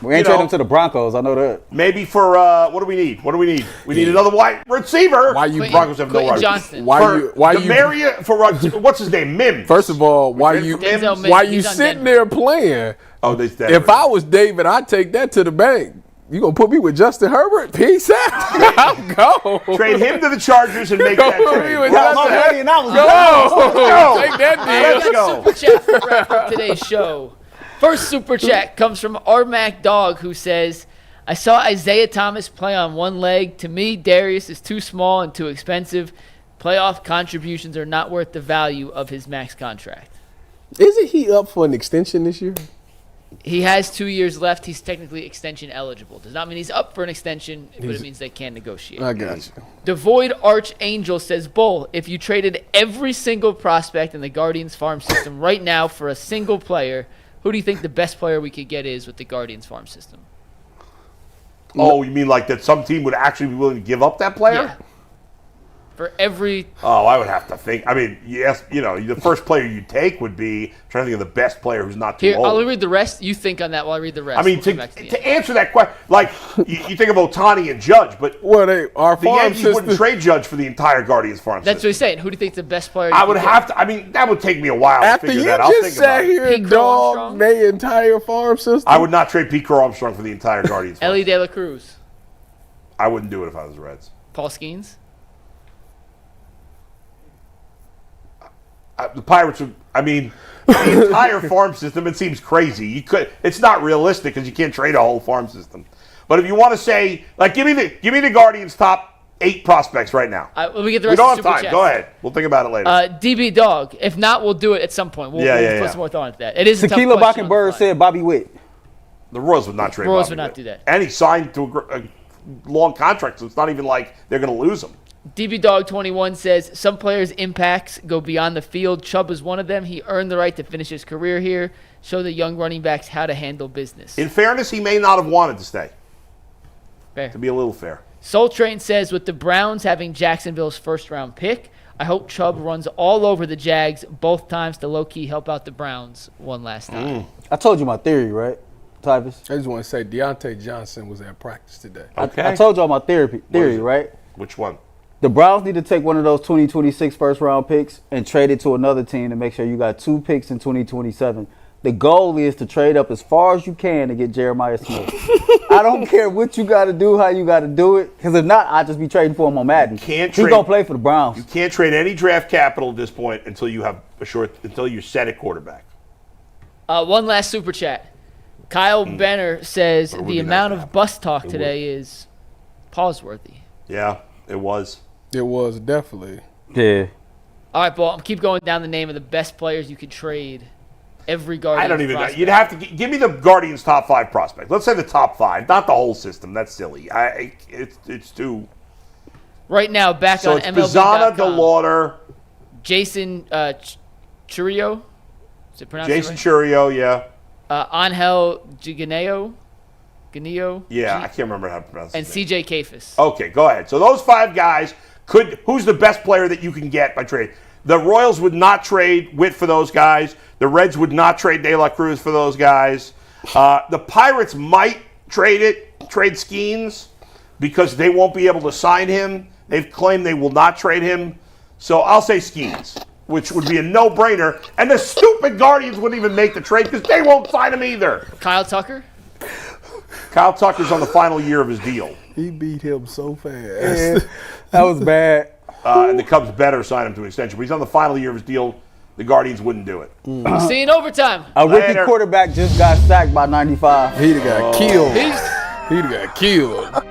We ain't you know, trade them to the Broncos. I know that. maybe for what do we need? What do we need? We need another wide receiver. Why you Broncos have no Quinton wide Johnston. Why you? for what's his name? Mims. First of all, why traded you? for Denzel Mims. Why you He's on sitting Denver. there playing? Oh, they If I was David, I'd take that to the bank. You gonna put me with Justin Herbert? Peace out. I'm gone. trade him to the Chargers and make that Put me with trade. Justin Go. Go. Take that Let's deal. go. Super chat for wrap up today's show. First super chat comes from Armac Dog, who says, I saw Isaiah Thomas play on one leg. To me, Darius is too small and too expensive. Playoff contributions are not worth the value of his max contract. Isn't he up for an extension this year? He has 2 years left. He's technically extension eligible. Does not mean he's up for an extension, but it means they can negotiate. I got you. Devoid Archangel says, Bull, if you traded every single prospect in the Guardians farm system right now for a single player, who do you think the best player we could get is with the Guardians farm system? Oh, you mean like that some team would actually be willing to give up that player? Yeah. For every... Oh, I would have to think. I mean, yes, the first player you take would be trying to think of the best player who's not too Here, old. I'll read the rest. You think on that while I read the rest. I mean, We'll come back the to end. answer that question, like you think of Ohtani and Judge, but Well, our the farm Yankees wouldn't system. trade Judge for the entire Guardians farm That's what system. he's saying. Who do you think the best player you I would could have to. I mean, that would take me a while After to figure you that. I'll just think about sat it. here Pete and Crow dogged Armstrong? their entire farm system. I would not trade Pete Crow Armstrong for the entire Guardians. farm Ellie De La Cruz, I wouldn't do it if I was the Reds. Paul Skeens. The Pirates would. I mean, the entire farm system. It seems crazy. You could. It's not realistic because you can't trade a whole farm system. But if you want to say, like, give me the Guardians' top 8 prospects right now. Let me get the We rest don't of have the super time. chats. Go ahead. We'll think about it later. DB Dog. If not, we'll do it at some point. We'll put some more thought into that. It is a tough Tequila question on the Mockingbird fly. said Bobby Witt. The Royals would not trade. Royals Bobby would not Witt. do that. And he signed to a long contract, so it's not even like they're going to lose him. DB Dog 21 says some players' impacts go beyond the field. Chubb is one of them. He earned the right to finish his career here. Show the young running backs how to handle business. In fairness, he may not have wanted to stay. Fair. To be a little fair. Soul Train says with the Browns having Jacksonville's first-round pick, I hope Chubb runs all over the Jags both times to low-key help out the Browns one last time. I told you my theory, right, Tyvis? I just want to say Deontay Johnson was at practice today. Okay. I told y'all my theory, is it? right? Which one? The Browns need to take one of those 2026 first-round picks and trade it to another team to make sure you got 2 picks in 2027. The goal is to trade up as far as you can to get Jeremiah Smith. I don't care what you got to do, how you got to do it, because if not, I'll just be trading for him on Madden. He's going to play for the Browns. You can't trade any draft capital at this point until you have until you're set at quarterback. One last super chat. Kyle Benner says would the be amount nice to of have. bus talk today is pause-worthy. Yeah, it was. It was definitely. Yeah. All right, Paul, keep going down the name of the best players you could trade. Every Guardians I don't even know. prospect. You'd have to give me the Guardians' top 5 prospects. Let's say the top 5, not the whole system. That's silly. It's too. Right now, back So on it's Pizzana, MLB.com. DeLauder, Jason Churio. Is it pronounced Jason right? Churio, yeah. Angel Ganeo. Yeah, I can't remember how to pronounce And his name. CJ Kafis. Okay, go ahead. So those 5 guys who's the best player that you can get by trade? The Royals would not trade Witt for those guys. The Reds would not trade De La Cruz for those guys. The Pirates might trade Skeens because they won't be able to sign him. They've claimed they will not trade him. So I'll say Skeens, which would be a no-brainer. And the stupid Guardians wouldn't even make the trade because they won't sign him either. Kyle Tucker. Kyle Tucker's on the final year of his deal. He beat him so fast. Yeah, that was bad. And the Cubs better sign him to an extension. But he's on the final year of his deal. The Guardians wouldn't do it. See you in overtime. A rookie Later. quarterback just got sacked by 95. He'd have got killed. Peace. He'd have got killed.